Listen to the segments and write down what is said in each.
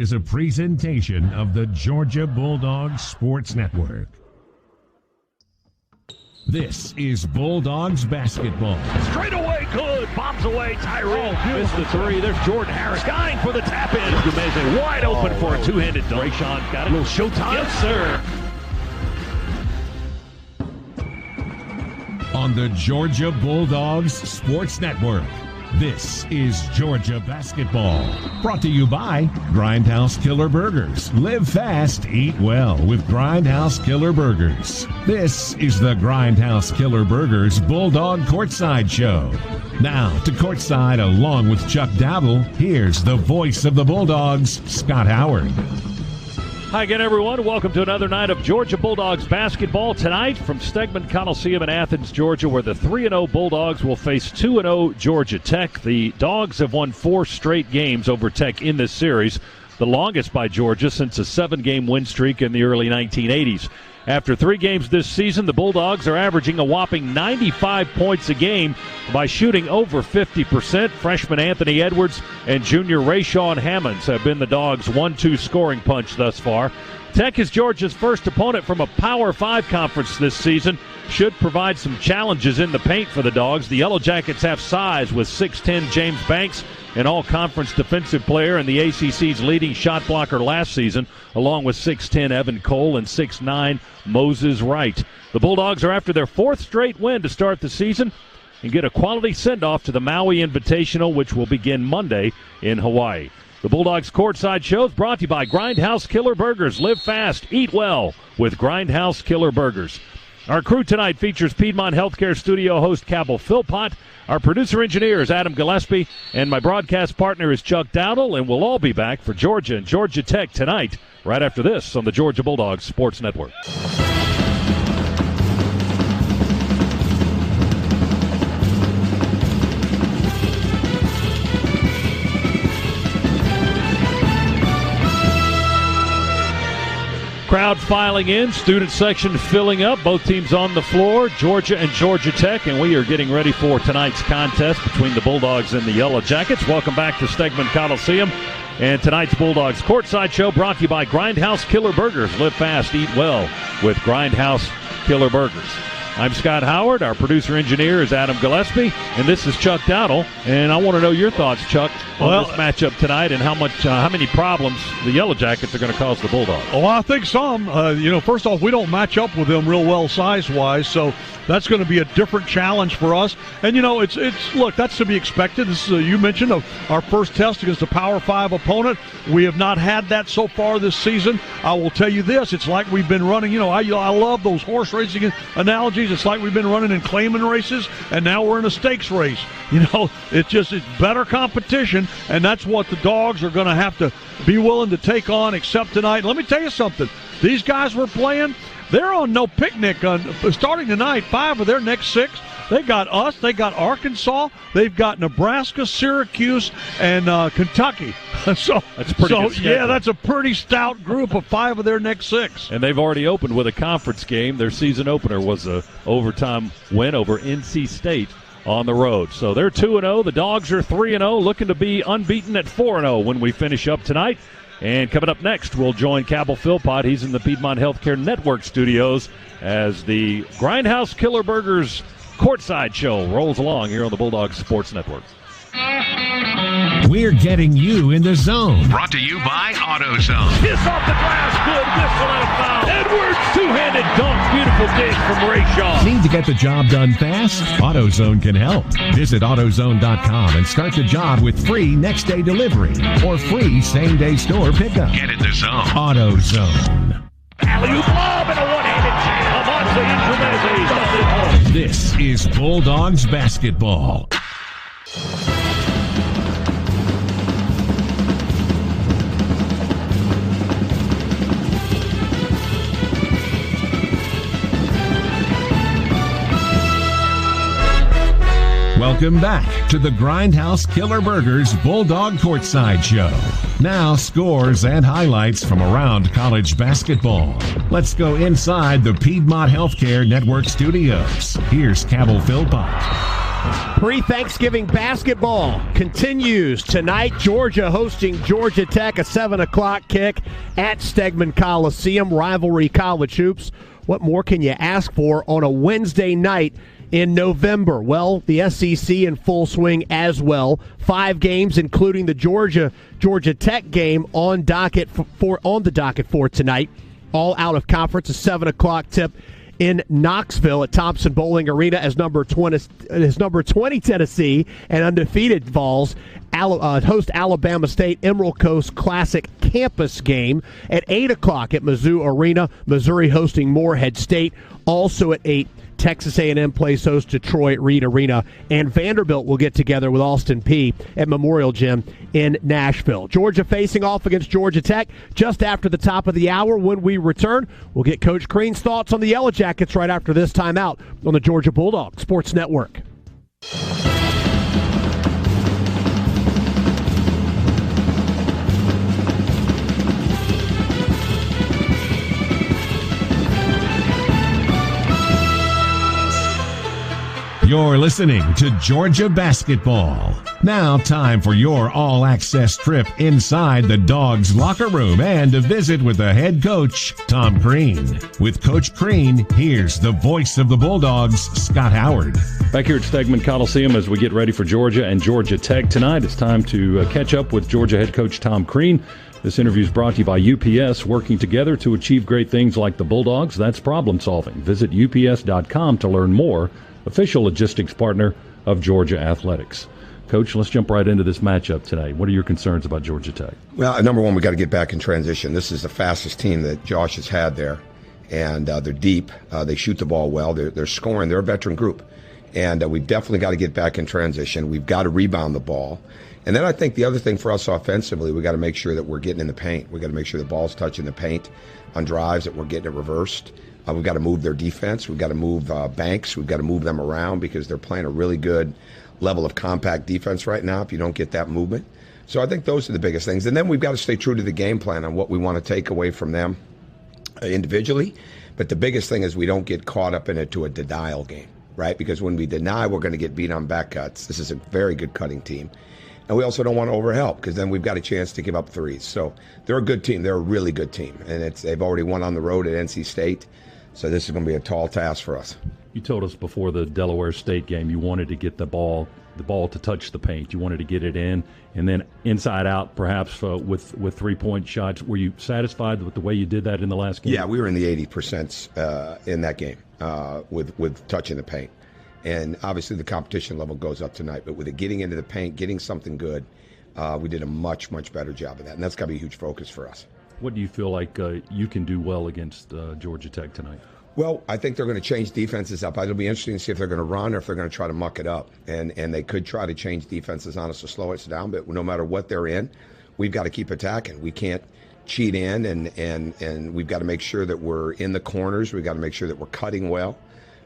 is a presentation of the Georgia Bulldogs Sports Network. This is Bulldogs basketball. Straight away, good. Bombs away. Tyrell missed the three. There's Jordan Harris dying for the tap in. Gumeze wide open for a two-handed dunk. Rayshawn got it. A little showtime. Yes, sir. On the Georgia Bulldogs Sports Network, this is Georgia Basketball. Brought to you by Grindhouse Killer Burgers. Live fast, eat well with Grindhouse Killer Burgers. This is the Grindhouse Killer Burgers Bulldog Courtside Show. Now to Courtside along with Chuck Dowdle, here's the voice of the Bulldogs, Scott Howard. Hi again, everyone. Welcome to another night of Georgia Bulldogs basketball tonight from Stegman Coliseum in Athens, Georgia, where the 3-0 Bulldogs will face 2-0 Georgia Tech. The Dogs have won 4 straight games over Tech in this series, the longest by Georgia since a 7-game win streak in the early 1980s. After 3 games this season, the Bulldogs are averaging a whopping 95 points a game by shooting over 50%. Freshman Anthony Edwards and junior Rayshawn Hammonds have been the Dogs' 1-2 scoring punch thus far. Tech is Georgia's first opponent from a Power 5 conference this season. Should provide some challenges in the paint for the Dogs. The Yellow Jackets have size with 6'10" James Banks, an all-conference defensive player and the ACC's leading shot blocker last season, along with 6'10" Evan Cole and 6'9" Moses Wright. The Bulldogs are after their 4th straight win to start the season and get a quality send-off to the Maui Invitational, which will begin Monday in Hawaii. The Bulldogs Courtside Show is brought to you by Grindhouse Killer Burgers. Live fast, eat well with Grindhouse Killer Burgers. Our crew tonight features Piedmont Healthcare studio host Cabell Philpott. Our producer-engineer is Adam Gillespie, and my broadcast partner is Chuck Dowdle, and we'll all be back for Georgia and Georgia Tech tonight, right after this on the Georgia Bulldogs Sports Network. Crowd filing in, student section filling up, both teams on the floor, Georgia and Georgia Tech, and we are getting ready for tonight's contest between the Bulldogs and the Yellow Jackets. Welcome back to Stegman Coliseum, and tonight's Bulldogs Courtside Show brought to you by Grindhouse Killer Burgers. Live fast, eat well with Grindhouse Killer Burgers. I'm Scott Howard. Our producer-engineer is Adam Gillespie, and this is Chuck Dowdle. And I want to know your thoughts, Chuck, on this matchup tonight and how many problems the Yellow Jackets are going to cause the Bulldogs. Oh, I think some. First off, we don't match up with them real well size-wise, so that's going to be a different challenge for us. And, look, that's to be expected. This is, you mentioned, our first test against a Power 5 opponent. We have not had that so far this season. I will tell you this. It's like we've been running, I love those horse racing analogies. It's like we've been running in claiming races, and now we're in a stakes race. It's better competition, and that's what the Dogs are going to have to be willing to take on, except tonight. Let me tell you something. These guys we're playing, they're on no picnic. Starting tonight, 5 of their next 6. They got us. They got Arkansas. They've got Nebraska, Syracuse, and Kentucky. So that's pretty good. Yeah, that's a pretty stout group of 5 of their next 6. And they've already opened with a conference game. Their season opener was a overtime win over NC State on the road. So they're 2-0. The Dogs are 3-0, looking to be unbeaten at 4-0 when we finish up tonight. And coming up next, we'll join Cabell Philpott. He's in the Piedmont Healthcare Network studios as the Grindhouse Killer Burgers Courtside Show rolls along here on the Bulldogs Sports Network. We're getting you in the zone. Brought to you by AutoZone. Kiss off the glass, good whistle and a foul. Edwards, two-handed dunk, beautiful dish from Rayshawn. Need to get the job done fast? AutoZone can help. Visit AutoZone.com and start the job with free next-day delivery or free same-day store pickup. Get in the zone. AutoZone. Alley-oop lob and a one-handed jam. This is Bulldogs basketball. Welcome back to the Grindhouse Killer Burgers Bulldog Courtside Show. Now scores and highlights from around college basketball. Let's go inside the Piedmont Healthcare Network studios. Here's Cabell Philpott. Pre-Thanksgiving basketball continues tonight. Georgia hosting Georgia Tech, a 7 o'clock kick at Stegman Coliseum. Rivalry college hoops. What more can you ask for on a Wednesday night in November? Well, the SEC in full swing as well. 5 games, including the Georgia Tech game on the docket for tonight. All out of conference. A 7 o'clock tip in Knoxville at Thompson Bowling Arena as number 20 Tennessee and undefeated Vols host Alabama State. Emerald Coast Classic campus game at 8 o'clock at Mizzou Arena. Missouri hosting Morehead State. Also at 8, Texas A&M plays host to Troy Reed Arena, and Vanderbilt will get together with Austin Peay at Memorial Gym in Nashville. Georgia facing off against Georgia Tech just after the top of the hour. When we return, we'll get Coach Crean's thoughts on the Yellow Jackets right after this timeout on the Georgia Bulldog Sports Network. You're listening to Georgia Basketball. Now time for your all-access trip inside the Dogs' locker room and a visit with the head coach, Tom Crean. With Coach Crean, here's the voice of the Bulldogs, Scott Howard. Back here at Stegman Coliseum as we get ready for Georgia and Georgia Tech tonight. It's time to catch up with Georgia head coach Tom Crean. This interview is brought to you by UPS, working together to achieve great things like the Bulldogs. That's problem solving. Visit ups.com to learn more. Official logistics partner of Georgia Athletics. Coach, let's jump right into this matchup today. What are your concerns about Georgia Tech? Well, number one, we got to get back in transition. This is the fastest team that Josh has had there, and they're deep. They shoot the ball well. They're scoring. They're a veteran group, and we've definitely got to get back in transition. We've got to rebound the ball. And then I think the other thing for us offensively, we got to make sure that we're getting in the paint. We got to make sure the ball's touching the paint on drives, that we're getting it reversed. We've got to move their defense. We've got to move Banks. We've got to move them around because they're playing a really good level of compact defense right now if you don't get that movement. So I think those are the biggest things. And then we've got to stay true to the game plan on what we want to take away from them individually. But the biggest thing is we don't get caught up in it to a denial game, right? Because when we deny, we're going to get beat on back cuts. This is a very good cutting team. And we also don't want to overhelp because then we've got a chance to give up threes. So they're a good team. They're a really good team. And they've already won on the road at NC State. So this is going to be a tall task for us. You told us before the Delaware State game you wanted to get the ball to touch the paint. You wanted to get it in, and then inside out, perhaps with 3-point shots. Were you satisfied with the way you did that in the last game? Yeah, we were in the 80% in that game with touching the paint. And obviously the competition level goes up tonight. But with it getting into the paint, getting something good, we did a much, much better job of that. And that's got to be a huge focus for us. What do you feel like you can do well against Georgia Tech tonight? Well, I think they're going to change defenses up. It'll be interesting to see if they're going to run or if they're going to try to muck it up. And they could try to change defenses on us to slow us down. But no matter what they're in, we've got to keep attacking. We can't cheat in, and we've got to make sure that we're in the corners. We've got to make sure that we're cutting well.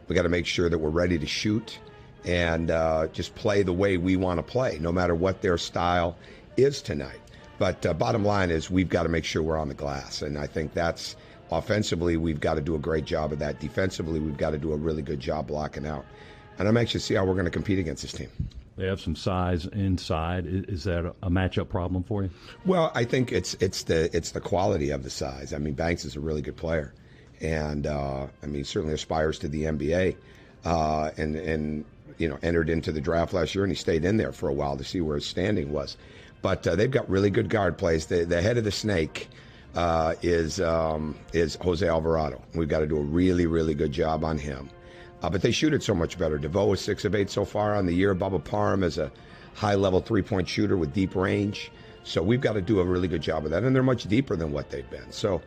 We've got to make sure that we're ready to shoot and just play the way we want to play, no matter what their style is tonight. But bottom line is we've got to make sure we're on the glass. And I think that's offensively, we've got to do a great job of that. Defensively, we've got to do a really good job blocking out. And I'm anxious to see how we're going to compete against this team. They have some size inside. Is that a matchup problem for you? Well, I think it's the quality of the size. I mean, Banks is a really good player. And, certainly aspires to the NBA and entered into the draft last year, and he stayed in there for a while to see where his standing was. But they've got really good guard plays. The head of the snake is Jose Alvarado. We've got to do a really, really good job on him. But they shoot it so much better. DeVoe is 6 of 8 so far on the year. Bubba Parham is a high-level 3-point shooter with deep range. So we've got to do a really good job of that. And they're much deeper than what they've been. So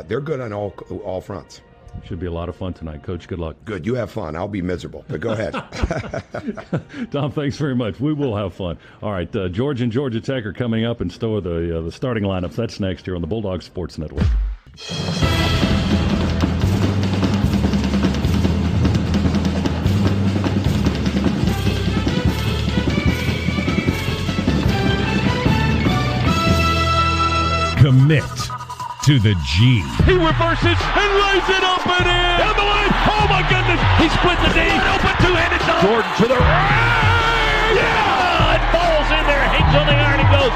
they're good on all fronts. Should be a lot of fun tonight, Coach. Good luck. Good. You have fun. I'll be miserable, but go ahead. Tom, thanks very much. We will have fun. All right, Georgia and Georgia Tech are coming up and store the starting lineups. That's next here on the Bulldog Sports Network. Commit. to the G. He reverses and lays it up and in. Down the line. Oh, my goodness. He split the D. Open two-handed dunk. Jordan to the right. Yeah! It falls in there. Hangs on the iron and goes.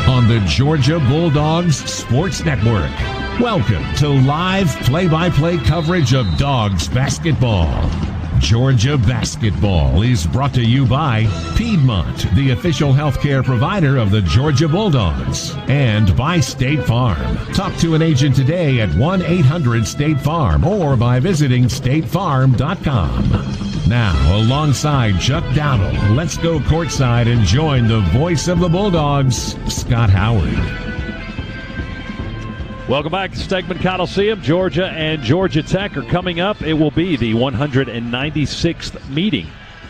On the Georgia Bulldogs Sports Network. Welcome to live play-by-play coverage of Dogs basketball. Georgia basketball is brought to you by Piedmont, the official healthcare provider of the Georgia Bulldogs, and by State Farm. Talk to an agent today at 1-800-STATE-FARM or by visiting statefarm.com. Now, alongside Chuck Dowdle, let's go courtside and join the voice of the Bulldogs, Scott Howard. Welcome back to Stegman Coliseum. Georgia and Georgia Tech are coming up. It will be the 196th meeting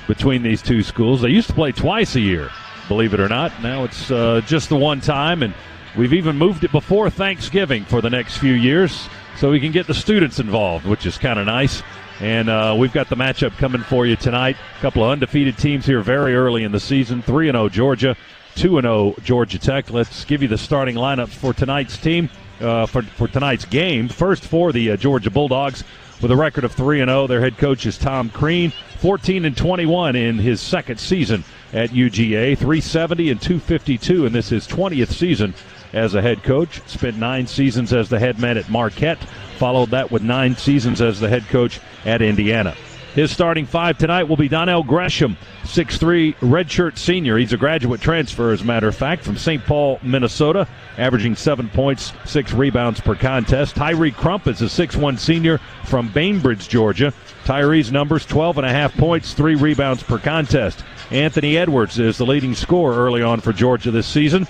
between these two schools. They used to play twice a year, believe it or not. Now it's just the one time, and we've even moved it before Thanksgiving for the next few years so we can get the students involved, which is kind of nice. And we've got the matchup coming for you tonight. A couple of undefeated teams here very early in the season. 3-0 Georgia, 2-0 Georgia Tech. Let's give you the starting lineups for tonight's team. For tonight's game. First for the Georgia Bulldogs with a record of 3-0. Their head coach is Tom Crean, 14-21 in his second season at UGA, 370 and 252, and this is his 20th season as a head coach. Spent 9 seasons as the head man at Marquette, followed that with 9 seasons as the head coach at Indiana. His starting 5 tonight will be Donnell Gresham, 6'3", redshirt senior. He's a graduate transfer, as a matter of fact, from St. Paul, Minnesota, averaging 7 points, 6 rebounds per contest. Tyree Crump is a 6'1" senior from Bainbridge, Georgia. Tyree's numbers, 12.5 points, 3 rebounds per contest. Anthony Edwards is the leading scorer early on for Georgia this season.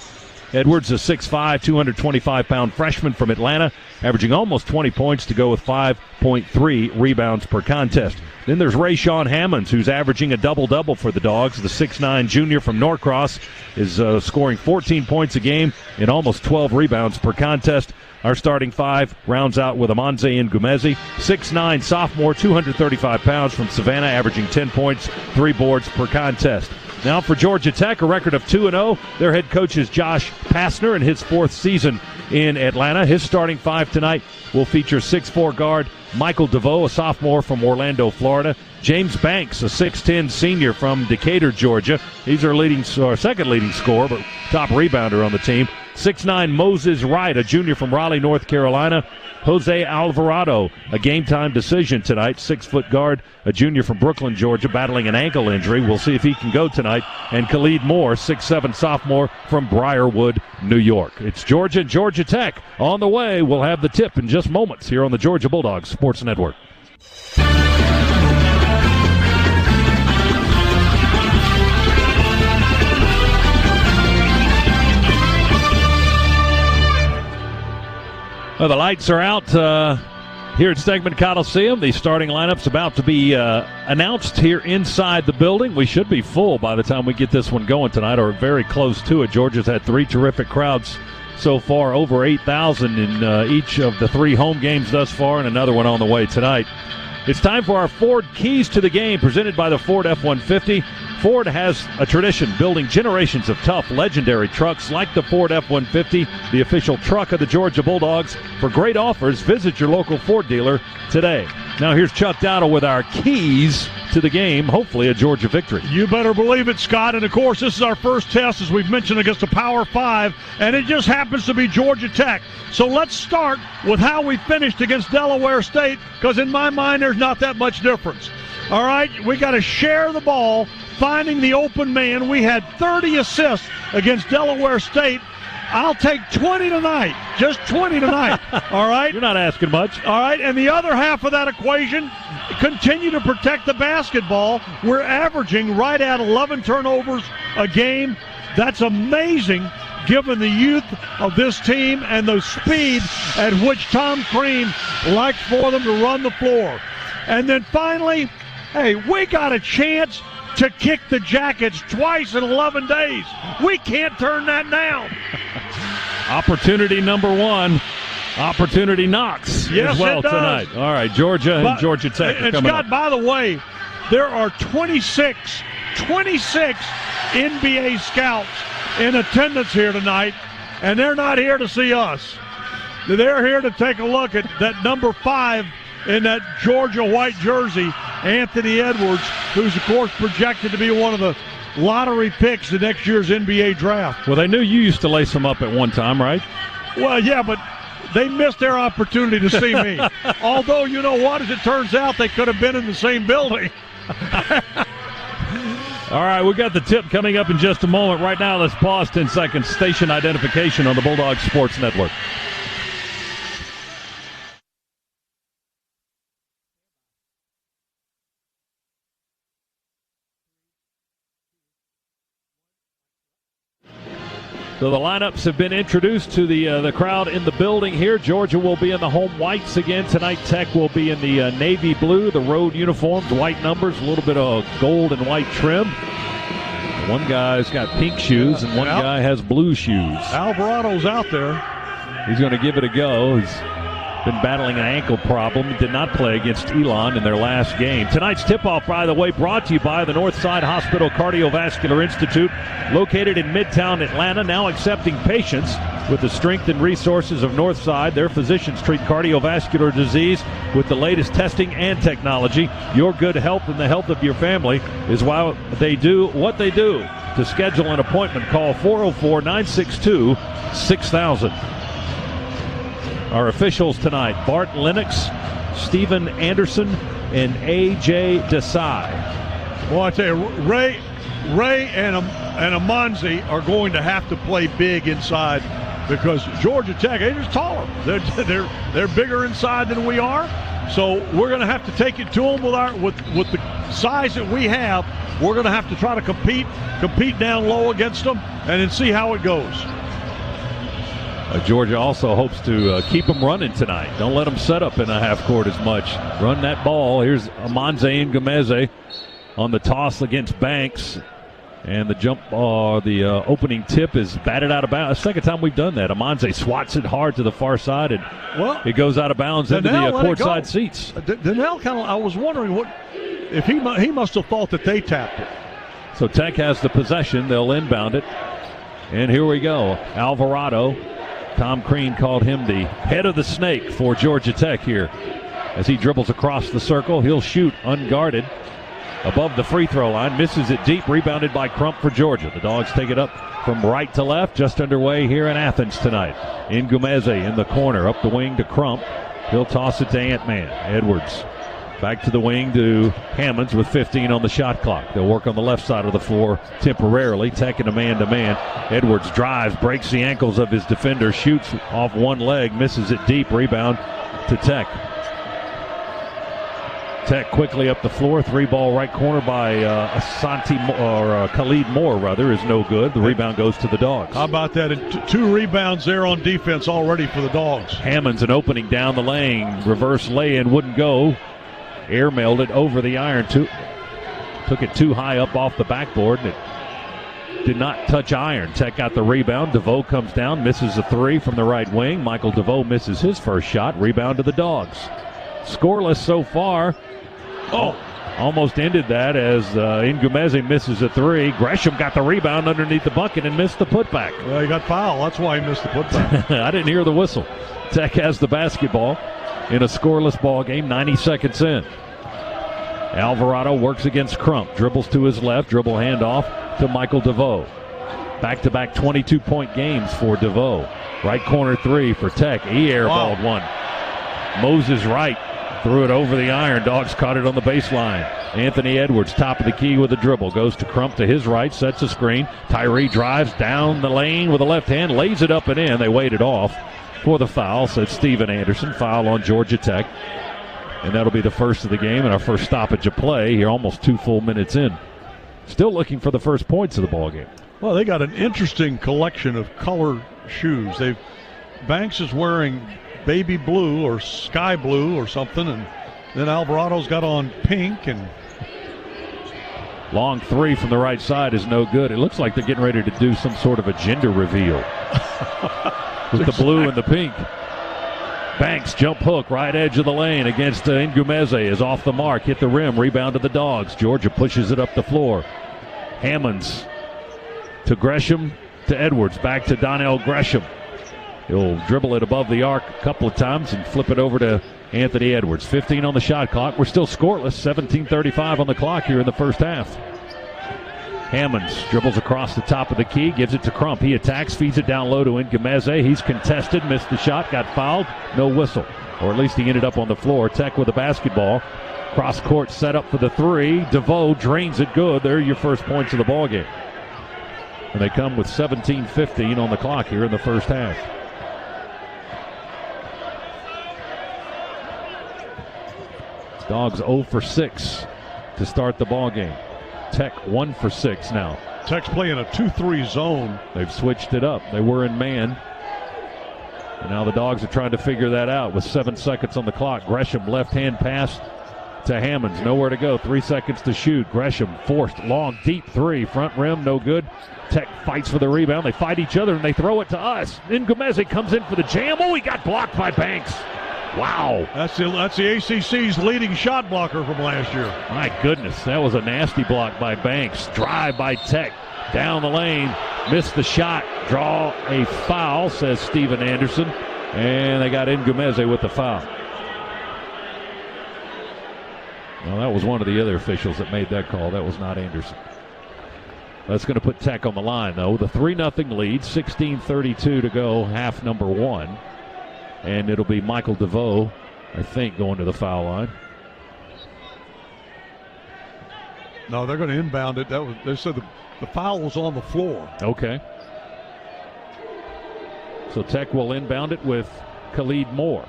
Edwards, a 6'5", 225-pound freshman from Atlanta, averaging almost 20 points to go with 5.3 rebounds per contest. Then there's Rayshawn Hammonds, who's averaging a double-double for the Dogs. The 6'9" junior from Norcross is scoring 14 points a game and almost 12 rebounds per contest. Our starting 5 rounds out with Amanze Ngumezi, 6'9" sophomore, 235 pounds from Savannah, averaging 10 points, 3 boards per contest. Now for Georgia Tech, a record of 2-0. Their head coach is Josh Pastner in his 4th season in Atlanta. His starting 5 tonight will feature 6'4" guard Michael DeVoe, a sophomore from Orlando, Florida. James Banks, a 6'10" senior from Decatur, Georgia. He's our second leading scorer, but top rebounder on the team. 6'9" Moses Wright, a junior from Raleigh, North Carolina. Jose Alvarado, a game-time decision tonight. 6-foot guard, a junior from Brooklyn, Georgia, battling an ankle injury. We'll see if he can go tonight. And Khalid Moore, 6'7" sophomore from Briarwood, New York. It's Georgia and Georgia Tech on the way. We'll have the tip in just moments here on the Georgia Bulldogs Sports Network. Well, the lights are out here at Stegman Coliseum. The starting lineup's about to be announced here inside the building. We should be full by the time we get this one going tonight, or very close to it. Georgia's had 3 terrific crowds so far, over 8,000 in each of the 3 home games thus far, and another one on the way tonight. It's time for our Ford Keys to the Game, presented by the Ford F-150. Ford has a tradition building generations of tough, legendary trucks like the Ford F-150, the official truck of the Georgia Bulldogs. For great offers, visit your local Ford dealer today. Now here's Chuck Dowdle with our keys to the game, hopefully a Georgia victory. You better believe it, Scott. And, of course, this is our first test, as we've mentioned, against a Power 5, and it just happens to be Georgia Tech. So let's start with how we finished against Delaware State, because in my mind there's not that much difference. All right, we got to share the ball, finding the open man. We had 30 assists against Delaware State. I'll take 20 tonight, just 20 tonight, all right? You're not asking much. All right, and the other half of that equation, continue to protect the basketball. We're averaging right at 11 turnovers a game. That's amazing given the youth of this team and the speed at which Tom Crean likes for them to run the floor. And then finally, hey, we got a chance to kick the Jackets twice in 11 days. We can't turn that down. Opportunity number 1. Opportunity knocks as well tonight. All right, Georgia and Georgia Tech are coming up. By the way, there are 26 NBA scouts in attendance here tonight, and they're not here to see us. They're here to take a look at that number 5 in that Georgia white jersey, Anthony Edwards, who's, of course, projected to be one of the lottery picks in next year's NBA draft. Well, they knew you used to lace them up at one time, right? Well, yeah, but they missed their opportunity to see me. Although, you know what? As it turns out, they could have been in the same building. All right, we got the tip coming up in just a moment. Right now, let's pause 10 seconds. Station identification on the Bulldogs Sports Network. So the lineups have been introduced to the crowd in the building here. Georgia will be in the home whites again tonight. Tech will be in the navy blue, the road uniforms, white numbers, a little bit of gold and white trim. One guy's got pink shoes and one guy has blue shoes. Alvarado's out there. He's going to give it a go. He's been battling an ankle problem. He did not play against Elon in their last game. Tonight's tip-off, by the way, brought to you by the Northside Hospital Cardiovascular Institute, located in Midtown Atlanta, now accepting patients with the strength and resources of Northside. Their physicians treat cardiovascular disease with the latest testing and technology. Your good health and the health of your family is why they do what they do. To schedule an appointment, call 404-962-6000. Our officials tonight, Bart Lennox, Steven Anderson, and A.J. Desai. Well, I tell you, Ray and Amanzi are going to have to play big inside because Georgia Tech, they're just taller. They're bigger inside than we are. So we're going to have to take it to them with the size that we have. We're going to have to try to compete down low against them and then see how it goes. Georgia also hopes to keep them running tonight. Don't let them set up in a half court as much. Run that ball. Here's Amanze Ngumeze on the toss against Banks. And the opening tip is batted out of bounds. Second time we've done that. Amanze swats it hard to the far side, and it goes out of bounds into the courtside seats. Donnell I was wondering if he must have thought that they tapped it. So Tech has the possession. They'll inbound it. And here we go. Alvarado. Tom Crean called him the head of the snake for Georgia Tech here. As he dribbles across the circle, he'll shoot unguarded above the free throw line. Misses it deep, rebounded by Crump for Georgia. The Dogs take it up from right to left, just underway here in Athens tonight. Ngumeze in the corner, up the wing to Crump. He'll toss it to Ant-Man. Edwards back to the wing to Hammonds with 15 on the shot clock. They'll work on the left side of the floor temporarily. Tech in a man-to-man. Edwards drives, breaks the ankles of his defender, shoots off one leg, misses it deep. Rebound to Tech. Tech quickly up the floor. 3-ball right corner by Khalid Moore, is no good. The rebound goes to the Dogs. How about that? 2 rebounds there on defense already for the Dogs. Hammonds an opening down the lane. Reverse lay-in wouldn't go. Airmailed it over the iron. Took it too high up off the backboard, and it did not touch iron. Tech got the rebound. DeVoe comes down, misses a 3 from the right wing. Michael DeVoe misses his first shot. Rebound to the Dogs. Scoreless so far. Almost ended that as Ngumeze misses a 3. Gresham got the rebound underneath the bucket and missed the putback. Well, he got fouled. That's why he missed the putback. I didn't hear the whistle. Tech has the basketball in a scoreless ball game, 90 seconds in. Alvarado works against Crump. Dribbles to his left. Dribble handoff to Michael DeVoe. Back-to-back 22-point games for DeVoe. Right corner 3 for Tech. He airballed one. Moses Wright threw it over the iron. Dogs caught it on the baseline. Anthony Edwards, top of the key with a dribble. Goes to Crump to his right, sets a screen. Tyree drives down the lane with a left hand, lays it up and in. They wait it off for the foul, said Steven Anderson. Foul on Georgia Tech. And that'll be the first of the game and our first stoppage of play here, almost 2 full minutes in. Still looking for the first points of the ball game. Well, they got an interesting collection of color shoes. Banks is wearing baby blue or sky blue or something, and then Alvarado's got on pink. And long 3 from the right side is no good. It looks like they're getting ready to do some sort of a gender reveal with the blue and the pink. Banks jump hook, right edge of the lane against Ngumeze is off the mark, hit the rim, rebound to the Dogs. Georgia pushes it up the floor. Hammonds to Gresham to Edwards. Back to Donnell Gresham. He'll dribble it above the arc a couple of times and flip it over to Anthony Edwards. 15 on the shot clock. We're still scoreless. 17:35 on the clock here in the first half. Hammonds dribbles across the top of the key, gives it to Crump. He attacks, feeds it down low to Ngumeze. He's contested, missed the shot, got fouled, no whistle. Or at least he ended up on the floor. Tech with the basketball. Cross court set up for the three. DeVoe drains it good. They're your first points of the ball game. And they come with 17:15 on the clock here in the first half. Dogs 0 for 6 to start the ball game. Tech 1 for 6 now. Tech's playing a 2-3 zone. They've switched it up. They were in man. And now the Dogs are trying to figure that out with 7 seconds on the clock. Gresham left-hand pass to Hammonds. Nowhere to go. 3 seconds to shoot. Gresham forced long, deep three. Front rim, no good. Tech fights for the rebound. They fight each other, and they throw it to us. Ngumeze comes in for the jam. Oh, he got blocked by Banks. Wow. That's the ACC's leading shot blocker from last year. My goodness, that was a nasty block by Banks. Drive by Tech. Down the lane. Missed the shot. Draw a foul, says Steven Anderson. And they got Ngumeze with the foul. Well, that was one of the other officials that made that call. That was not Anderson. That's going to put Tech on the line, though. The 3-0 lead, 16:32 to go, half number 1. And it'll be Michael DeVoe, I think, going to the foul line. No, they're going to inbound it. They said the foul was on the floor. Okay. So Tech will inbound it with Khalid Moore.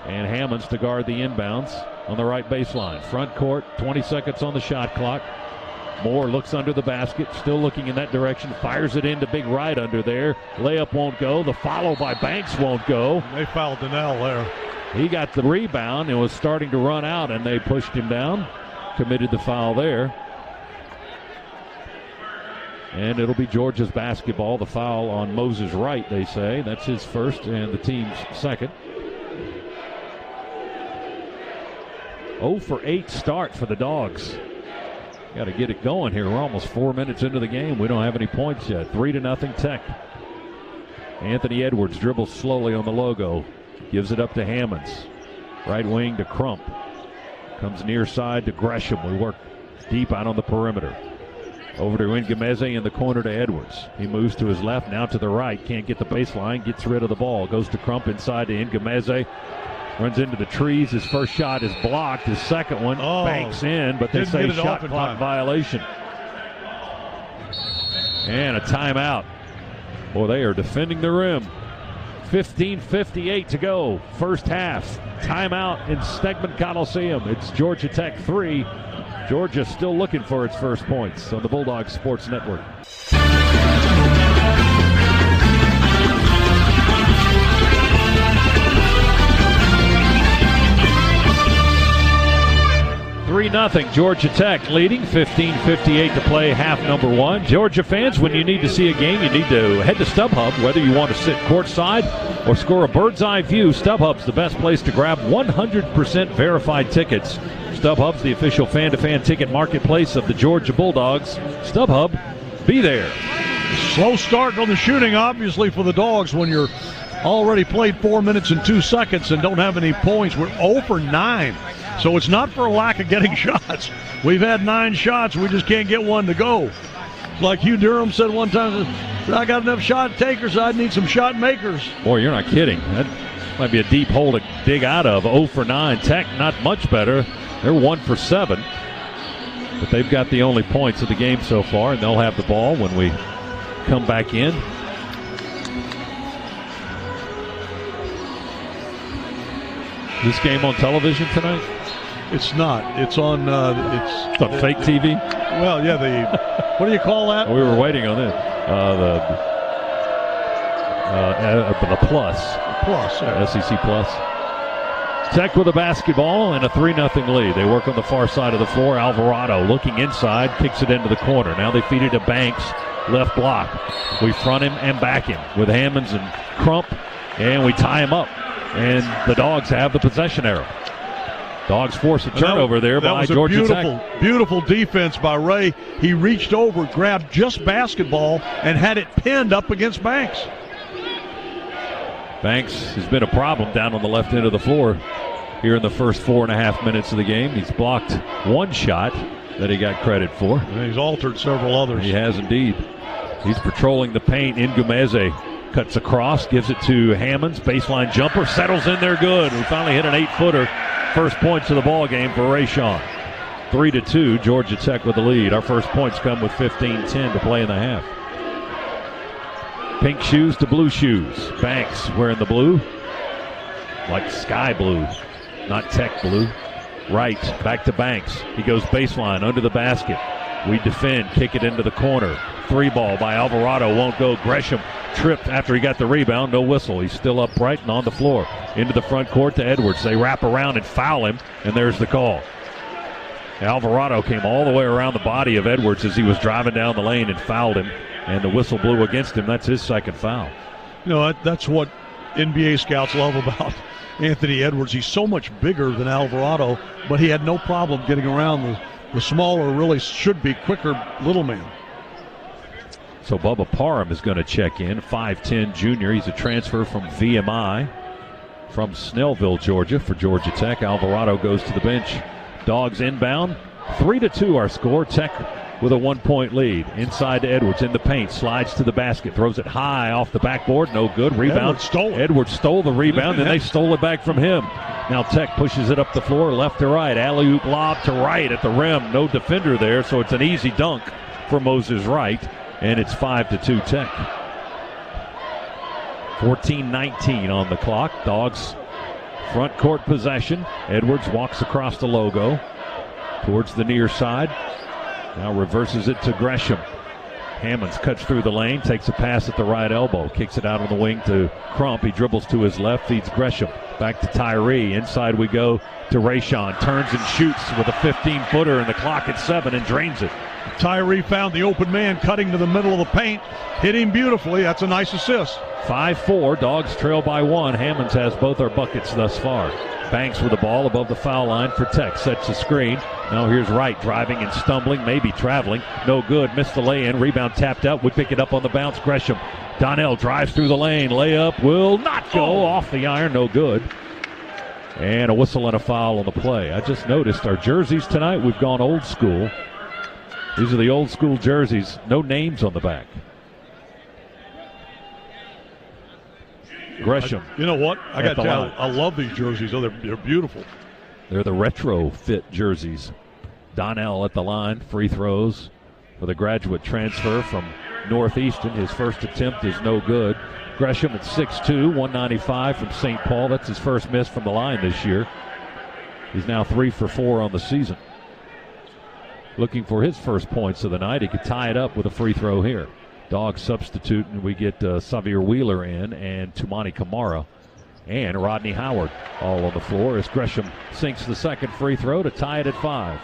And Hammonds to guard the inbounds on the right baseline. Front court, 20 seconds on the shot clock. Moore looks under the basket, still looking in that direction, fires it into big right under there. Layup won't go. The follow by Banks won't go. They fouled Donnell there. He got the rebound and was starting to run out, and they pushed him down. Committed the foul there. And it'll be Georgia's basketball. The foul on Moses Wright, they say. That's his first and the team's second. 0 for 8 start for the Dogs. Got to get it going here. We're almost 4 minutes into the game. We don't have any points yet. 3-0 Tech. Anthony Edwards dribbles slowly on the logo. Gives it up to Hammonds. Right wing to Crump. Comes near side to Gresham. We work deep out on the perimeter. Over to Ngumeze in the corner to Edwards. He moves to his left, now to the right. Can't get the baseline. Gets rid of the ball. Goes to Crump inside to Ngumeze. Runs into the trees. His first shot is blocked. His second one banks in, but they say shot clock violation. And a timeout. Boy, they are defending the rim. 15:58 to go. First half. Timeout in Stegman Coliseum. It's Georgia Tech 3. Georgia still looking for its first points on the Bulldogs Sports Network. Nothing. Georgia Tech leading, 15:58 to play, half number 1. Georgia fans, when you need to see a game, you need to head to StubHub. Whether you want to sit courtside or score a bird's eye view, StubHub's the best place to grab 100% verified tickets. StubHub's the official fan-to-fan ticket marketplace of the Georgia Bulldogs. StubHub, be there. Slow start on the shooting, obviously, for the Dogs when you're already played 4 minutes and 2 seconds and don't have any points. We're 0 for 9. So it's not for a lack of getting shots. We've had 9 shots. We just can't get one to go. Like Hugh Durham said one time, I got enough shot takers. I need some shot makers. Boy, you're not kidding. That might be a deep hole to dig out of. 0 for 9. Tech not much better. They're 1 for 7. But they've got the only points of the game so far, and they'll have the ball when we come back in. This game on television tonight? It's not. It's on. It's on fake TV. Well, yeah. What do you call that? We were waiting on it. The Plus. Plus. Yeah. SEC Plus. Tech with a basketball and a 3-0 lead. They work on the far side of the floor. Alvarado looking inside, kicks it into the corner. Now they feed it to Banks, left block. We front him and back him with Hammonds and Crump, and we tie him up. And the Dogs have the possession arrow. Dogs force a turnover there by Georgia Tech. Beautiful defense by Ray. He reached over, grabbed just basketball, and had it pinned up against Banks. Banks has been a problem down on the left end of the floor here in the first 4.5 minutes of the game. He's blocked one shot that he got credit for. And he's altered several others. He has indeed. He's patrolling the paint. Ngumeze cuts across, gives it to Hammonds. Baseline jumper, settles in there good. We finally hit an 8-footer. First points of the ball game for Rayshawn. 3-2, Georgia Tech with the lead. Our first points come with 15:10 to play in the half. Pink shoes to blue shoes. Banks wearing the blue, like sky blue, not Tech blue. Right, back to Banks. He goes baseline, under the basket. We defend, kick it into the corner. 3-ball by Alvarado, won't go. Gresham tripped after he got the rebound, no whistle. He's still upright and on the floor. Into the front court to Edwards. They wrap around and foul him, and there's the call. Alvarado came all the way around the body of Edwards as he was driving down the lane and fouled him, and the whistle blew against him. That's his second foul. You know, that's what NBA scouts love about Anthony Edwards. He's so much bigger than Alvarado, but he had no problem getting around the smaller, really should be quicker little man. So Bubba Parham is going to check in, 5'10 junior. He's a transfer from VMI from Snellville, Georgia for Georgia Tech. Alvarado goes to the bench. Dogs inbound. 3-2 our score. Tech with a 1-point lead. Inside to Edwards in the paint. Slides to the basket. Throws it high off the backboard. No good. Rebound. Edwards stole the rebound, then they stole it back from him. Now Tech pushes it up the floor left to right. Alley-oop lob to right at the rim. No defender there, so it's an easy dunk for Moses Wright. And it's 5-2 Tech. 14-19 on the clock. Dogs front court possession. Edwards walks across the logo towards the near side. Now reverses it to Gresham. Hammonds cuts through the lane, takes a pass at the right elbow, kicks it out on the wing to Crump. He dribbles to his left, feeds Gresham. Back to Tyree. Inside we go to Rayshawn. Turns and shoots with a 15-footer and the clock at 7 and drains it. Tyree found the open man cutting to the middle of the paint. Hit him beautifully. That's a nice assist. 5-4. Dogs trail by 1. Hammonds has both our buckets thus far. Banks with the ball above the foul line for Tech. Sets the screen. Now here's Wright driving and stumbling, maybe traveling. No good. Missed the lay-in. Rebound tapped out. We pick it up on the bounce. Gresham. Donnell drives through the lane. Layup will not go. Off the iron. No good. And a whistle and a foul on the play. I just noticed our jerseys tonight, we've gone old school. These are the old school jerseys. No names on the back. Gresham. You know what? I got to tell you, I love these jerseys. Oh, they're beautiful. They're the retro fit jerseys. Donnell at the line. Free throws for the graduate transfer from Northeastern. His first attempt is no good. Gresham at 6'2", 195 from St. Paul. That's his first miss from the line this year. He's now 3 for 4 on the season. Looking for his first points of the night. He could tie it up with a free throw here. Dogs substitute, and we get Xavier Wheeler in and Tumani Kamara and Rodney Howard all on the floor as Gresham sinks the second free throw to tie it at 5.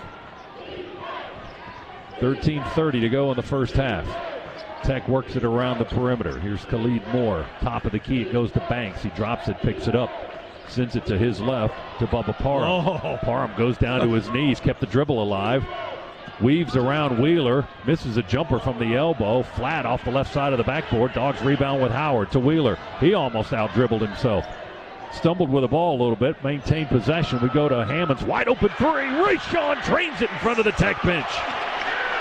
13:30 to go in the first half. Tech works it around the perimeter. Here's Khalid Moore. Top of the key. It goes to Banks. He drops it, picks it up. Sends it to his left to Bubba Parham. Parham goes down to his knees. Kept the dribble alive. Weaves around Wheeler. Misses a jumper from the elbow. Flat off the left side of the backboard. Dogs rebound with Howard to Wheeler. He almost out-dribbled himself. Stumbled with the ball a little bit. Maintained possession. We go to Hammonds. Wide open 3. Rayshawn drains it in front of the Tech bench.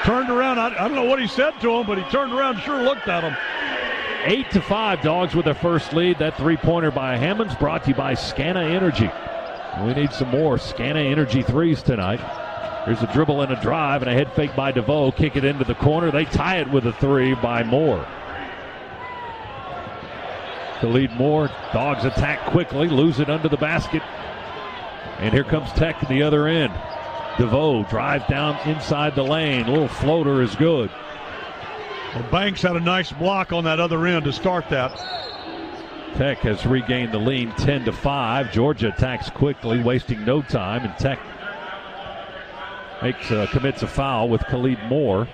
Turned around. I don't know what he said to him, but he turned around and sure looked at him. 8-5, Dogs with their first lead. That three-pointer by Hammonds brought to you by Scana Energy. We need some more Scana Energy threes tonight. There's a dribble and a drive and a head fake by DeVoe. Kick it into the corner. They tie it with a 3 by Moore. Khalid Moore. Dogs attack quickly. Lose it under the basket. And here comes Tech at the other end. DeVoe drive down inside the lane. A little floater is good. Well, Banks had a nice block on that other end to start that. Tech has regained the lead 10-5. Georgia attacks quickly, wasting no time, and Tech commits a foul with Khalid Moore.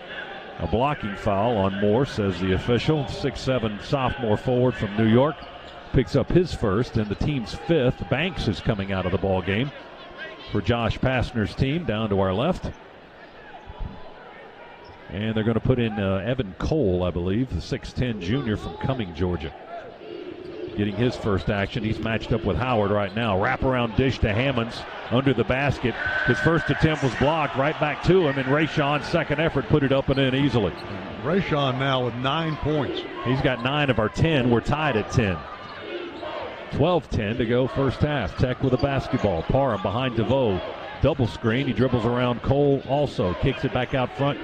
A blocking foul on Moore, says the official. 6'7" sophomore forward from New York picks up his first and the team's 5th. Banks is coming out of the ball game. for Josh Pastner's team down to our left. And they're going to put in Evan Cole, I believe, the 6'10 junior from Cumming, Georgia. Getting his first action. He's matched up with Howard right now. Wraparound dish to Hammonds under the basket. His first attempt was blocked, right back to him, and Rayshon's second effort put it up and in easily. Rayshon now with 9 points. He's got 9 of our 10. We're tied at 10. 12-10 to go first half. Tech with a basketball. Parham behind DeVoe. Double screen. He dribbles around Cole also. Kicks it back out front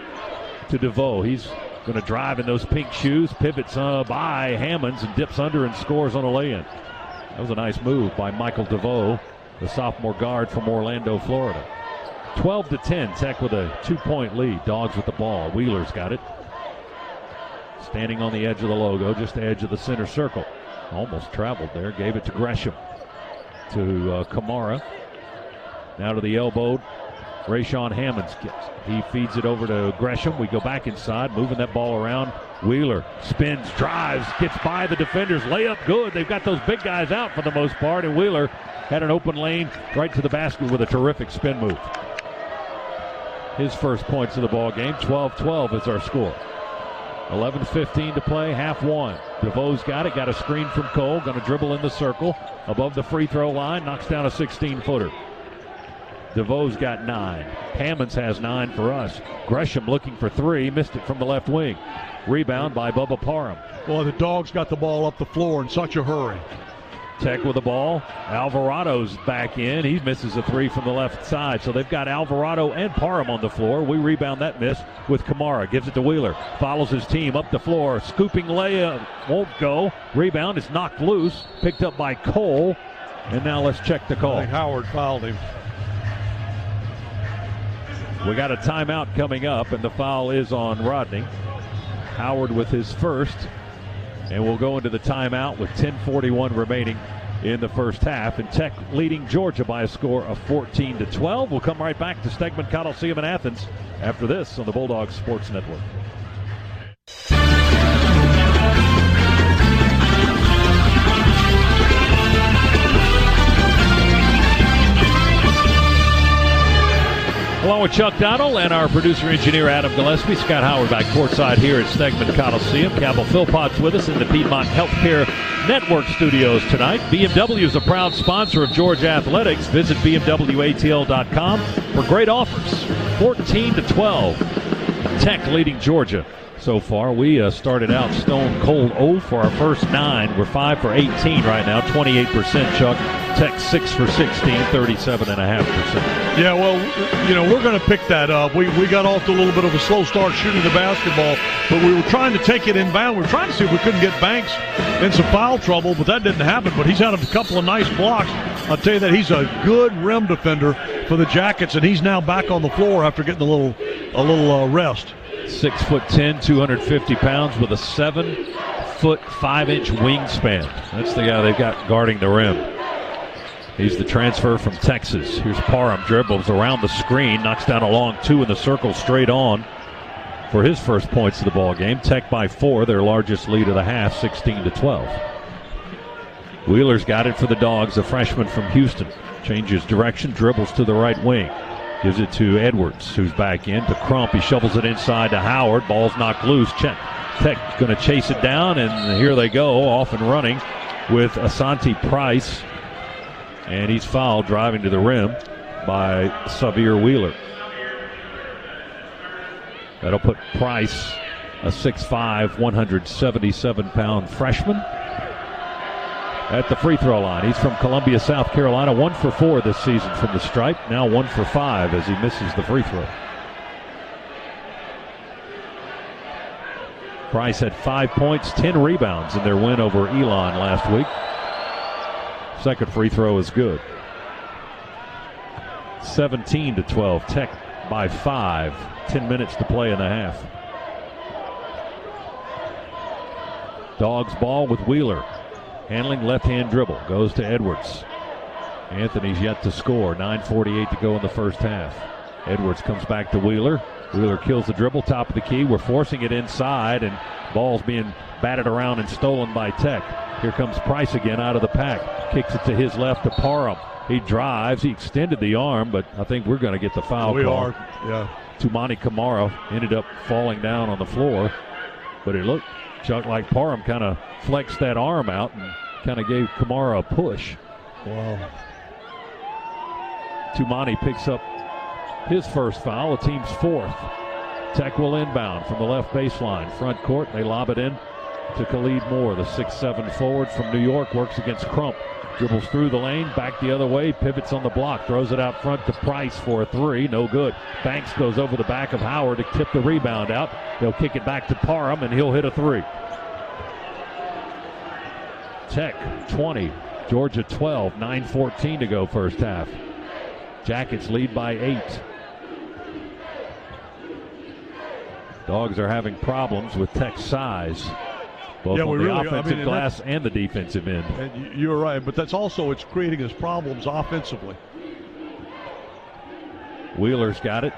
to DeVoe. He's going to drive in those pink shoes. Pivots by Hammonds and dips under and scores on a lay-in. That was a nice move by Michael DeVoe, the sophomore guard from Orlando, Florida. 12-10. Tech with a 2-point lead. Dogs with the ball. Wheeler's got it. Standing on the edge of the logo, just the edge of the center circle. Almost traveled there. Gave it to Gresham. To Kamara. Now to the elbow. Rayshon Hammonds gets. He feeds it over to Gresham. We go back inside, moving that ball around. Wheeler spins, drives, gets by the defenders. Layup good. They've got those big guys out for the most part, and Wheeler had an open lane right to the basket with a terrific spin move. His first points of the ball game. 12-12 is our score. 11:15 to play, half one. DeVoe's got it, got a screen from Cole, going to dribble in the circle, above the free throw line, knocks down a 16-footer. DeVoe's got 9. Hammonds has 9 for us. Gresham looking for 3, missed it from the left wing. Rebound by Bubba Parham. Well, the Dogs got the ball up the floor in such a hurry. Tech with the ball. Alvarado's back in. He misses a 3 from the left side. So they've got Alvarado and Parham on the floor. We rebound that miss with Kamara. Gives it to Wheeler. Follows his team up the floor. Scooping layup. Won't go. Rebound is knocked loose. Picked up by Cole. And now let's check the call. I think Howard fouled him. We got a timeout coming up, and the foul is on Rodney. Howard with his first. And we'll go into the timeout with 10:41 remaining in the first half. And Tech leading Georgia by a score of 14-12. We'll come right back to Stegman Coliseum in Athens after this on the Bulldogs Sports Network. Along with Chuck Donnell and our producer-engineer Adam Gillespie, Scott Howard back courtside here at Stegman Coliseum. Cabell Philpott's with us in the Piedmont Healthcare Network studios tonight. BMW is a proud sponsor of Georgia Athletics. Visit BMWATL.com for great offers. 14-12. Tech leading Georgia so far. We started out stone cold 0 for our first 9. We're 5 for 18 right now, 28%, Chuck. Tech 6 for 16, 37.5%. Yeah, well, you know, we're going to pick that up. We got off to a little bit of a slow start shooting the basketball, but we were trying to take it inbound. We were trying to see if we couldn't get Banks in some foul trouble, but that didn't happen. But he's had a couple of nice blocks. I'll tell you that he's a good rim defender for the Jackets, and he's now back on the floor after getting a little rest. 6'10", 250 pounds with a 7-foot 5-inch wingspan. That's the guy they've got guarding the rim. He's the transfer from Texas. Here's Parham, dribbles around the screen, knocks down a long 2 in the circle straight on for his first points of the ball game. Tech by 4, their largest lead of the half, 16-12. Wheeler's got it for the Dogs, a freshman from Houston. Changes direction, dribbles to the right wing. Gives it to Edwards, who's back in to Crump. He shovels it inside to Howard. Ball's knocked loose. Tech's going to chase it down, and here they go, off and running with Asante Price. And he's fouled driving to the rim by Xavier Wheeler. That'll put Price, a 6'5", 177-pound freshman, at the free throw line. He's from Columbia, South Carolina, 1 for 4 this season from the stripe. Now 1 for 5 as he misses the free throw. Price had 5 points, 10 rebounds in their win over Elon last week. Second free throw is good. 17-12. Tech by 5. 10 minutes to play in the half. Dogs ball with Wheeler. Handling left-hand dribble. Goes to Edwards. Anthony's yet to score. 9:48 to go in the first half. Edwards comes back to Wheeler. Wheeler kills the dribble, top of the key. We're forcing it inside, and ball's being batted around and stolen by Tech. Here comes Price again out of the pack. Kicks it to his left to Parham. He drives. He extended the arm, but I think we're going to get the foul we call. are, yeah. Tumani Kamara ended up falling down on the floor, but it looked, Chuck, like Parham kind of flexed that arm out and kind of gave Kamara a push. Wow. Tumani picks up his first foul, the team's fourth. Tech will inbound from the left baseline. Front court, they lob it in to Khalid Moore, the 6'7" forward from New York, works against Crump. Dribbles through the lane, back the other way, pivots on the block, throws it out front to Price for a three, no good. Banks goes over the back of Howard to tip the rebound out. They'll kick it back to Parham, and he'll hit a three. Tech 20, Georgia 12, 9:14 to go first half. Jackets lead by 8. Dogs are having problems with Tech's size, both on the offensive glass and the defensive end. And you're right, but that's also, it's creating us problems offensively. Wheeler's got it.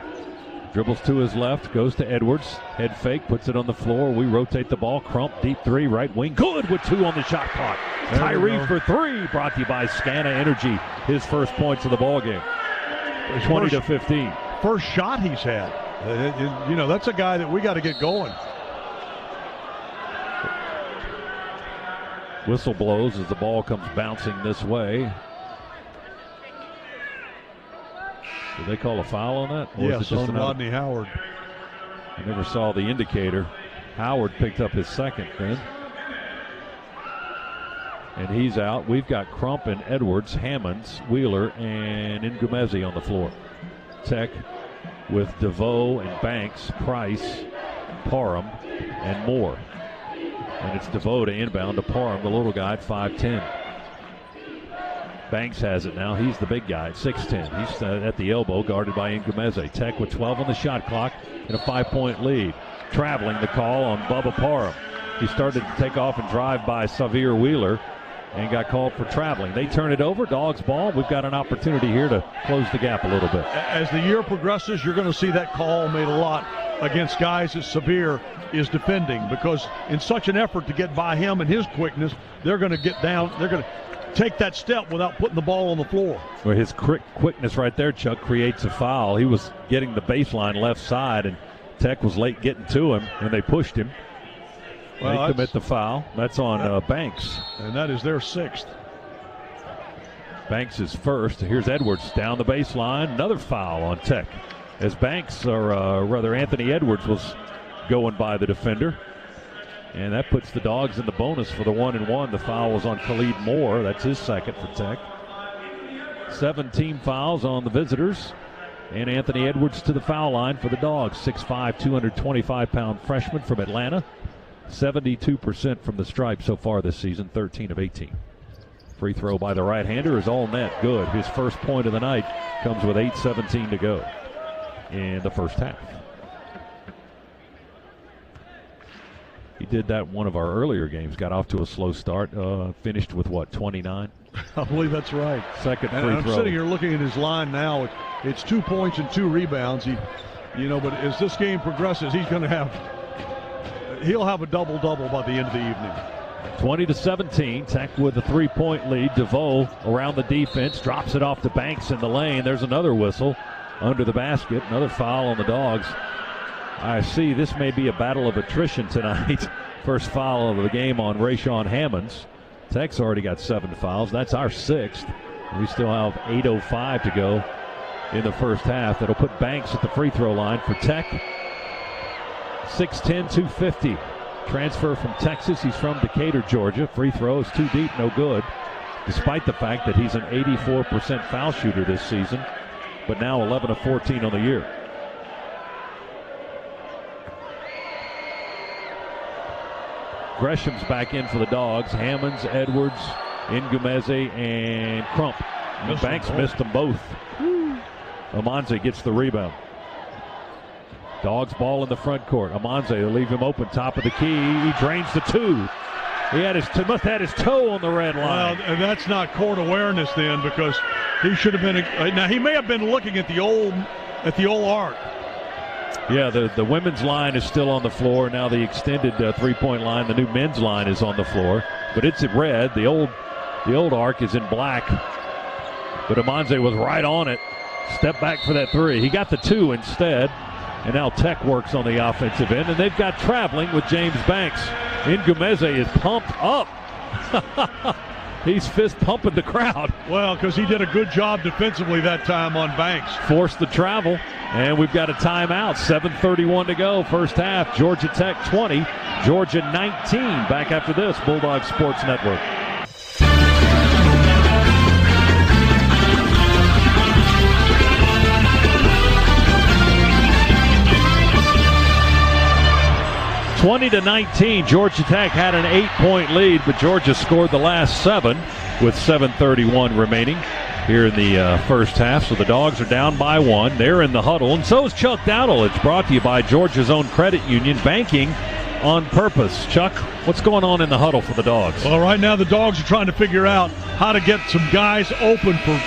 Dribbles to his left, goes to Edwards. Head fake, puts it on the floor. We rotate the ball. Crump, deep three, right wing. Good with 2 on the shot clock. Tyree for 3, brought to you by Scana Energy. His first points of the ball game. 20-15. First shot he's had. You know, that's a guy that we got to get going. Whistle blows as the ball comes bouncing this way. Did they call a foul on that? Or yes, on Rodney Howard. I never saw the indicator. Howard picked up his second then. And he's out. We've got Crump and Edwards, Hammonds, Wheeler, and Ngumezi on the floor. Tech with DeVoe and Banks, Price, Parham, and Moore. And it's DeVoe to inbound to Parham, the little guy at 5'10". Banks has it now. He's the big guy at 6'10". He's at the elbow, guarded by Ngumezi. Tech with 12 on the shot clock and a 5-point lead. Traveling the call on Bubba Parham. He started to take off and drive by Xavier Wheeler and got called for traveling. They turn it over. Dogs ball. We've got an opportunity here to close the gap a little bit. As the year progresses, you're going to see that call made a lot against guys that Xavier is defending, because in such an effort to get by him and his quickness, they're going to get down. They're going to take that step without putting the ball on the floor. Well, his quickness right there, Chuck, creates a foul. He was getting the baseline left side, and Tech was late getting to him, and they pushed him. Well, they commit the foul. That's on Banks. And that is their 6th. Banks is first. Here's Edwards down the baseline. Another foul on Tech. As Banks, or rather Anthony Edwards, was going by the defender. And that puts the Dogs in the bonus for the 1-and-1. The foul was on Khalid Moore. That's his second for Tech. 17 fouls on the visitors. And Anthony Edwards to the foul line for the Dogs. 6'5", 225-pound freshman from Atlanta. 72% from the stripe so far this season, 13 of 18. Free throw by the right-hander is all net. Good. His first point of the night comes with 8:17 to go in the first half. He did that one of our earlier games. Got off to a slow start. Finished with, 29? I believe that's right. Second free throw. I'm sitting here looking at his line now. It's 2 points and 2 rebounds. But as this game progresses, he'll have a double-double by the end of the evening. 20-17. Tech with a 3-point lead. DeVoe around the defense. Drops it off to Banks in the lane. There's another whistle under the basket. Another foul on the Dogs. I see this may be a battle of attrition tonight. First foul of the game on Rayshawn Hammonds. Tech's already got 7 fouls. That's our 6th. We still have 8:05 to go in the first half. That'll put Banks at the free throw line for Tech. 6'10", 250. Transfer from Texas. He's from Decatur, Georgia. Free throw is too deep, no good. Despite the fact that he's an 84% foul shooter this season, but now 11 of 14 on the year. Gresham's back in for the Dogs. Hammonds, Edwards, Ngumezi, and Crump. Banks missed them both. Amanze gets the rebound. Dogs ball in the front court. Amanze, they'll leave him open, top of the key. He drains the 2. He must have had his toe on the red line. Well, and that's not court awareness then, because he should have been. Now he may have been looking at the old arc. Yeah, the women's line is still on the floor. Now the extended 3-point line, the new men's line, is on the floor. but it's in red. The old arc is in black. But Amanze was right on it. Step back for that three. He got the two instead. And now Tech works on the offensive end, and they've got traveling with James Banks. Ngumeze is pumped up. He's fist pumping the crowd. Well, because he did a good job defensively that time on Banks. Forced the travel, and we've got a timeout. 7:31 to go, first half. Georgia Tech 20, Georgia 19. Back after this, Bulldog Sports Network. (20-19), Georgia Tech had an 8-point lead, but Georgia scored the last 7 with 7:31 remaining here in the first half. So the Dogs are down by 1. They're in the huddle, and so is Chuck Dowdle. It's brought to you by Georgia's own credit union, banking on purpose. Chuck, what's going on in the huddle for the Dogs? Well, right now the Dogs are trying to figure out how to get some guys open for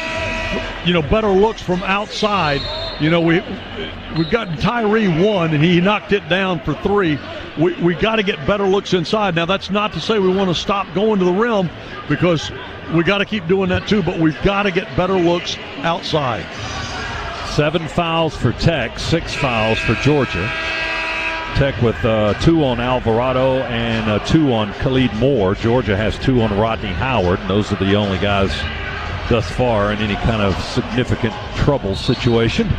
better looks from outside. We've gotten Tyree 1, and he knocked it down for 3. We got to get better looks inside. Now, that's not to say we want to stop going to the rim, because we got to keep doing that too, but we've got to get better looks outside. 7 fouls for Tech, 6 fouls for Georgia. Tech with 2 on Alvarado and 2 on Khalid Moore. Georgia has 2 on Rodney Howard, and those are the only guys thus far in any kind of significant trouble situation.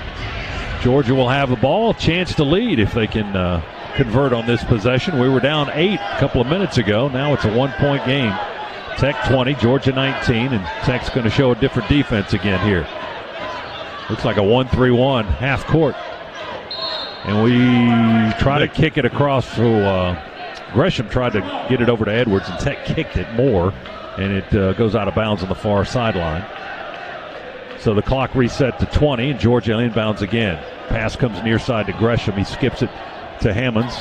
Georgia will have the ball, chance to lead if they can convert on this possession. We were down 8 a couple of minutes ago. Now it's a 1-point game. Tech 20, Georgia 19, and Tech's going to show a different defense again here. Looks like a 1-3-1 half court. And we try to kick it across. So Gresham tried to get it over to Edwards, and Tech kicked it more, and it goes out of bounds on the far sideline. So the clock reset to 20, and Georgia inbounds again. Pass comes near side to Gresham. He skips it to Hammonds,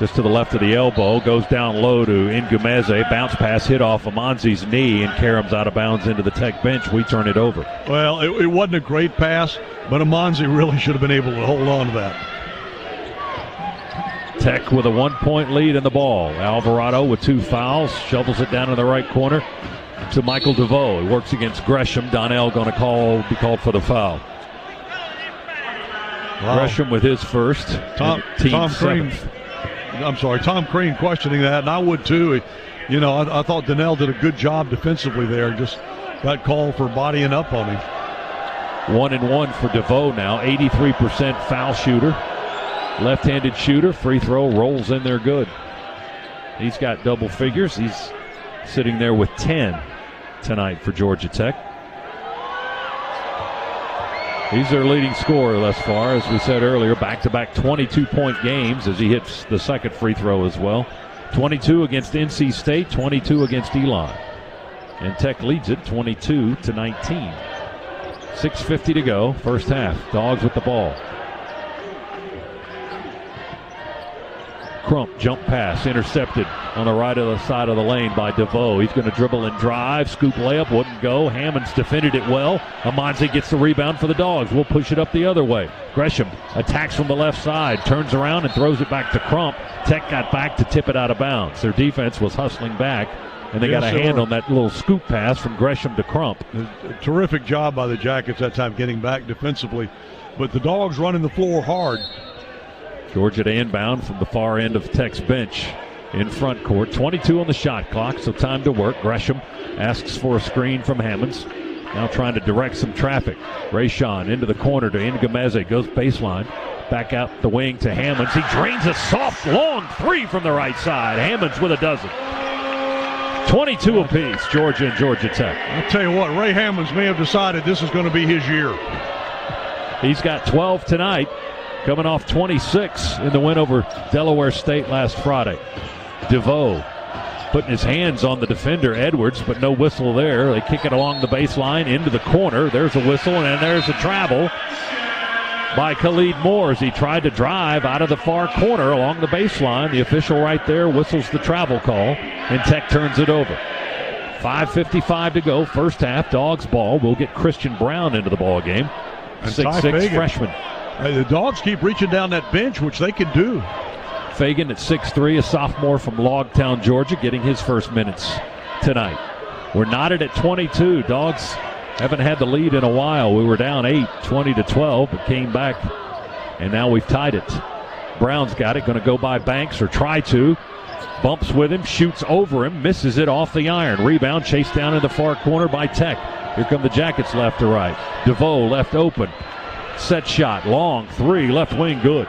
just to the left of the elbow. Goes down low to Ngumeze. Bounce pass hit off Amanzi's knee, and Karam's out of bounds into the Tech bench. We turn it over. Well, it wasn't a great pass, but Amanzi really should have been able to hold on to that. Tech with a 1-point lead in the ball. Alvarado with 2 fouls. Shovels it down in the right corner to Michael DeVoe. He works against Gresham. Donnell going to be called for the foul. Wow. Gresham with his first. Tom Crean questioning that, and I would too. I thought Donnell did a good job defensively there. Just got called for bodying up on him. 1-1 for DeVoe now. 83% foul shooter. Left-handed shooter. Free throw rolls in there good. He's got double figures. He's sitting there with 10 tonight for Georgia Tech. He's their leading scorer thus far, as we said earlier. Back-to-back 22-point games as he hits the second free throw as well. 22 against NC State, 22 against Elon. And Tech leads it 22-19. 6:50 to go, first half. Dogs with the ball. Crump, jump pass, intercepted on the right of the side of the lane by DeVoe. He's going to dribble and drive. Scoop layup, wouldn't go. Hammonds defended it well. Amanze gets the rebound for the Dogs. We'll push it up the other way. Gresham attacks from the left side, turns around and throws it back to Crump. Tech got back to tip it out of bounds. Their defense was hustling back, and they got a hand on that little scoop pass from Gresham to Crump. A terrific job by the Jackets that time getting back defensively. But the Dogs running the floor hard. Georgia to inbound from the far end of Tech's bench in front court. 22 on the shot clock, so time to work. Gresham asks for a screen from Hammonds. Now trying to direct some traffic. Rayshawn into the corner to Ngumeze. Goes baseline. Back out the wing to Hammonds. He drains a soft, long 3 from the right side. Hammonds with a dozen. 22 apiece, Georgia and Georgia Tech. I'll tell you what, Ray Hammonds may have decided this is going to be his year. He's got 12 tonight, coming off 26 in the win over Delaware State last Friday. DeVoe putting his hands on the defender, Edwards, but no whistle there. They kick it along the baseline into the corner. There's a whistle, and there's a travel by Khalid Moore as he tried to drive out of the far corner along the baseline. The official right there whistles the travel call, and Tech turns it over. 5:55 to go, first half. Dogs ball. We'll get Christian Brown into the ball game. 6'6" freshman. The Dogs keep reaching down that bench, which they can do. Fagan at 6'3", a sophomore from Logtown, Georgia, getting his first minutes tonight. We're knotted at 22. Dogs haven't had the lead in a while. We were down 8, 20-12, but came back, and now we've tied it. Brown's got it, going to go by Banks, or try to. Bumps with him, shoots over him, misses it off the iron. Rebound chased down in the far corner by Tech. Here come the Jackets left to right. DeVoe left open. Set shot, long three, left wing, good.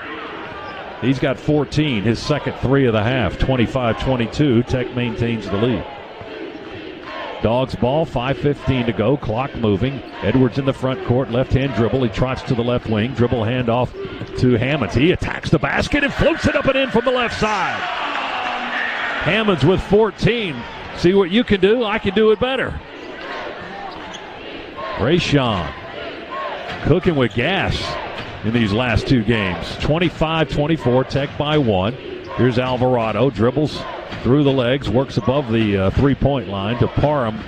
He's got 14, his second three of the half, 25-22. Tech maintains the lead. Dogs ball, 5:15 to go, clock moving. Edwards in the front court, left-hand dribble. He trots to the left wing, dribble handoff to Hammonds. He attacks the basket and floats it up and in from the left side. Hammonds with 14. See what you can do? I can do it better. Rayshawn cooking with gas in these last two games. 25-24, Tech by 1. Here's Alvarado, dribbles through the legs, works above the three-point line to Parham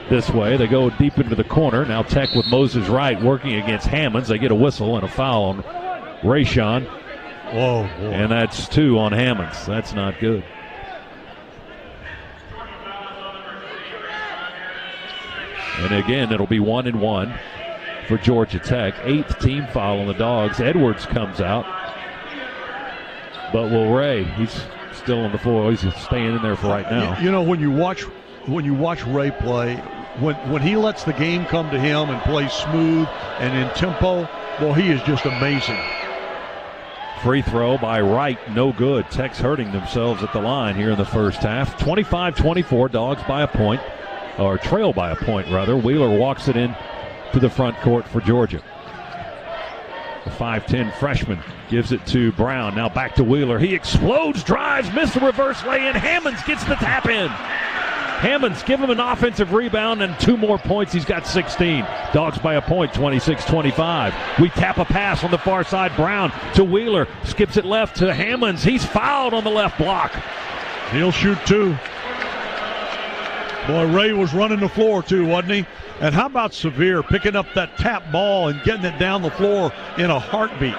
this way. They go deep into the corner. Now Tech with Moses Wright working against Hammonds. They get a whistle and a foul on Rayshawn. Whoa, boy. And that's 2 on Hammonds. That's not good. And again, it'll be 1-1 for Georgia Tech. 8th team foul on the Dogs. Edwards comes out. But will Ray, he's still on the floor. He's staying in there for right now. You know, when you watch Ray play, when he lets the game come to him and plays smooth and in tempo, well, he is just amazing. Free throw by Wright, no good. Tech's hurting themselves at the line here in the first half. 25-24, Dogs by a point, or trail by a point rather. Wheeler walks it in to the front court for Georgia. The 5'10 freshman gives it to Brown. Now back to Wheeler. He explodes, drives, missed the reverse lay-in. Hammonds gets the tap in. Hammonds give him an offensive rebound and 2 more points. He's got 16. Dogs by a point, 26-25. We tap a pass on the far side. Brown to Wheeler. Skips it left to Hammonds. He's fouled on the left block. He'll shoot 2. Boy, Ray was running the floor too, wasn't he? And how about Sevier picking up that tap ball and getting it down the floor in a heartbeat?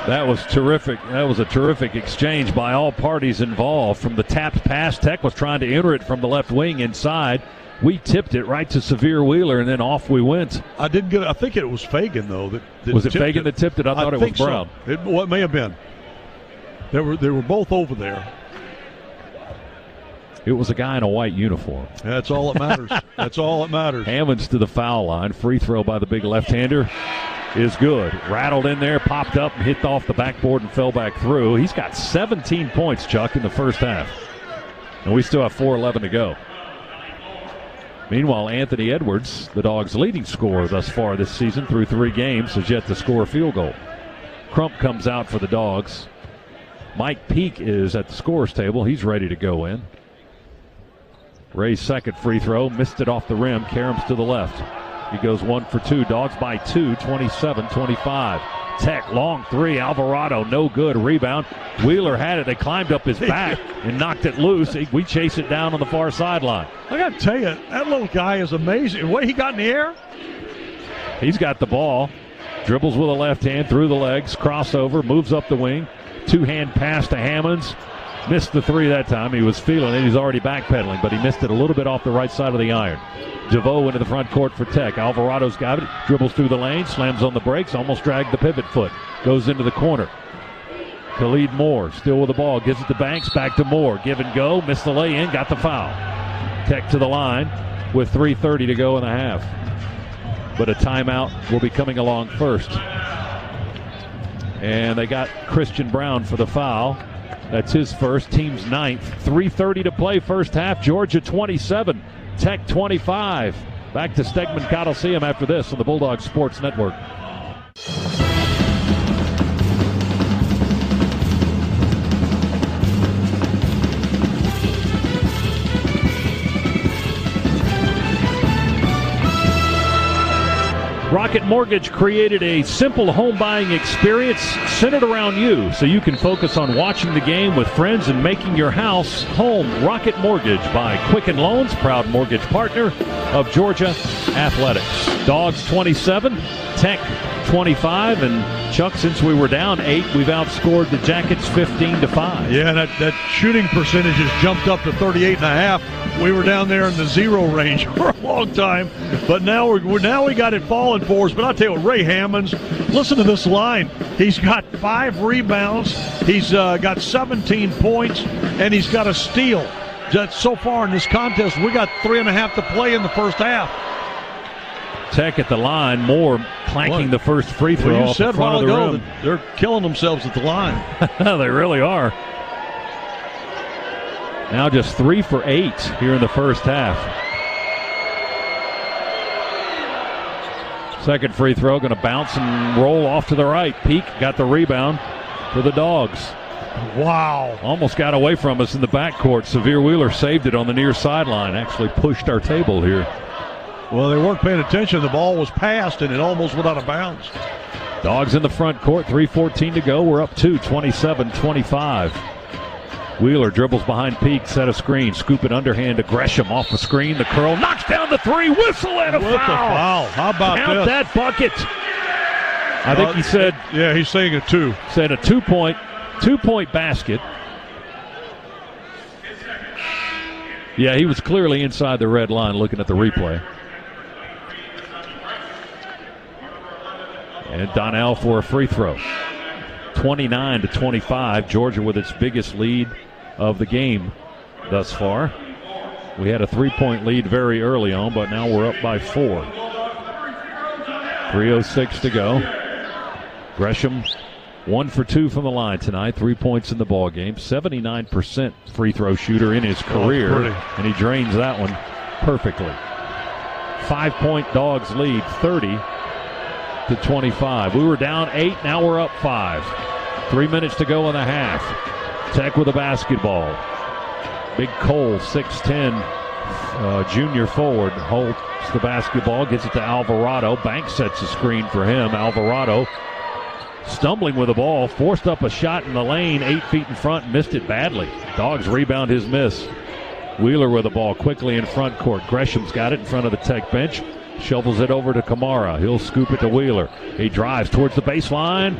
That was terrific. That was a terrific exchange by all parties involved. From the tapped pass, Tech was trying to enter it from the left wing inside. We tipped it right to Sevier Wheeler, and then off we went. I didn't get it. I think it was Fagan, though. That was it Fagan that tipped it? I thought it was Brown. So. It may have been. They were both over there. It was a guy in a white uniform. That's all that matters. That's all that matters. Hammonds to the foul line. Free throw by the big left-hander is good. Rattled in there, popped up, and hit off the backboard and fell back through. He's got 17 points, Chuck, in the first half. And we still have 4:11 to go. Meanwhile, Anthony Edwards, the Dogs' leading scorer thus far this season through 3 games, has yet to score a field goal. Crump comes out for the Dogs. Mike Peake is at the scorer's table. He's ready to go in. Ray's second free throw, missed it off the rim. Karams to the left. He goes 1 for 2. Dogs by 2, 27-25. Tech, long 3. Alvarado, no good. Rebound. Wheeler had it. They climbed up his back and knocked it loose. We chase it down on the far sideline. I got to tell you, that little guy is amazing. The way he got in the air. He's got the ball. Dribbles with a left hand through the legs. Crossover, moves up the wing. 2-hand pass to Hammonds. Missed the 3 that time. He was feeling it. He's already backpedaling, but he missed it a little bit off the right side of the iron. DeVoe into the front court for Tech. Alvarado's got it. Dribbles through the lane. Slams on the brakes. Almost dragged the pivot foot. Goes into the corner. Khalid Moore still with the ball. Gives it to Banks. Back to Moore. Give and go. Missed the lay-in. Got the foul. Tech to the line with 3:30 to go in the half. But a timeout will be coming along first. And they got Christian Brown for the foul. That's his first, team's 9th. 3:30 to play first half. Georgia 27, Tech 25. Back to Stegman Coliseum after this on the Bulldog Sports Network. Rocket Mortgage created a simple home buying experience centered around you so you can focus on watching the game with friends and making your house home. Rocket Mortgage by Quicken Loans, proud mortgage partner of Georgia Athletics. Dogs 27, Tech 25, and Chuck, since we were down 8, we've outscored the Jackets 15-5. Yeah, that shooting percentage has jumped up to 38.5. We were down there in the 0 range for a long time, but now we got it falling for us. But I'll tell you what, Ray Hammonds, listen to this line. He's got 5 rebounds, he's got 17 points, and he's got a steal. Just so far in this contest, we got 3.5 to play in the first half. Tech at the line, Moore planking the first free throw off the front of the rim. They're killing themselves at the line. They really are. Now just 3 for 8 here in the first half. Second free throw going to bounce and roll off to the right. Peak got the rebound for the Dogs. Wow. Almost got away from us in the backcourt. Severe Wheeler saved it on the near sideline. Actually pushed our table here. Well, they weren't paying attention. The ball was passed, and it almost went out of bounds. Dogs in the front court, 3:14 to go. We're up 2, 27-25. Wheeler dribbles behind Peak, set a screen, scoop it underhand to Gresham off the screen. The curl, knocks down the 3, whistle and a foul. How about Count that bucket. I think he said. Yeah, he's saying a 2. Said a two-point basket. Yeah, he was clearly inside the red line looking at the replay. And Donnell for a free throw. 29-25. Georgia with its biggest lead of the game thus far. We had a 3-point lead very early on, but now we're up by 4. 3:06 to go. Gresham 1 for 2 from the line tonight. 3 points in the ball game. 79% free throw shooter in his career, and he drains that one perfectly. 5-point Dogs lead, 30-25. We were down 8, now we're up 5. 3 minutes to go in the half. Tech with a basketball. Big Cole, 6'10", junior forward, holds the basketball, gets it to Alvarado. Banks sets a screen for him. Alvarado stumbling with the ball, forced up a shot in the lane, 8 feet in front, missed it badly. Dogs rebound his miss. Wheeler with the ball quickly in front court. Gresham's got it in front of the Tech bench. Shovels it over to Kamara. He'll scoop it to Wheeler. He drives towards the baseline.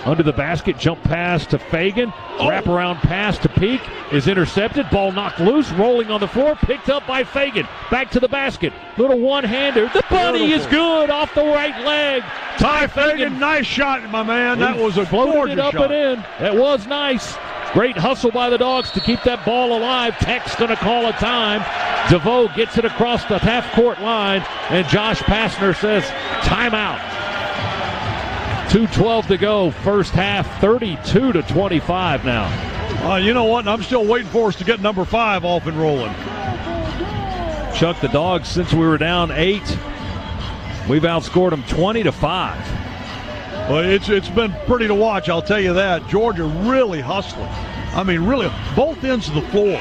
Under the basket, jump pass to Fagan. Wraparound pass to Peak. Is intercepted. Ball knocked loose. Rolling on the floor. Picked up by Fagan. Back to the basket. Little one-hander. The bunny is good off the right leg. Ty Fagan, nice shot, my man. That was a gorgeous shot. Floated it up and in. That was nice. Great hustle by the Dogs to keep that ball alive. Tech's going to call a time. DeVoe gets it across the half-court line, and Josh Pastner says, timeout. 2:12 to go, first half, 32-25 now. You know what? I'm still waiting for us to get number 5 off and rolling. Chuck, the Dogs, since we were down 8, we've outscored them 20-5. Well, it's been pretty to watch, I'll tell you that. Georgia really hustling. I mean, really, both ends of the floor.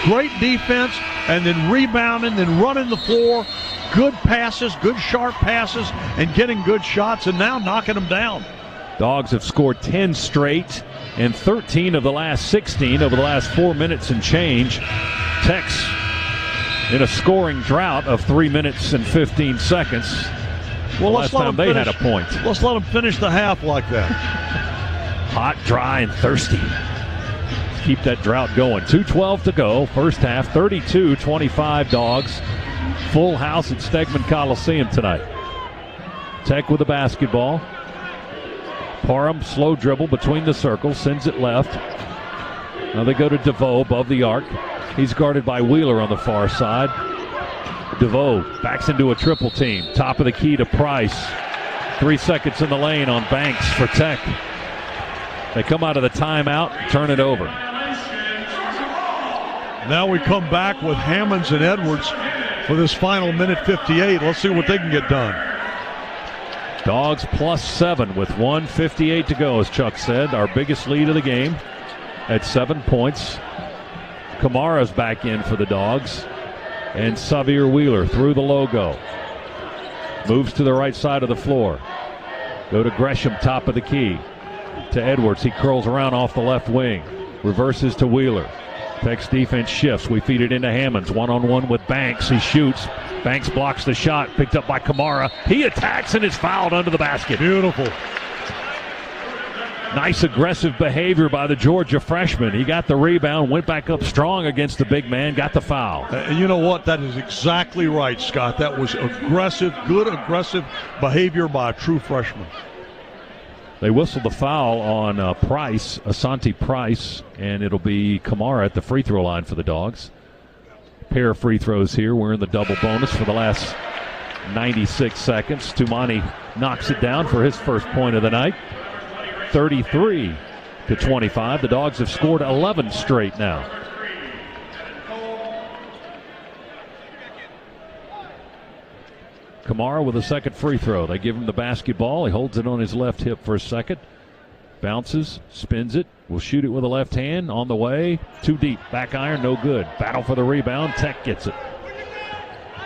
Great defense, and then rebounding, then running the floor. Good passes, good sharp passes, and getting good shots, and now knocking them down. Dogs have scored 10 straight and 13 of the last 16 over the last 4 minutes and change. Tech's in a scoring drought of 3 minutes and 15 seconds. Well, last time they had a point. Let's let them finish the half like that. Hot, dry, and thirsty. Keep that drought going. 2:12 to go. First half, 32-25 Dogs. Full house at Stegman Coliseum tonight. Tech with the basketball. Parham, slow dribble between the circles, sends it left. Now they go to DeVoe above the arc. He's guarded by Wheeler on the far side. DeVoe backs into a triple team. Top of the key to Price. 3 seconds in the lane on Banks for Tech. They come out of the timeout, turn it over. Now we come back with Hammonds and Edwards for this final minute 58. Let's see what they can get done. Dogs +7 with 1:58 to go, as Chuck said. Our biggest lead of the game at 7 points. Kamara's back in for the Dogs. And Xavier Wheeler through the logo. Moves to the right side of the floor. Go to Gresham, top of the key. To Edwards. He curls around off the left wing. Reverses to Wheeler. Tech's defense shifts. We feed it into Hammonds. One-on-one with Banks. He shoots. Banks blocks the shot. Picked up by Kamara. He attacks and is fouled under the basket. Beautiful. Nice aggressive behavior by the Georgia freshman. He got the rebound, went back up strong against the big man, got the foul. And you know what? That is exactly right, Scott. That was aggressive, good aggressive behavior by a true freshman. They whistled the foul on Asante Price, and it'll be Kamara at the free throw line for the Dogs. Pair of free throws here. We're in the double bonus for the last 96 seconds. Tumani knocks it down for his first point of the night. 33-25. The Dogs have scored 11 straight now. Kamara with a second free throw. They give him the basketball. He holds it on his left hip for a second. Bounces, spins it, will shoot it with a left hand. On the way, too deep. Back iron, no good. Battle for the rebound. Tech gets it.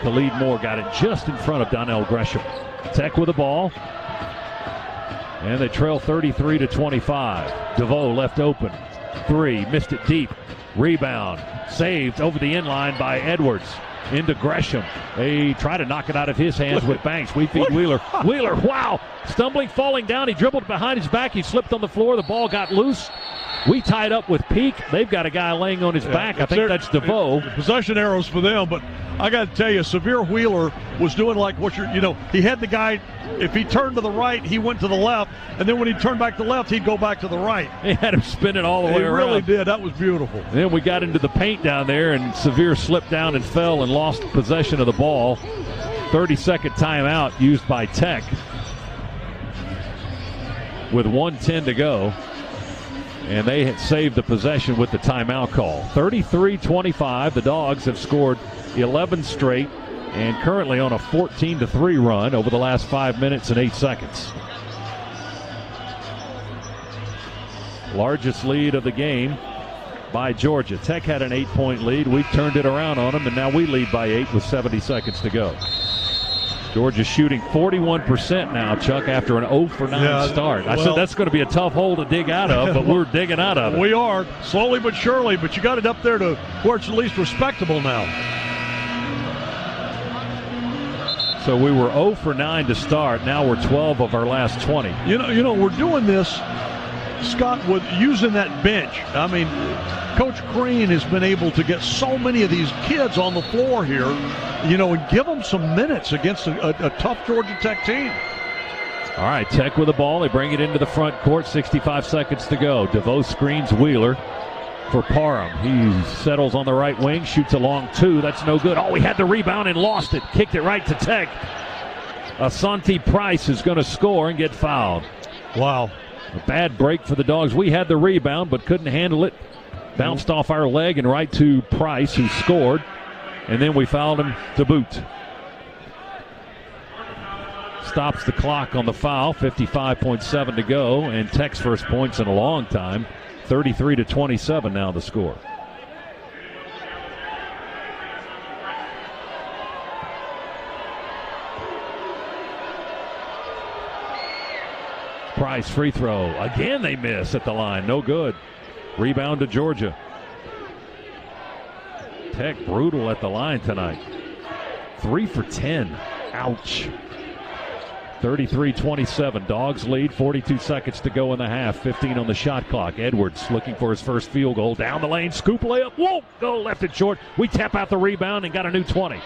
Khalid Moore got it just in front of Donnell Gresham. Tech with the ball. And they trail 33-25. DeVoe left open. Three, missed it deep. Rebound, saved over the inline by Edwards. Into Gresham. They try to knock it out of his hands with Banks. We feed Wheeler. Wheeler, wow! Stumbling, falling down. He dribbled behind his back. He slipped on the floor. The ball got loose. We tied up with Peak. They've got a guy laying on his back. I think that's DeVoe. Possession arrows for them, but I got to tell you, Severe Wheeler was doing like what he had the guy, if he turned to the right, he went to the left, and then when he turned back to the left, he'd go back to the right. He had him spinning all the way around. He really did. That was beautiful. And then we got into the paint down there, and Severe slipped down and fell and lost possession of the ball. 30-second timeout used by Tech with 1:10 to go. And they had saved the possession with the timeout call. 33-25. The Dogs have scored 11 straight and currently on a 14-3 run over the last 5 minutes and 8 seconds. Largest lead of the game by Georgia. Tech had an 8-point lead. We turned it around on them, and now we lead by 8 with 70 seconds to go. Georgia shooting 41% now, Chuck, after an 0-for-9 start. I said that's going to be a tough hole to dig out of, but we're digging out of it. We are, slowly but surely, but you got it up there to where it's at least respectable now. So we were 0-for-9 to start. Now we're 12 of our last 20. You know, we're doing this, Scott, with using that bench. I mean, Coach Crean has been able to get so many of these kids on the floor here, and give them some minutes against a tough Georgia Tech team. All right, Tech with the ball. They bring it into the front court. 65 seconds to go. DeVoe screens Wheeler for Parham. He settles on the right wing, shoots a long two. That's no good. Oh, he had the rebound and lost it. Kicked it right to Tech. Asante Price is going to score and get fouled. Wow. A bad break for the Dogs. We had the rebound but couldn't handle it. Bounced off our leg and right to Price, who scored. And then we fouled him to boot. Stops the clock on the foul. 55.7 to go. And Tech's first points in a long time. 33-27 now the score. Price free throw. Again they miss at the line. No good. Rebound to Georgia. Tech brutal at the line tonight. 3 for 10. Ouch. 33-27. Dogs lead. 42 seconds to go in the half. 15 on the shot clock. Edwards looking for his first field goal. Down the lane. Scoop layup. Whoa! Go left it short. We tap out the rebound and got a new 20.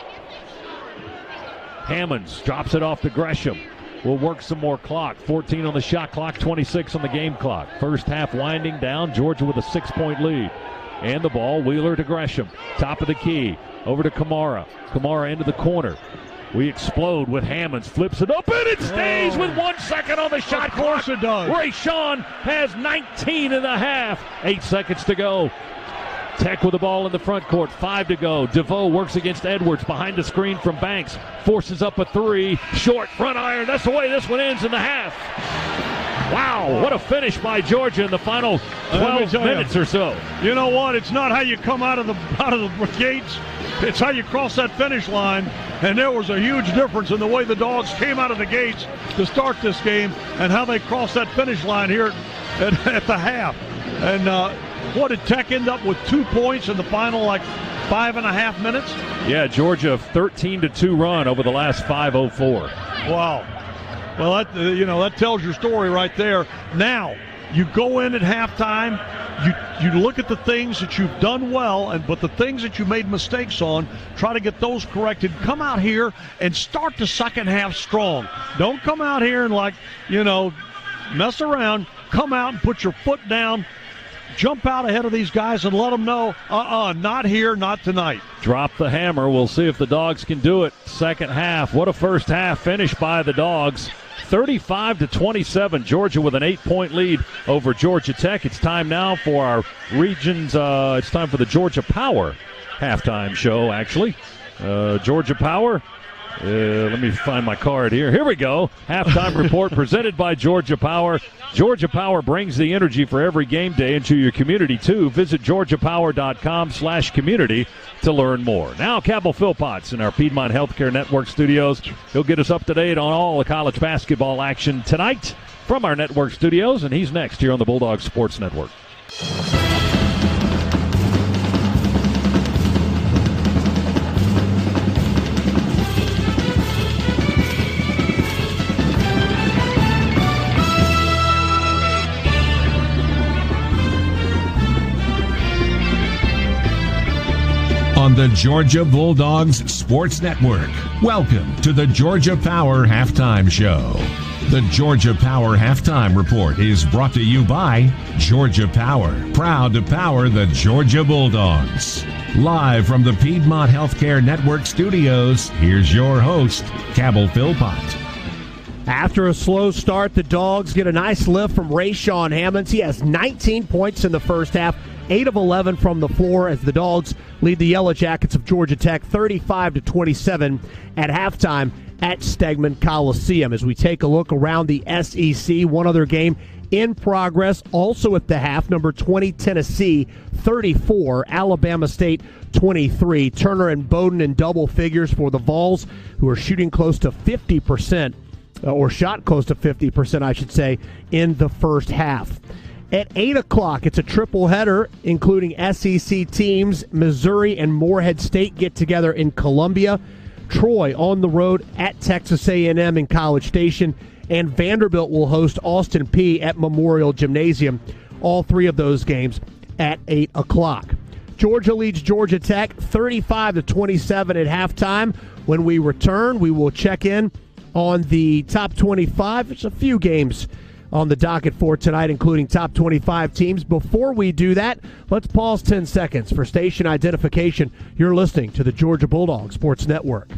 Hammonds drops it off to Gresham. We'll work some more clock. 14 on the shot clock. 26 on the game clock. First half winding down. Georgia with a 6-point lead. And the ball, Wheeler to Gresham. Top of the key. Over to Kamara. Kamara into the corner. We explode with Hammonds. Flips it up, and it stays with 1 second on the shot clock. Of course it does. Ray Sean has 19 and a half. 8 seconds to go. Tech with the ball in the front court. 5 to go. DeVoe works against Edwards behind the screen from Banks. Forces up a three. Short front iron. That's the way this one ends in the half. Wow, what a finish by Georgia in the final 12 minutes or so. You know what? It's not how you come out of the gates It's how you cross that finish line, and there was a huge difference in the way the Dogs came out of the gates to start this game and how they crossed that finish line here at the half. And what did Tech end up with 2 points in the final, 5.5 minutes? Yeah, Georgia 13-2 run over the last 5:04. Wow. Well, that tells your story right there. Now, you go in at halftime, you look at the things that you've done well, but the things that you made mistakes on, try to get those corrected. Come out here and start the second half strong. Don't come out here and mess around. Come out and put your foot down. Jump out ahead of these guys and let them know, not here, not tonight. Drop the hammer. We'll see if the Dogs can do it. Second half. What a first half finish by the Dogs. 35-27, Georgia with an 8-point lead over Georgia Tech. It's time now for our regions. It's time for the Georgia Power halftime show, actually. Georgia Power. Let me find my card here. Here we go. Halftime report presented by Georgia Power. Georgia Power brings the energy for every game day into your community, too. Visit georgiapower.com/community to learn more. Now, Cabell Philpotts in our Piedmont Healthcare Network studios. He'll get us up to date on all the college basketball action tonight from our network studios, and he's next here on the Bulldog Sports Network. On the Georgia Bulldogs Sports Network, welcome to the Georgia Power Halftime Show. The Georgia Power Halftime Report is brought to you by Georgia Power, proud to power the Georgia Bulldogs. Live from the Piedmont Healthcare Network studios, here's your host, Cabell Philpott. After a slow start, the Dogs get a nice lift from Rayshawn Hammonds. He has 19 points in the first half, 8 of 11 from the floor as the Dogs lead the Yellow Jackets of Georgia Tech 35-27 at halftime at Stegman Coliseum. As we take a look around the SEC, one other game in progress also at the half. Number 20 Tennessee 34, Alabama State 23. Turner and Bowdoin in double figures for the Vols, who are shooting close to 50%, or shot close to 50%, I should say, in the first half. At 8 o'clock, it's a triple header, including SEC teams. Missouri and Morehead State get together in Columbia. Troy on the road at Texas A&M in College Station. And Vanderbilt will host Austin Peay at Memorial Gymnasium. All three of those games at 8 o'clock. Georgia leads Georgia Tech 35-27 at halftime. When we return, we will check in on the top 25. There's a few games on the docket for tonight, including top 25 teams. Before we do that, let's pause 10 seconds for station identification. You're listening to the Georgia Bulldog Sports Network.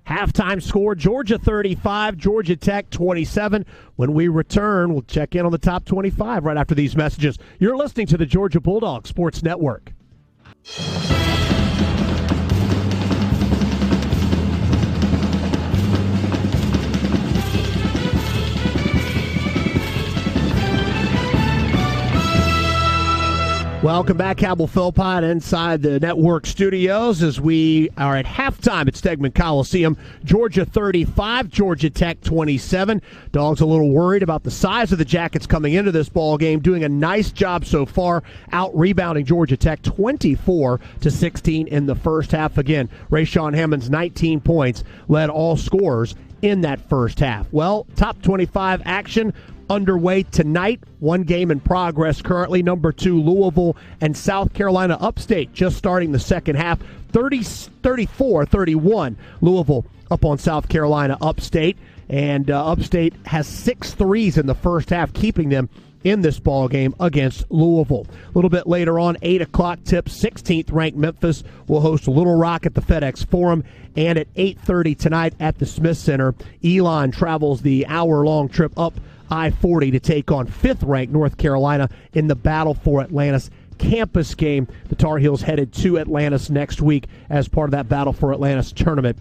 Halftime score, Georgia 35, Georgia Tech 27. When we return, we'll check in on the top 25 right after these messages. You're listening to the Georgia Bulldog Sports Network. Welcome back, Cabell Philpott, inside the network studios as we are at halftime at Stegman Coliseum. Georgia 35, Georgia Tech 27. Dogs a little worried about the size of the Jackets coming into this ball game, doing a nice job so far, out-rebounding Georgia Tech 24-16 in the first half. Again, Rayshawn Hammonds, 19 points, led all scorers in that first half. Well, top 25 action underway tonight. One game in progress currently. Number 2, Louisville and South Carolina Upstate just starting the second half. 34-31. Louisville up on South Carolina Upstate. And Upstate has 6 threes in the first half, keeping them in this ball game against Louisville. A little bit later on, 8 o'clock tip, 16th ranked Memphis will host Little Rock at the FedEx Forum. And at 8:30 tonight at the Smith Center, Elon travels the hour-long trip up I-40 to take on 5th ranked North Carolina in the battle for Atlantis campus game. The Tar Heels headed to Atlantis next week as part of that Battle for Atlantis tournament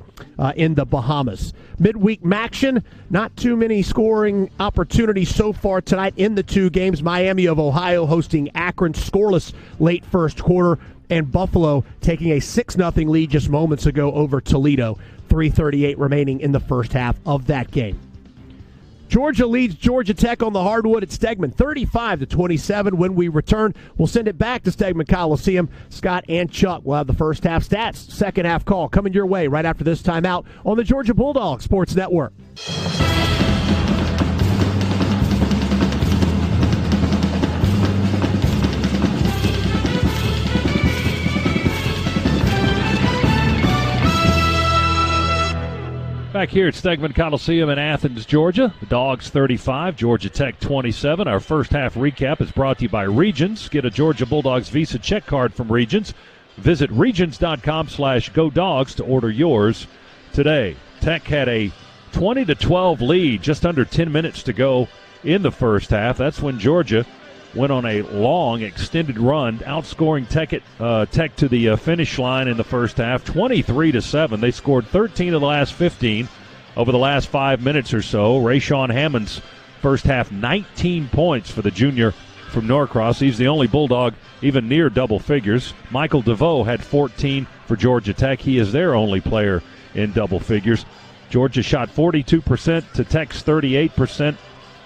in the Bahamas. Midweek Maction, not too many scoring opportunities so far tonight in the two games. Miami of Ohio hosting Akron, scoreless late first quarter, and Buffalo taking a 6-0 lead just moments ago over Toledo. 3:38 remaining in the first half of that game. Georgia leads Georgia Tech on the hardwood at Stegman 35-27. When we return, we'll send it back to Stegman Coliseum. Scott and Chuck will have the first half stats, second half call coming your way right after this timeout on the Georgia Bulldogs Sports Network. Back here at Stegman Coliseum in Athens, Georgia. The Dogs 35, Georgia Tech 27. Our first half recap is brought to you by Regions. Get a Georgia Bulldogs Visa check card from Regions. Visit regions.com/GoDogs to order yours today. Tech had a 20-12 lead, just under 10 minutes to go in the first half. That's when Georgia went on a long, extended run, outscoring Tech to the finish line in the first half, 23-7. They scored 13 of the last 15 over the last 5 minutes or so. Rayshawn Hammond's first half, 19 points for the junior from Norcross. He's the only Bulldog even near double figures. Michael DeVoe had 14 for Georgia Tech. He is their only player in double figures. Georgia shot 42% to Tech's 38%.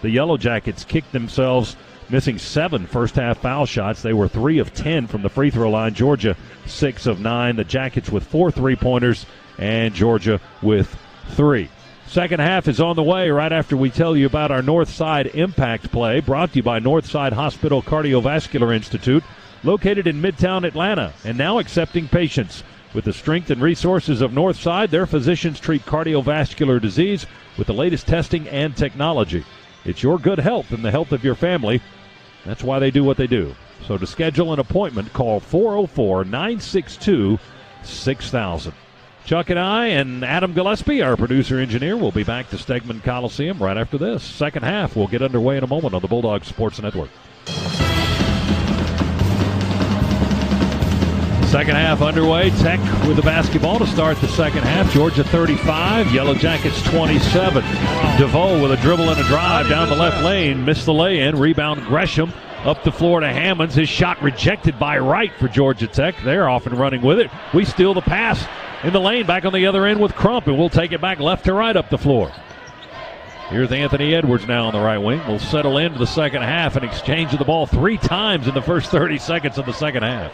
The Yellow Jackets kicked themselves, missing 7 first-half foul shots. They were 3 of 10 from the free throw line. Georgia 6 of 9. The Jackets with 4 3-pointers, and Georgia with 3. Second half is on the way right after we tell you about our Northside Impact Play, brought to you by Northside Hospital Cardiovascular Institute, located in Midtown Atlanta, and now accepting patients. With the strength and resources of Northside, their physicians treat cardiovascular disease with the latest testing and technology. It's your good health and the health of your family. That's why they do what they do. So to schedule an appointment, call 404-962-6000. Chuck and I and Adam Gillespie, our producer-engineer, will be back to Stegman Coliseum right after this. Second half will get underway in a moment on the Bulldogs Sports Network. Second half underway. Tech with the basketball to start the second half. Georgia 35, Yellow Jackets 27. DeVoe with a dribble and a drive down the left lane. Missed the lay-in. Rebound Gresham up the floor to Hammonds. His shot rejected by Wright for Georgia Tech. They're off and running with it. We steal the pass in the lane back on the other end with Crump, and we'll take it back left to right up the floor. Here's Anthony Edwards now on the right wing. We'll settle into the second half and exchange of the ball 3 times in the first 30 seconds of the second half.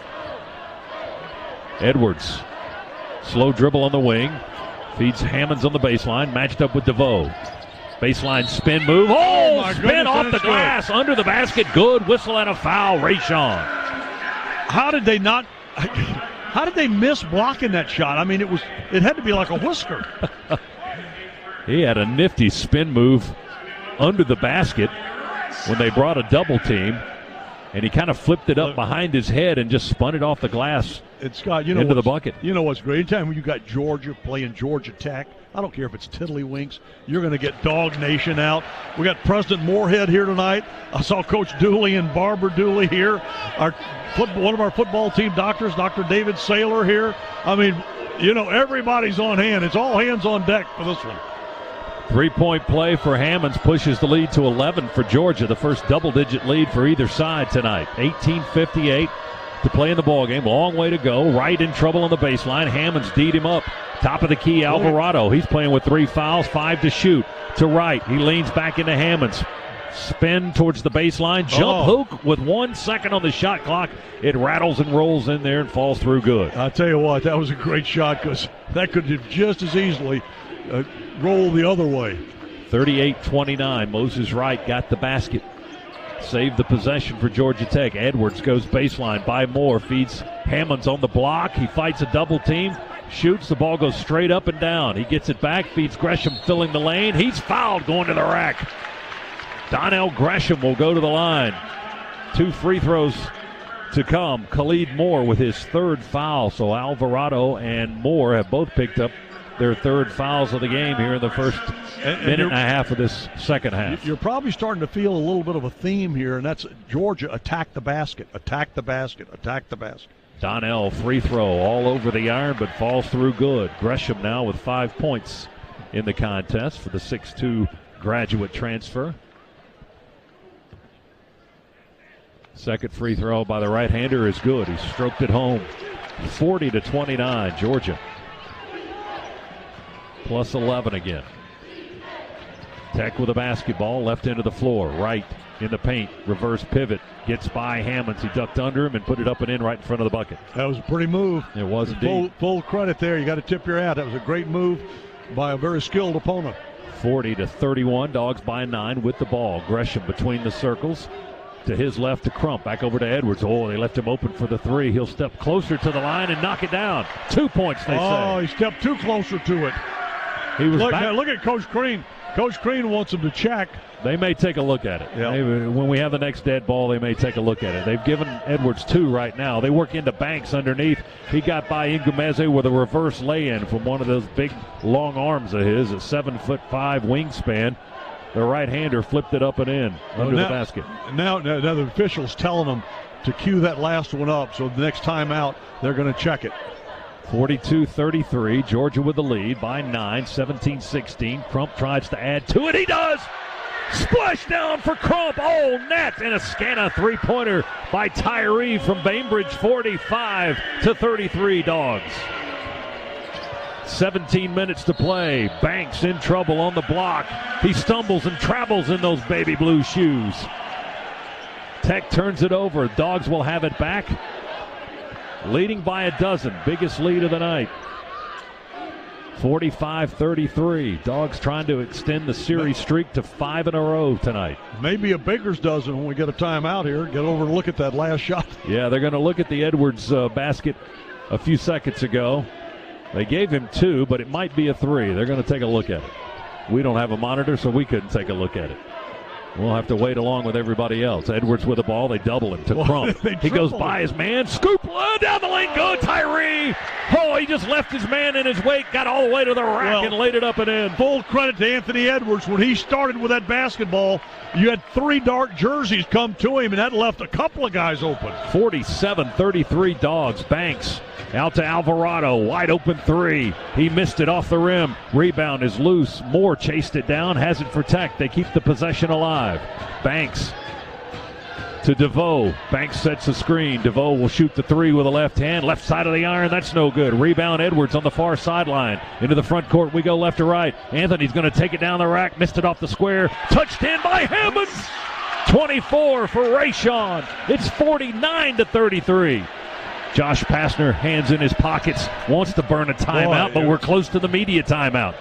Edwards, slow dribble on the wing, feeds Hammonds on the baseline, matched up with DeVoe. Baseline spin move. Oh, spin off the glass, under the basket. Good whistle and a foul. Rayshawn. How did they miss blocking that shot? I mean, it had to be like a whisker. He had a nifty spin move under the basket when they brought a double team, and he kind of flipped it up behind his head and just spun it off the glass. Scott, into the bucket. You know what's great? Anytime when you got Georgia playing Georgia Tech, I don't care if it's Tiddlywinks, you're going to get Dog Nation out. We got President Moorhead here tonight. I saw Coach Dooley and Barbara Dooley here. One of our football team doctors, Dr. David Saylor here. I mean, everybody's on hand. It's all hands on deck for this one. 3-point play for Hammonds pushes the lead to 11 for Georgia, the first double-digit lead for either side tonight. 18:58 to play in the ballgame. Long way to go. Wright in trouble on the baseline. Hammonds D'd him up. Top of the key, Alvarado. He's playing with 3 fouls, 5 to shoot. To Wright. He leans back into Hammonds. Spin towards the baseline. Jump hook with 1 second on the shot clock. It rattles and rolls in there and falls through good. I'll tell you what, that was a great shot because that could have just as easily rolled the other way. 38-29. Moses Wright got the basket. Saved the possession for Georgia Tech. Edwards goes baseline by Moore. Feeds Hammonds on the block. He fights a double team. Shoots. The ball goes straight up and down. He gets it back. Feeds Gresham filling the lane. He's fouled going to the rack. Donnell Gresham will go to the line. 2 free throws to come. Khalid Moore with his 3rd foul. So Alvarado and Moore have both picked up their third fouls of the game here in the first minute and a half of this second half. You're probably starting to feel a little bit of a theme here, and that's Georgia attack the basket, attack the basket, attack the basket. Donnell, free throw all over the iron, but falls through good. Gresham now with 5 points in the contest for the 6'2 graduate transfer. Second free throw by the right-hander is good. He stroked it home. 40-29, Georgia. Plus 11 again. Tech with a basketball, left end of the floor, right in the paint, reverse pivot, gets by Hammonds. He ducked under him and put it up and in right in front of the bucket. That was a pretty move. It was indeed. Full credit there. You got to tip your hat. That was a great move by a very skilled opponent. 40-31, Dogs by 9 with the ball. Gresham between the circles. To his left to Crump, back over to Edwards. Oh, they left him open for the three. He'll step closer to the line and knock it down. 2 points, they say. Oh, he stepped too closer to it. He was look at Coach Crean. Coach Crean wants him to check. They may take a look at it. Yep. When we have the next dead ball, they may take a look at it. They've given Edwards 2 right now. They work into Banks underneath. He got by Ingumeze with a reverse lay-in from one of those big, long arms of his, a 7'5" wingspan. The right-hander flipped it up and in under the basket. Now the official's telling them to cue that last one up, so the next time out, they're going to check it. 42-33, Georgia with the lead by 9, 17-16. Crump tries to add to it. He does! Splash down for Crump. Oh, net! And a Scana three-pointer by Tyree from Bainbridge. 45-33, Dogs. 17 minutes to play. Banks in trouble on the block. He stumbles and travels in those baby blue shoes. Tech turns it over. Dogs will have it back. Leading by a dozen. Biggest lead of the night. 45-33. Dogs trying to extend the series streak to 5 in a row tonight. Maybe a baker's dozen when we get a timeout here. Get over and look at that last shot. Yeah, they're going to look at the Edwards basket a few seconds ago. They gave him 2, but it might be a 3. They're going to take a look at it. We don't have a monitor, so we couldn't take a look at it. We'll have to wait along with everybody else. Edwards with the ball. They double him to Crump. He goes by his man. Scoop down the lane. Go Tyree. Oh, he just left his man in his wake. Got all the way to the rack and laid it up and in. Full credit to Anthony Edwards. When he started with that basketball, you had 3 dark jerseys come to him, and that left a couple of guys open. 47-33 Dogs. Banks out to Alvarado. Wide open 3. He missed it off the rim. Rebound is loose. Moore chased it down. Has it for Tech. They keep the possession alive. Banks to DeVoe. Banks sets the screen. DeVoe will shoot the 3 with a left hand. Left side of the iron. That's no good. Rebound Edwards on the far sideline. Into the front court we go left to right. Anthony's going to take it down the rack. Missed it off the square. Touched in by Hammonds. 24 for Rayshon. It's 49-33. Josh Pastner, hands in his pockets, wants to burn a timeout, but we're close to the media timeout.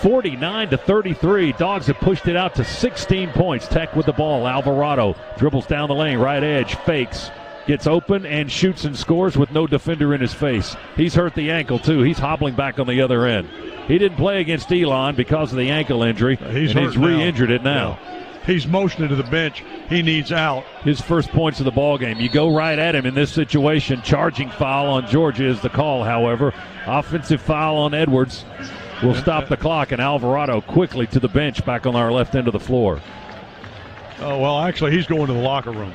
49-33. Dogs have pushed it out to 16 points. Tech with the ball. Alvarado dribbles down the lane, right edge, fakes, gets open and shoots and scores with no defender in his face. He's hurt the ankle too. He's hobbling back on the other end. He didn't play against Elon because of the ankle injury. He's re-injured it now. Yeah. He's motioning to the bench. He needs out. His first points of the ball game. You go right at him in this situation. Charging foul on Georgia is the call, however. Offensive foul on Edwards will stop the clock, and Alvarado quickly to the bench back on our left end of the floor. Oh, well, actually, he's going to the locker room.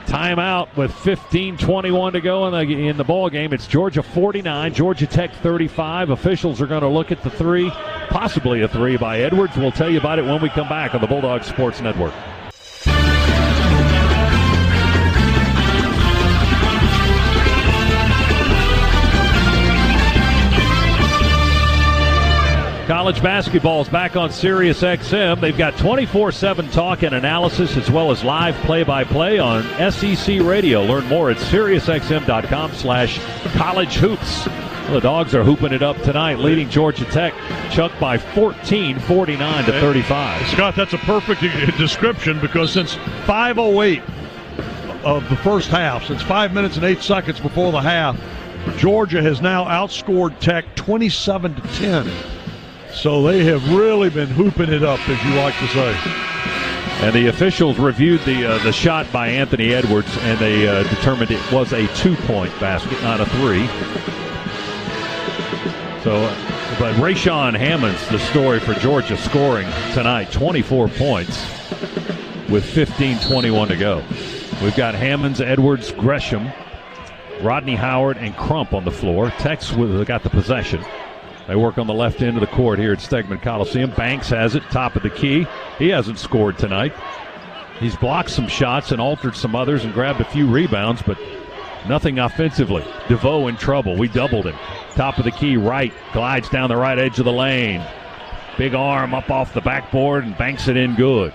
Timeout with 15:21 to go in the ball game. It's Georgia 49, Georgia Tech 35. Officials are going to look at the 3, possibly a 3 by Edwards. We'll tell you about it when we come back on the Bulldog Sports Network. College basketball is back on Sirius XM. They've got 24/7 talk and analysis as well as live play-by-play on SEC Radio. Learn more at SiriusXM.com/collegehoops. Well, the Dogs are hooping it up tonight, leading Georgia Tech. Chuck by 14, 49-35. Scott, that's a perfect description because since 5:08 of the first half, since 5 minutes and 8 seconds before the half, Georgia has now outscored Tech 27-10. So they have really been hooping it up, as you like to say. And the officials reviewed the shot by Anthony Edwards, and they determined it was a 2-point basket, not a 3. But Rayshawn Hammonds, the story for Georgia scoring tonight, 24 points with 15:21 to go. We've got Hammonds, Edwards, Gresham, Rodney Howard, and Crump on the floor. Tech's got the possession. They work on the left end of the court here at Stegman Coliseum. Banks has it, top of the key. He hasn't scored tonight. He's blocked some shots and altered some others and grabbed a few rebounds, but nothing offensively. DeVoe in trouble. We doubled him. Top of the key, right. Glides down the right edge of the lane. Big arm up off the backboard and banks it in good.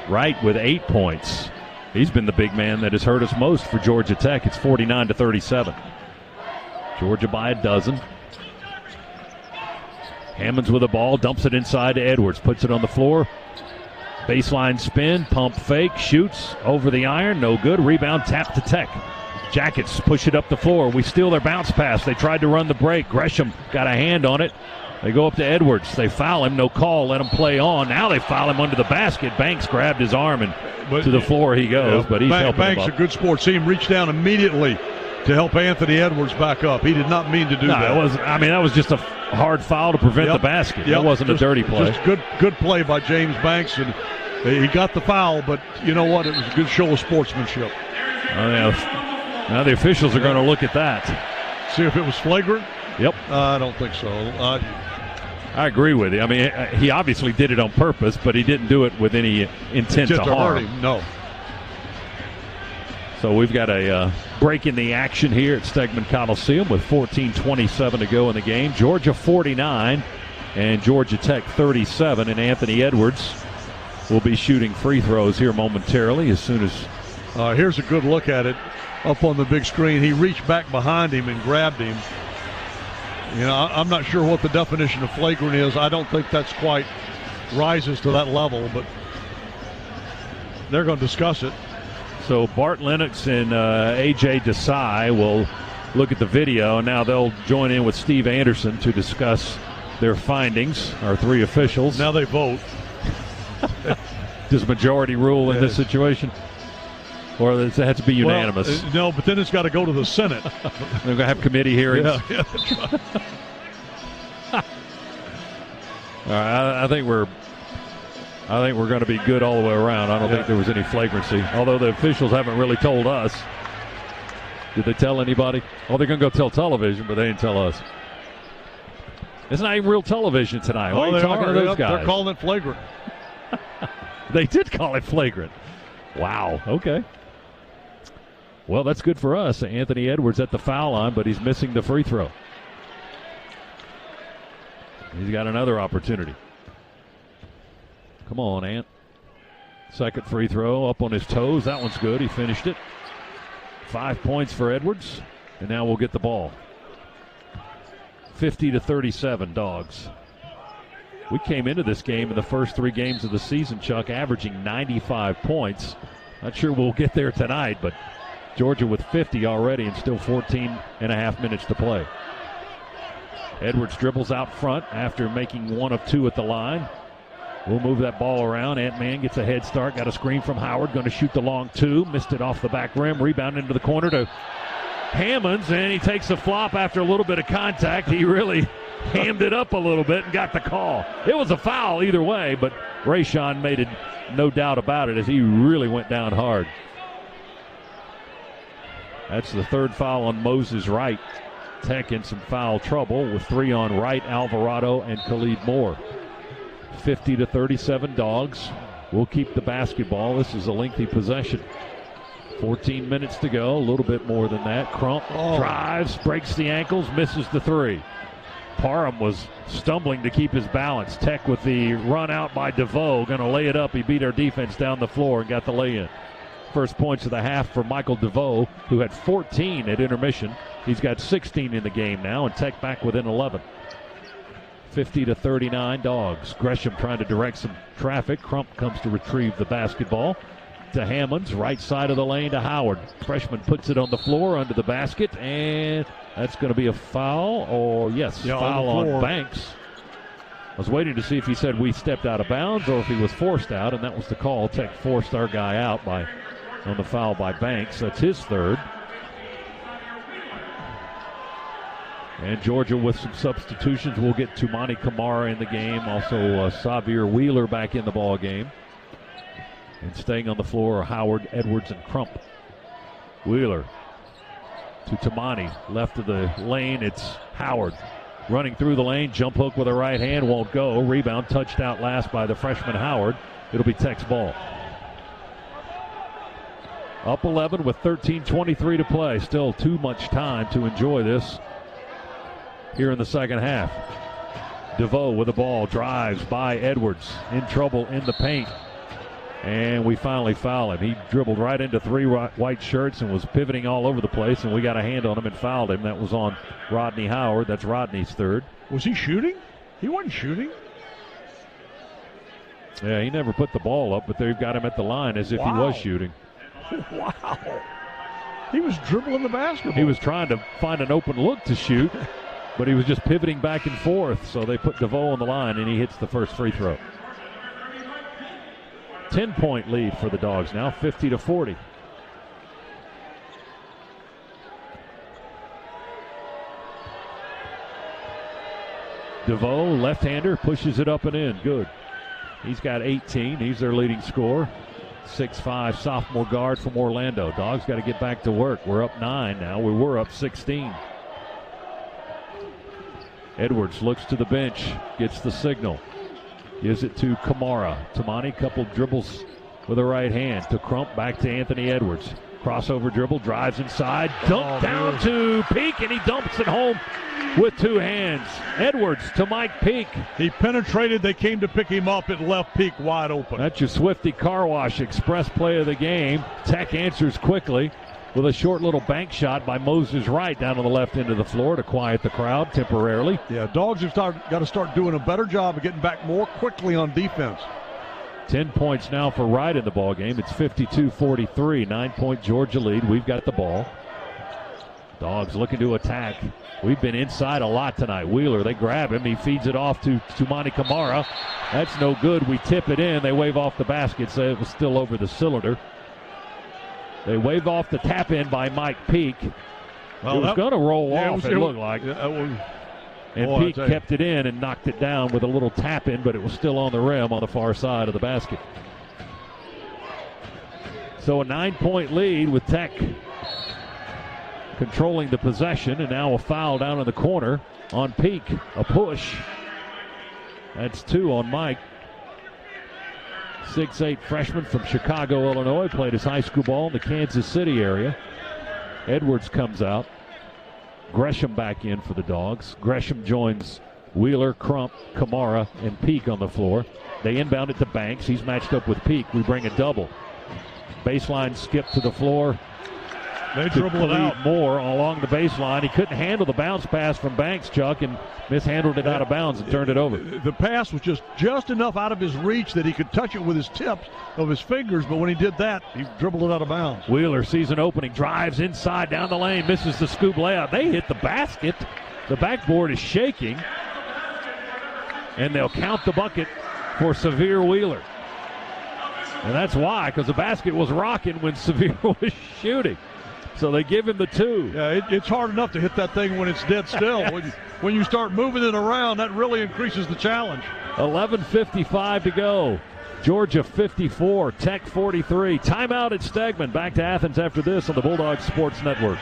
Wright with 8 points. He's been the big man that has hurt us most for Georgia Tech. It's 49-37. Georgia by a dozen. Hammonds with the ball, dumps it inside to Edwards, puts it on the floor. Baseline spin, pump fake, shoots over the iron, no good. Rebound, tap to Tech. Jackets push it up the floor. We steal their bounce pass. They tried to run the break. Gresham got a hand on it. They go up to Edwards. They foul him. No call. Let him play on. Now they foul him under the basket. Banks grabbed his arm and to the floor he goes. But he's helping him Banks up. A good sport. See him reach down immediately to help Anthony Edwards back up. He did not mean to do that. That was just a hard foul to prevent the basket. It wasn't a dirty play. Just good play by James Banks, and he got the foul. But you know what? It was a good show of sportsmanship. Now the officials are going to look at that. See if it was flagrant? Yep. I don't think so. I agree with you. I mean, he obviously did it on purpose, but he didn't do it with any intent to harm. Hurt him. No. So we've got a break in the action here at Stegman Coliseum with 14:27 to go in the game. Georgia 49 and Georgia Tech 37, and Anthony Edwards will be shooting free throws here momentarily as soon as... here's a good look at it up on the big screen. He reached back behind him and grabbed him. You know, I'm not sure what the definition of flagrant is. I don't think that's quite rises to that level, but they're going to discuss it. So Bart Lennox and A.J. Desai will look at the video, and now they'll join in with Steve Anderson to discuss their findings, our three officials. Now they vote. Does majority rule in this situation? Or does it have to be unanimous? No, but then it's got to go to the Senate. They're going to have committee hearings. Yeah, that's right. All right, I think we're going to be good all the way around. I don't think there was any flagrancy, although the officials haven't really told us. Did they tell anybody? Oh, they're going to go tell television, but they didn't tell us. It's not even real television tonight. Why are you talking to those guys? They're calling it flagrant. They did call it flagrant. Wow. Okay. Well, that's good for us. Anthony Edwards at the foul line, but he's missing the free throw. He's got another opportunity. Come on, Ant. Second free throw up on his toes. That one's good. He finished it. 5 points for Edwards, and now we'll get the ball. 50-37, Dogs. We came into this game in the first 3 games of the season, Chuck, averaging 95 points. Not sure we'll get there tonight, but Georgia with 50 already and still 14 and a half minutes to play. Edwards dribbles out front after making 1 of 2 at the line. We'll move that ball around. Ant-Man gets a head start. Got a screen from Howard. Going to shoot the long 2. Missed it off the back rim. Rebound into the corner to Hammonds, and he takes a flop after a little bit of contact. He really hammed it up a little bit and got the call. It was a foul either way, but Rayshawn made it no doubt about it as he really went down hard. That's the third foul on Moses Wright. Tech in some foul trouble with 3 on Wright, Alvarado, and Khalid Moore. 50-37 Dogs. We'll keep the basketball. This is a lengthy possession. 14 minutes to go, a little bit more than that. Crump drives, breaks the ankles, misses the 3. Parham was stumbling to keep his balance. Tech with the run out by DeVoe, going to lay it up. He beat our defense down the floor and got the lay-in. First points of the half for Michael DeVoe, who had 14 at intermission. He's got 16 in the game now, and Tech back within 11. 50-39 Dogs. Gresham trying to direct some traffic. Crump comes to retrieve the basketball. To Hammonds, right side of the lane to Howard. Freshman puts it on the floor under the basket, and that's going to be a foul. Foul on Banks. I was waiting to see if he said we stepped out of bounds or if he was forced out, and that was the call. Tech forced our guy out on the foul by Banks. That's his third. And Georgia with some substitutions. We'll get Tumani Kamara in the game. Also Xavier Wheeler back in the ball game. And staying on the floor are Howard, Edwards, and Crump. Wheeler to Tumani. Left of the lane, it's Howard. Running through the lane, jump hook with a right hand, won't go. Rebound touched out last by the freshman Howard. It'll be Tech's ball. Up 11 with 13:23 to play. Still too much time to enjoy this here in the second half. DeVoe with the ball, drives by Edwards. In trouble in the paint. And we finally foul him. He dribbled right into three white shirts and was pivoting all over the place, and we got a hand on him and fouled him. That was on Rodney Howard. That's Rodney's third. Was he shooting? He wasn't shooting. Yeah, he never put the ball up, but they've got him at the line as if he was shooting. Wow. He was dribbling the basketball. He was trying to find an open look to shoot, but he was just pivoting back and forth. So they put DeVoe on the line, and he hits the first free throw. 10-point lead for the Dogs now, 50-40. DeVoe, left-hander, pushes it up and in. Good. He's got 18. He's their leading scorer. 6'5", sophomore guard from Orlando. Dogs got to get back to work. We're up 9 now. We were up 16. Edwards looks to the bench, gets the signal. Gives it to Kamara. Tumani, couple dribbles with a right hand. To Crump, back to Anthony Edwards. Crossover dribble, drives inside. Dunk down to Peak, and he dumps it home with two hands. Edwards to Mike Peak. He penetrated. They came to pick him up. It left Peak wide open. That's your Swifty Car Wash Express play of the game. Tech answers quickly with a short little bank shot by Moses Wright down on the left end of the floor to quiet the crowd temporarily. Yeah, Dogs have got to start doing a better job of getting back more quickly on defense. 10 points now for Wright in the ball game. It's 52-43, 9-point Georgia lead. We've got the ball. Dogs looking to attack. We've been inside a lot tonight. Wheeler, they grab him. He feeds it off to Tumani Kamara. That's no good. We tip it in. They wave off the basket, so it was still over the cylinder. They wave off the tap in by Mike Peak. Well, it was going to roll off, it looked like. And Peak kept it in and knocked it down with a little tap in, but it was still on the rim on the far side of the basket. So a 9-point lead with Tech controlling the possession, and now a foul down in the corner on Peak. A push. That's 2 on Mike. 6'8" freshman from Chicago, Illinois. Played his high school ball in the Kansas City area. Edwards comes out. Gresham back in for the Dogs. Gresham joins Wheeler, Crump, Kamara, and Peak on the floor. They inbound it to Banks. He's matched up with Peak. We bring a double. Baseline skip to the floor. They dribble it out more along the baseline. He couldn't handle the bounce pass from Banks, Chuck, and mishandled it out of bounds and turned it over. The pass was just enough out of his reach that he could touch it with his tips of his fingers, but when he did that, he dribbled it out of bounds. Wheeler sees an opening, drives inside down the lane, misses the scoop layup. They hit the basket. The backboard is shaking, and they'll count the bucket for Severe Wheeler. And that's why, because the basket was rocking when Severe was shooting. So they give him the 2. Yeah, it's hard enough to hit that thing when it's dead still. When you start moving it around, that really increases the challenge. 11:55 to go. Georgia 54, Tech 43. Timeout at Stegman. Back to Athens after this on the Bulldogs Sports Network.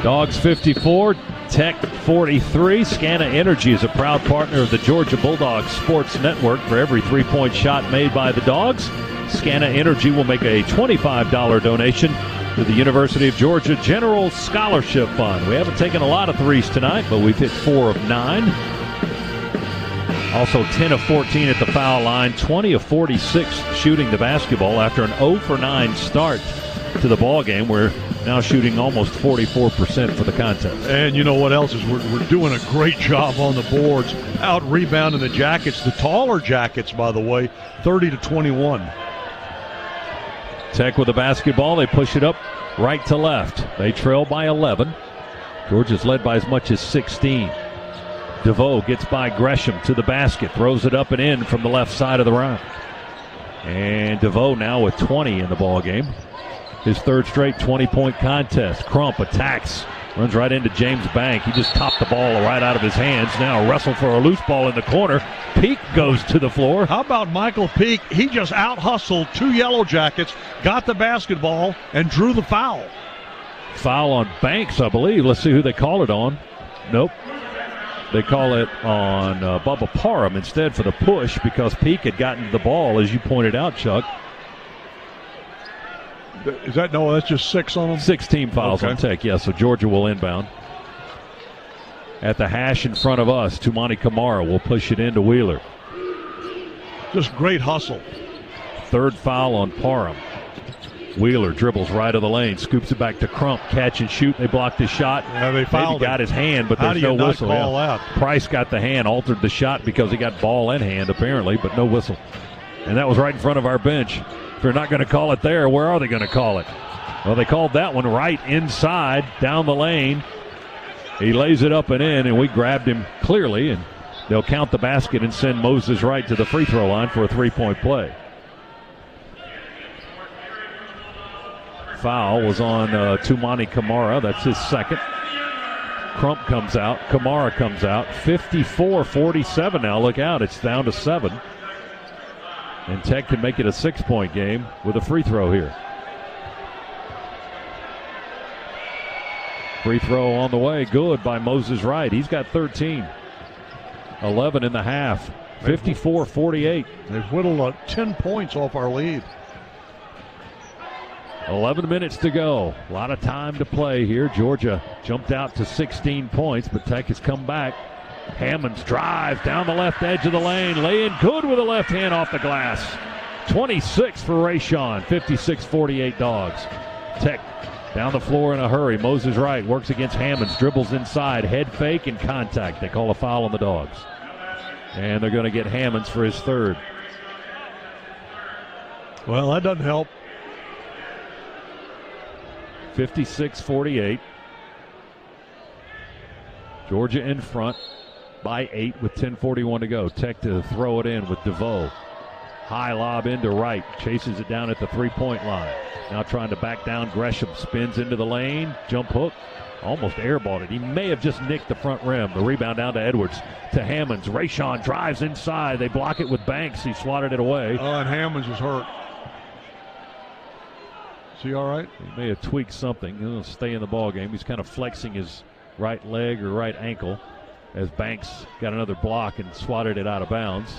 Dogs 54, Tech 43. Scana Energy is a proud partner of the Georgia Bulldogs Sports Network. For every 3-point shot made by the Dogs, Scana Energy will make a $25 donation to the University of Georgia General Scholarship Fund. We haven't taken a lot of threes tonight, but we've hit 4 of 9. Also 10 of 14 at the foul line, 20 of 46 shooting the basketball after an 0 for 9 start to the ball game. We're now shooting almost 44% for the contest. And you know what else is we're doing a great job on the boards, out rebounding the Jackets, the taller Jackets, by the way, 30-21. Tech with the basketball. They push it up right to left. They trail by 11. Georgia's led by as much as 16. DeVoe gets by Gresham to the basket, throws it up and in from the left side of the round. And DeVoe now with 20 in the ball game. His third straight 20-point contest. Crump attacks, runs right into James Bank. He just topped the ball right out of his hands. Now a wrestle for a loose ball in the corner. Peak goes to the floor. How about Michael Peak? He just out-hustled 2 Yellow Jackets, got the basketball, and drew the foul. Foul on Banks, I believe. Let's see who they call it on. Nope. They call it on Bubba Parham instead for the push because Peak had gotten the ball, as you pointed out, Chuck. Is that, no, that's just 6 on them? 16 fouls on Tech, yeah, so Georgia will inbound. At the hash in front of us, Tumani Kamara will push it into Wheeler. Just great hustle. Third foul on Parham. Wheeler dribbles right of the lane, scoops it back to Crump, catch and shoot. They blocked his shot. Yeah, they fouled Maybe got his hand, but there's no whistle. Call that? Price got the hand, altered the shot because he got ball in hand apparently, but no whistle. And that was right in front of our bench. If they're not going to call it there, where are they going to call it? Well, they called that one right inside, down the lane. He lays it up and in, and we grabbed him clearly, and they'll count the basket and send Moses Wright to the free throw line for a 3-point play. Foul was on Tumani Kamara. That's his second. Crump comes out. Kamara comes out. 54-47 now. Look out. It's down to 7. And Tech can make it a 6-point game with a free throw here. Free throw on the way. Good by Moses Wright. He's got 13. 11 in the half. 54-48. They've whittled 10 points off our lead. 11 minutes to go. A lot of time to play here. Georgia jumped out to 16 points, but Tech has come back. Hammonds drives down the left edge of the lane. Lay in good with a left hand off the glass. 26 for Rayshon. 56-48 Dogs. Tech down the floor in a hurry. Moses Wright works against Hammonds. Dribbles inside. Head fake and contact. They call a foul on the Dogs. And they're going to get Hammonds for his third. Well, that doesn't help. 56-48. Georgia in front by 8 with 10:41 to go. Tech to throw it in with DeVoe. High lob into Wright. Chases it down at the 3-point line. Now trying to back down. Gresham spins into the lane. Jump hook. Almost airballed it. He may have just nicked the front rim. The rebound down to Edwards. To Hammonds. Rayshon drives inside. They block it with Banks. He swatted it away. Oh, and Hammonds is hurt. Is he all right? He may have tweaked something. He'll stay in the ball game. He's kind of flexing his right leg or right ankle as Banks got another block and swatted it out of bounds.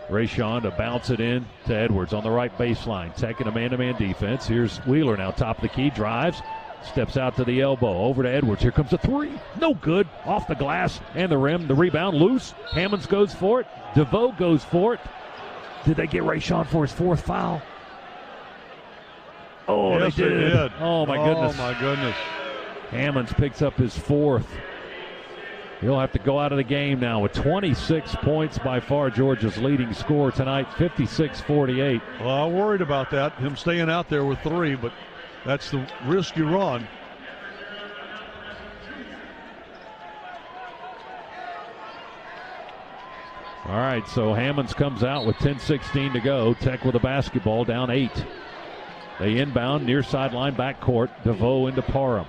Rayshon to bounce it in to Edwards on the right baseline. Tech in a man-to-man defense. Here's Wheeler now top of the key. Drives. Steps out to the elbow. Over to Edwards. Here comes a 3. No good. Off the glass and the rim. The rebound loose. Hammonds goes for it. DeVoe goes for it. Did they get Rayshon for his 4th foul? Oh, yes, they did. Oh, my goodness. Oh, my goodness. Hammonds picks up his 4th. He'll have to go out of the game now with 26 points, by far Georgia's leading scorer tonight, 56-48. Well, I'm worried about that, him staying out there with 3, but that's the risk you run. All right, so Hammonds comes out with 10:16 to go. Tech with a basketball, down 8. They inbound near sideline backcourt. DeVoe into Parham.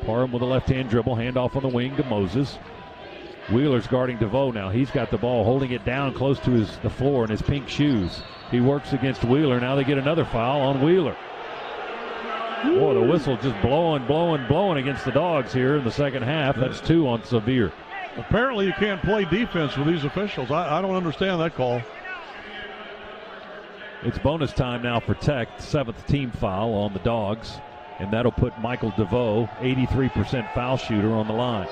Parham with a left-hand dribble. Handoff on the wing to Moses. Wheeler's guarding DeVoe now. He's got the ball, holding it down close to the floor in his pink shoes. He works against Wheeler. Now they get another foul on Wheeler. Boy, the whistle just blowing against the Dogs here in the second half. That's 2 on Severe. Apparently you can't play defense with these officials. I don't understand that call. It's bonus time now for Tech. 7th team foul on the Dogs. And that'll put Michael DeVoe, 83% foul shooter, on the line.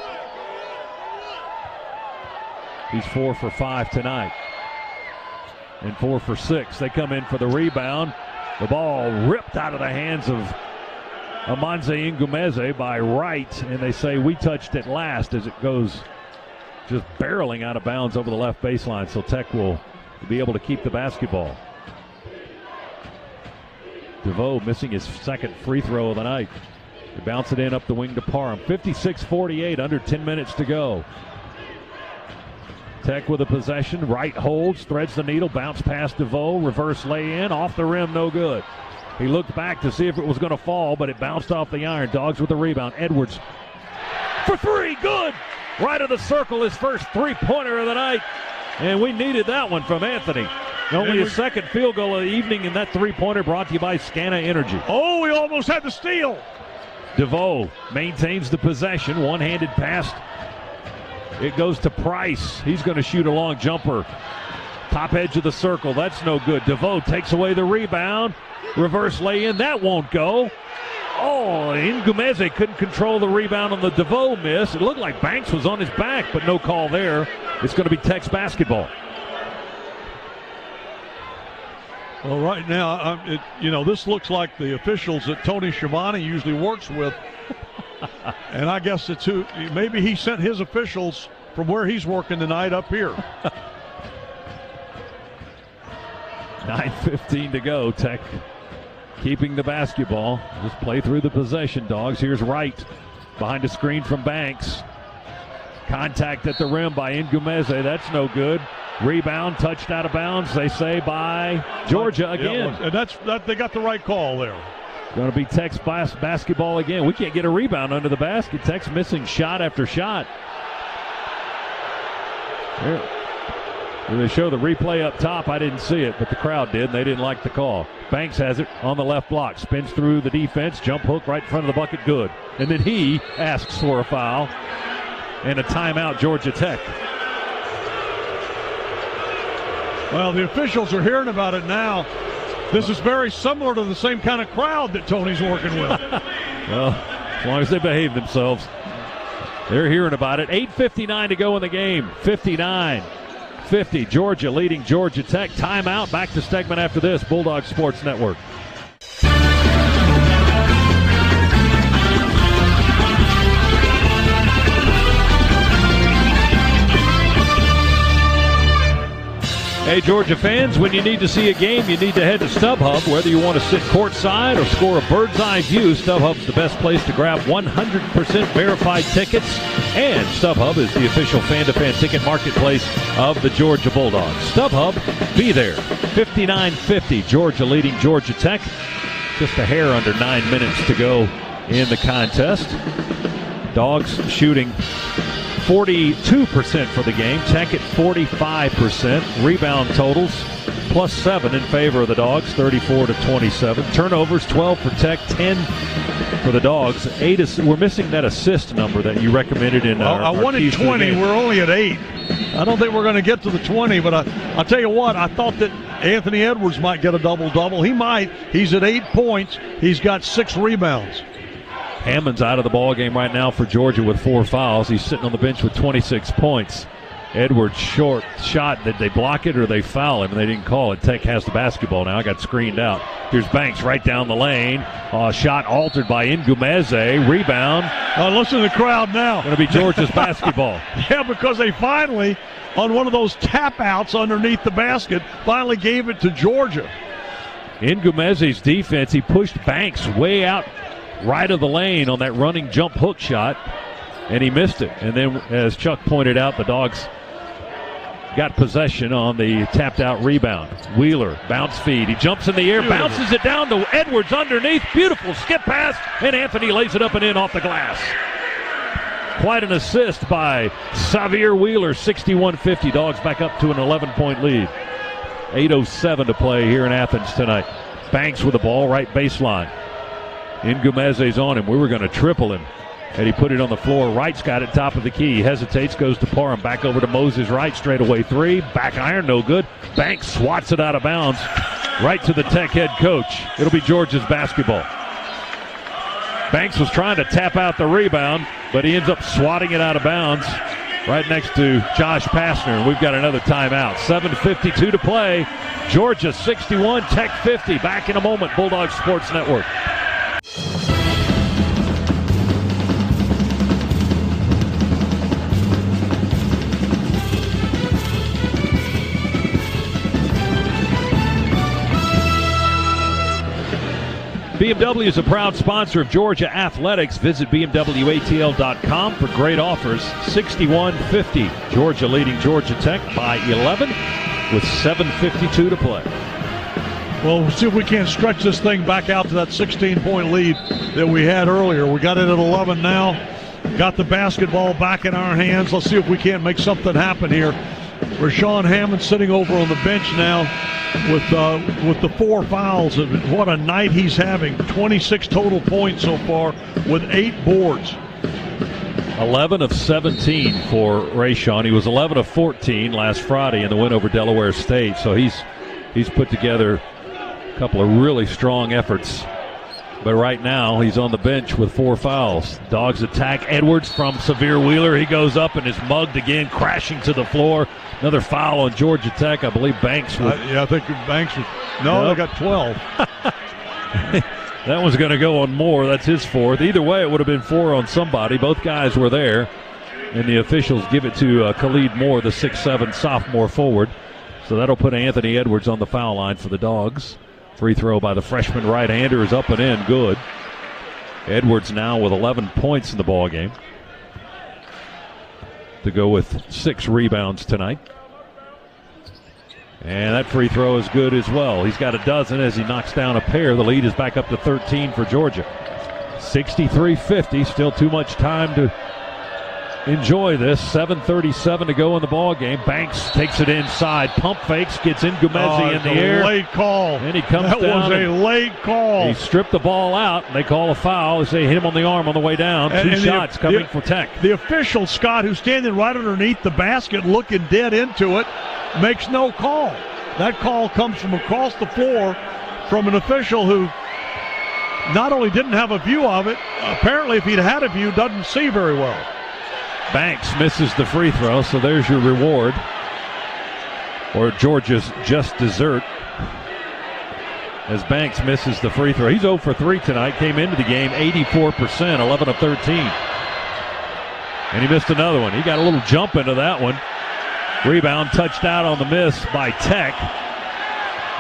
He's 4 for 5 tonight. And 4 for 6. They come in for the rebound. The ball ripped out of the hands of Amanze Ngumeze by Wright. And they say we touched it last as it goes just barreling out of bounds over the left baseline. So Tech will be able to keep the basketball. DeVoe missing his 2nd free throw of the night. They bounce it in up the wing to Parham. 56-48, under 10 minutes to go. Tech with a possession, right holds, threads the needle, bounce past DeVoe, reverse lay in, off the rim, no good. He looked back to see if it was going to fall, but it bounced off the iron. Dogs with the rebound. Edwards for three, good! Right of the circle, his first three-pointer of the night. And we needed that one from Anthony. Only his second field goal of the evening, and that three-pointer brought to you by Scana Energy. Oh, he almost had the steal. DeVoe maintains the possession. One-handed pass. It goes to Price. He's going to shoot a long jumper. Top edge of the circle. That's no good. DeVoe takes away the rebound. Reverse lay-in. That won't go. Oh, Ngumeze couldn't control the rebound on the DeVoe miss. It looked like Banks was on his back, but no call there. It's going to be Tech's basketball. Well, right now, this looks like the officials that Tony Schiavone usually works with. And I guess it's maybe he sent his officials from where he's working tonight up here. 9:15 to go. Tech keeping the basketball. Just play through the possession, Dogs. Here's Wright behind a screen from Banks. Contact at the rim by Ngumeze. That's no good. Rebound, touched out of bounds, they say, by Georgia again. Yeah, and they got the right call there. Going to be Tech's basketball again. We can't get a rebound under the basket. Tech's missing shot after shot. Here. They show the replay up top. I didn't see it, but the crowd did, and they didn't like the call. Banks has it on the left block. Spins through the defense. Jump hook right in front of the bucket. Good. And then he asks for a foul. And a timeout, Georgia Tech. Well, the officials are hearing about it now. This is very similar to the same kind of crowd that Tony's working with. Well, as long as they behave themselves. They're hearing about it. 8:59 to go in the game. 59-50. Georgia leading Georgia Tech. Timeout. Back to Stegman after this. Bulldog Sports Network. Hey, Georgia fans, when you need to see a game, you need to head to StubHub. Whether you want to sit courtside or score a bird's eye view, StubHub's the best place to grab 100% verified tickets. And StubHub is the official fan-to-fan ticket marketplace of the Georgia Bulldogs. StubHub, be there. 59-50, Georgia leading Georgia Tech. Just a hair under 9 minutes to go in the contest. Dogs shooting 42% for the game. Tech at 45%. Rebound totals +7 in favor of the Dogs, 34-27. Turnovers 12 for Tech, 10 for the Dogs. 8 we're missing that assist number that you recommended in I wanted 20. We're only at 8. I don't think we're going to get to the 20, but I'll tell you what, I thought that Anthony Edwards might get a double-double. He might. He's at 8 points. He's got 6 rebounds. Hammond's out of the ball game right now for Georgia with 4 fouls. He's sitting on the bench with 26 points. Edwards short shot. Did they block it or they foul him? And they didn't call it. Tech has the basketball now. Got screened out. Here's Banks right down the lane. Shot altered by Ngumeze. Rebound. Listen to the crowd now. Going to be Georgia's basketball. Yeah, because they finally, on one of those tap outs underneath the basket, finally gave it to Georgia. Ngumeze's defense, he pushed Banks way out right of the lane on that running jump hook shot, and he missed it. And then, as Chuck pointed out, the Dogs got possession on the tapped out rebound. Wheeler, bounce feed. He jumps in the air, bounces it down to Edwards underneath. Beautiful skip pass, and Anthony lays it up and in off the glass. Quite an assist by Xavier Wheeler, 61-50. Dogs back up to an 11-point lead. 8:07 to play here in Athens tonight. Banks with the ball, right baseline. Ngumeze's on him. We were going to triple him. And he put it on the floor. Wright's got it top of the key. He hesitates, goes to Parham. Back over to Moses Wright. Straightaway three. Back iron, no good. Banks swats it out of bounds. Right to the Tech head coach. It'll be Georgia's basketball. Banks was trying to tap out the rebound, but he ends up swatting it out of bounds right next to Josh Pastner. And we've got another timeout. 7:52 to play. Georgia 61, Tech 50. Back in a moment. Bulldog Sports Network. BMW is a proud sponsor of Georgia Athletics. Visit BMWATL.com for great offers. 61-50. Georgia leading Georgia Tech by 11 with 7:52 to play. Well, we'll see if we can't stretch this thing back out to that 16-point lead that we had earlier. We got it at 11 now. Got the basketball back in our hands. Let's see if we can't make something happen here. Rashawn Hammond sitting over on the bench now with the 4 fouls. What a night he's having. 26 total points so far with 8 boards. 11 of 17 for Rashawn. He was 11 of 14 last Friday in the win over Delaware State. So he's put together a couple of really strong efforts. But right now, he's on the bench with 4 fouls. Dogs attack Edwards from Severe Wheeler. He goes up and is mugged again, crashing to the floor. Another foul on Georgia Tech. I believe Banks was. I think Banks was. No, They got 12. That one's going to go on Moore. That's his 4th. Either way, it would have been 4 on somebody. Both guys were there. And the officials give it to Khalid Moore, the 6'7" sophomore forward. So that'll put Anthony Edwards on the foul line for the Dogs. Free throw by the freshman right-hander is up and in. Good. Edwards now with 11 points in the ballgame, to go with 6 rebounds tonight. And that free throw is good as well. He's got a dozen as he knocks down a pair. The lead is back up to 13 for Georgia. 63-50. Still too much time to enjoy this. 7:37 to go in the ball game. Banks takes it inside. Pump fakes. Gets Ngumezi in the air. Late call. And he comes down. That was a late call. He stripped the ball out, and they call a foul as they hit him on the arm on the way down. Two shots coming for Tech. The official, Scott, who's standing right underneath the basket looking dead into it, makes no call. That call comes from across the floor from an official who not only didn't have a view of it, apparently if he'd had a view, doesn't see very well. Banks misses the free throw, so there's your reward. Or Georgia's just dessert. As Banks misses the free throw. He's 0 for 3 tonight. Came into the game 84%, 11 of 13. And he missed another one. He got a little jump into that one. Rebound touched out on the miss by Tech.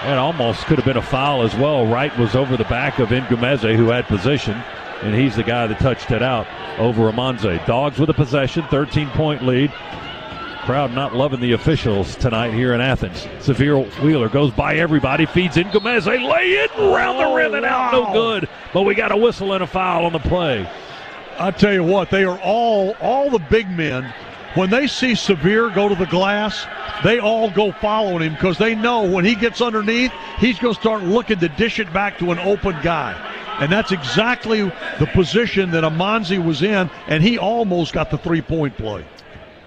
That almost could have been a foul as well. Wright was over the back of Ngumezi, who had position. And he's the guy that touched it out over Amanze. Dogs with a possession, 13-point lead. Crowd not loving the officials tonight here in Athens. Severe Wheeler goes by everybody, feeds Ngumezi, lay it around the rim and out, no good. But we got a whistle and a foul on the play. I tell you what, they are all the big men. When they see Severe go to the glass, they all go following him because they know when he gets underneath, he's going to start looking to dish it back to an open guy. And that's exactly the position that Amanzi was in, and he almost got the 3-point play.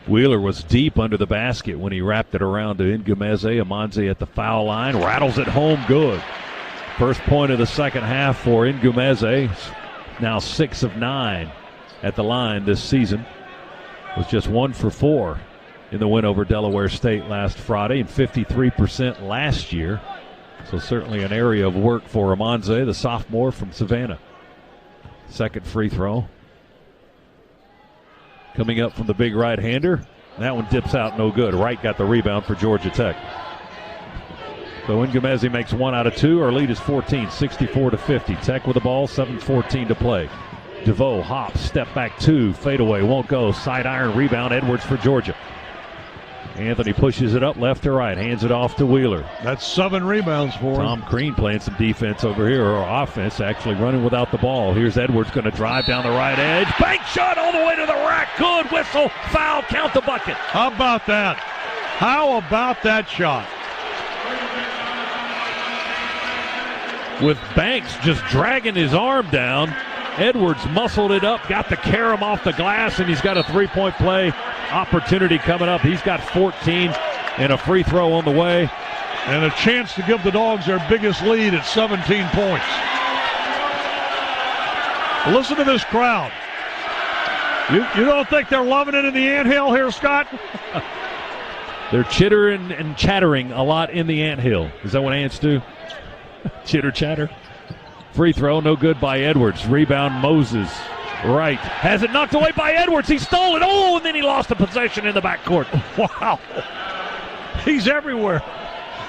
Wheeler was deep under the basket when he wrapped it around to Ngumezi. Amanzi at the foul line, rattles it home good. First point of the second half for Ngumezi. Now 6 of 9 at the line this season. Was just 1 for 4 in the win over Delaware State last Friday and 53% last year. So certainly an area of work for Amanze, the sophomore from Savannah. Second free throw. Coming up from the big right-hander. That one dips out, no good. Wright got the rebound for Georgia Tech. So Ngumezi makes 1 out of 2. Our lead is 14, 64-50. Tech with the ball, 7:14 to play. DeVoe hops, step back 2, fadeaway, won't go. Side iron rebound, Edwards for Georgia. Anthony pushes it up left to right, hands it off to Wheeler. That's 7 rebounds for him. Tom Crean playing some defense over here, or offense, actually running without the ball. Here's Edwards going to drive down the right edge. Bank shot all the way to the rack. Good whistle. Foul. Count the bucket. How about that? How about that shot? With Banks just dragging his arm down, Edwards muscled it up, got the carom off the glass, and he's got a 3-point play opportunity coming up. He's got 14 and a free throw on the way. And a chance to give the Dogs their biggest lead at 17 points. Listen to this crowd. You don't think they're loving it in the anthill here, Scott? They're chittering and chattering a lot in the anthill. Is that what ants do? Chitter chatter. Free throw, no good by Edwards. Rebound, Moses. Right. Has it knocked away by Edwards. He stole it. Oh, and then he lost the possession in the backcourt. Wow. He's everywhere.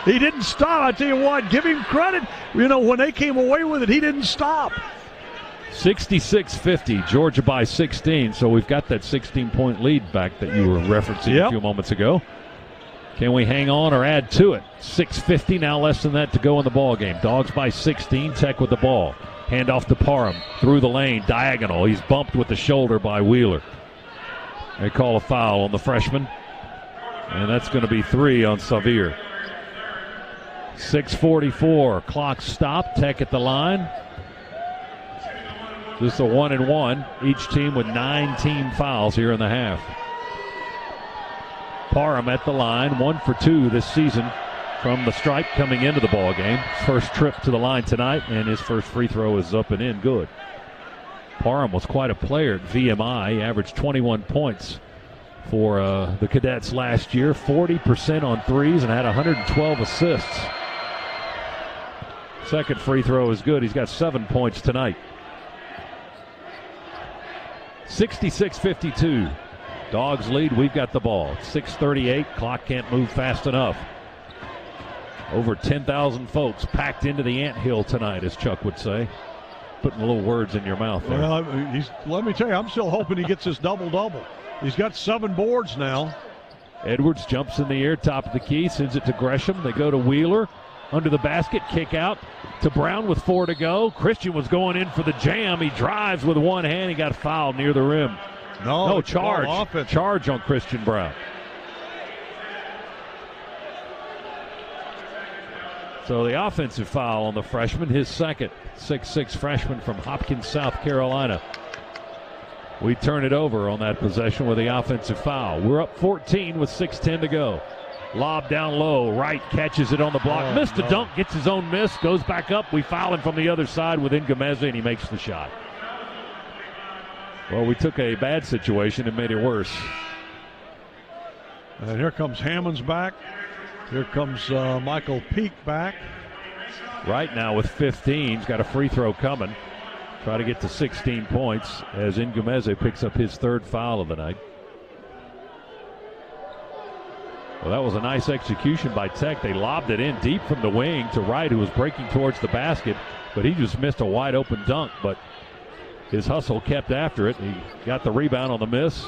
He didn't stop. I tell you what, give him credit. You know, when they came away with it, he didn't stop. 66-50, Georgia by 16. So we've got that 16-point lead back that you were referencing a few moments ago. Can we hang on or add to it? 6:50, now less than that to go in the ball game. Dogs by 16, Tech with the ball. Hand off to Parham, through the lane, diagonal. He's bumped with the shoulder by Wheeler. They call a foul on the freshman, and that's going to be 3 on Xavier. 6:44, clock stopped, Tech at the line. This is a 1-and-1, each team with 9 team fouls here in the half. Parham at the line, 1 for 2 this season from the stripe coming into the ball game. First trip to the line tonight, and his first free throw is up and in good. Parham was quite a player at VMI. He averaged 21 points for the Cadets last year, 40% on threes, and had 112 assists. Second free throw is good. He's got 7 points tonight. 66-52. Dogs lead. We've got the ball. 6:38. Clock can't move fast enough. Over 10,000 folks packed into the anthill tonight, as Chuck would say. Putting little words in your mouth there. Well, let me tell you, I'm still hoping he gets this double-double. He's got 7 boards now. Edwards jumps in the air, top of the key, sends it to Gresham. They go to Wheeler. Under the basket, kick out to Brown with 4 to go. Christian was going in for the jam. He drives with one hand. He got fouled near the rim. No, charge. Charge on Christian Brown. So the offensive foul on the freshman, his second. 6'6" freshman from Hopkins, South Carolina. We turn it over on that possession with the offensive foul. We're up 14 with 6:10 to go. Lob down low. Wright catches it on the block. Missed a dunk, gets his own miss, goes back up. We foul him from the other side with Ngumeze, and he makes the shot. Well, we took a bad situation and made it worse. And here comes Hammonds back. Here comes Michael Peake back. Right now with 15. He's got a free throw coming. Try to get to 16 points as Ngumeze picks up his 3rd foul of the night. Well, that was a nice execution by Tech. They lobbed it in deep from the wing to Wright, who was breaking towards the basket, but he just missed a wide open dunk. But his hustle kept after it. He got the rebound on the miss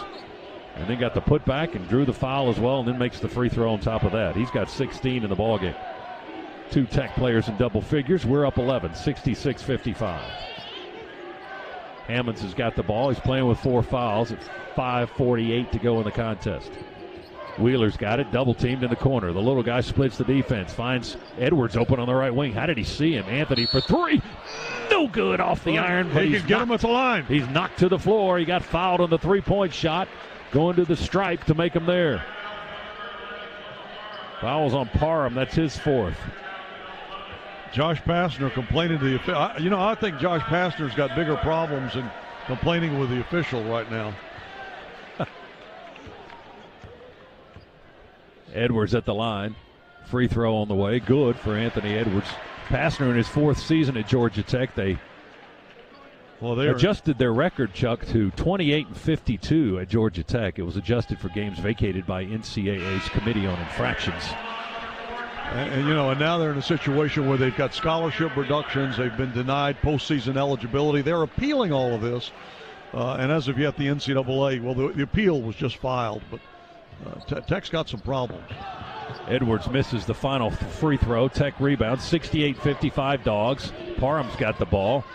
and then got the putback and drew the foul as well, and then makes the free throw on top of that. He's got 16 in the ballgame. 2 Tech players in double figures. We're up 11, 66-55. Hammonds has got the ball. He's playing with 4 fouls at 5:48 to go in the contest. Wheeler's got it, double teamed in the corner. The little guy splits the defense, finds Edwards open on the right wing. How did he see him? Anthony for 3. No good off the iron, but he can get him at the line. He's knocked to the floor. He got fouled on the 3-point shot, going to the stripe to make him there. Fouls on Parham. That's his 4th. Josh Pastner complaining to the official. I think Josh Pastner's got bigger problems than complaining with the official right now. Edwards at the line. Free throw on the way. Good for Anthony Edwards. Pastner in his 4th season at Georgia Tech. They adjusted their record, Chuck, to 28-52 at Georgia Tech. It was adjusted for games vacated by NCAA's Committee on Infractions. And now they're in a situation where they've got scholarship reductions. They've been denied postseason eligibility. They're appealing all of this. And as of yet, the NCAA, well, the appeal was just filed, but Tech's got some problems. Edwards misses the final free throw. Tech rebound. 68-55 Dogs. Parham's got the ball.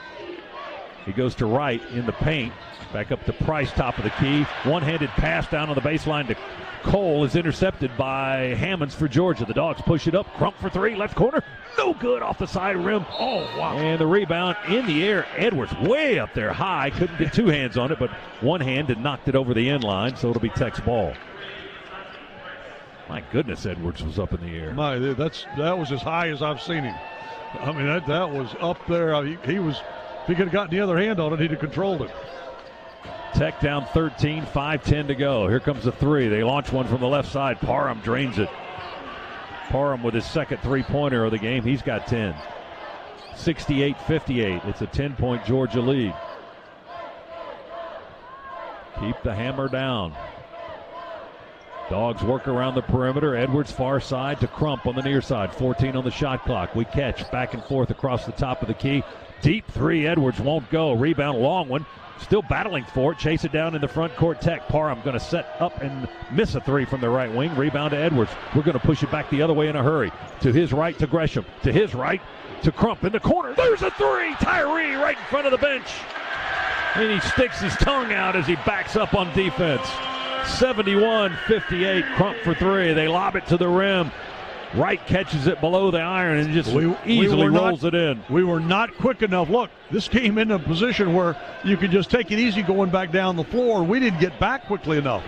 He goes to Wright in the paint. Back up to Price, top of the key. One-handed pass down on the baseline to Cole is intercepted by Hammonds for Georgia. The Dogs push it up. Crump for 3. Left corner. No good off the side rim. Oh, wow. And the rebound in the air. Edwards way up there high. Couldn't get 2 hands on it, but one hand and knocked it over the end line, so it'll be Tech's ball. My goodness, Edwards was up in the air. That was as high as I've seen him. I mean, that was up there. He was. If he could have gotten the other hand on it, he'd have controlled it. Tech down 13, 5:10 to go. Here comes a 3. They launch one from the left side. Parham drains it. Parham with his second 3-pointer of the game. He's got 10. 68-58. It's a 10-point Georgia lead. Keep the hammer down. Dogs work around the perimeter. Edwards far side to Crump on the near side. 14 on the shot clock. We catch back and forth across the top of the key. Deep three. Edwards won't go. Rebound, long one. Still battling for it. Chase it down in the front court. Tech. Parham going to set up and miss a three from the right wing. Rebound to Edwards. We're going to push it back the other way in a hurry. To his right to Gresham. To his right to Crump in the corner. There's a three. Tyree right in front of the bench. And he sticks his tongue out as he backs up on defense. 71-58. Crump for three. They lob it to the rim. Wright catches it below the iron and just easily rolls it in. We were not quick enough. Look, this came in a position where you could just take it easy going back down the floor. We didn't get back quickly enough.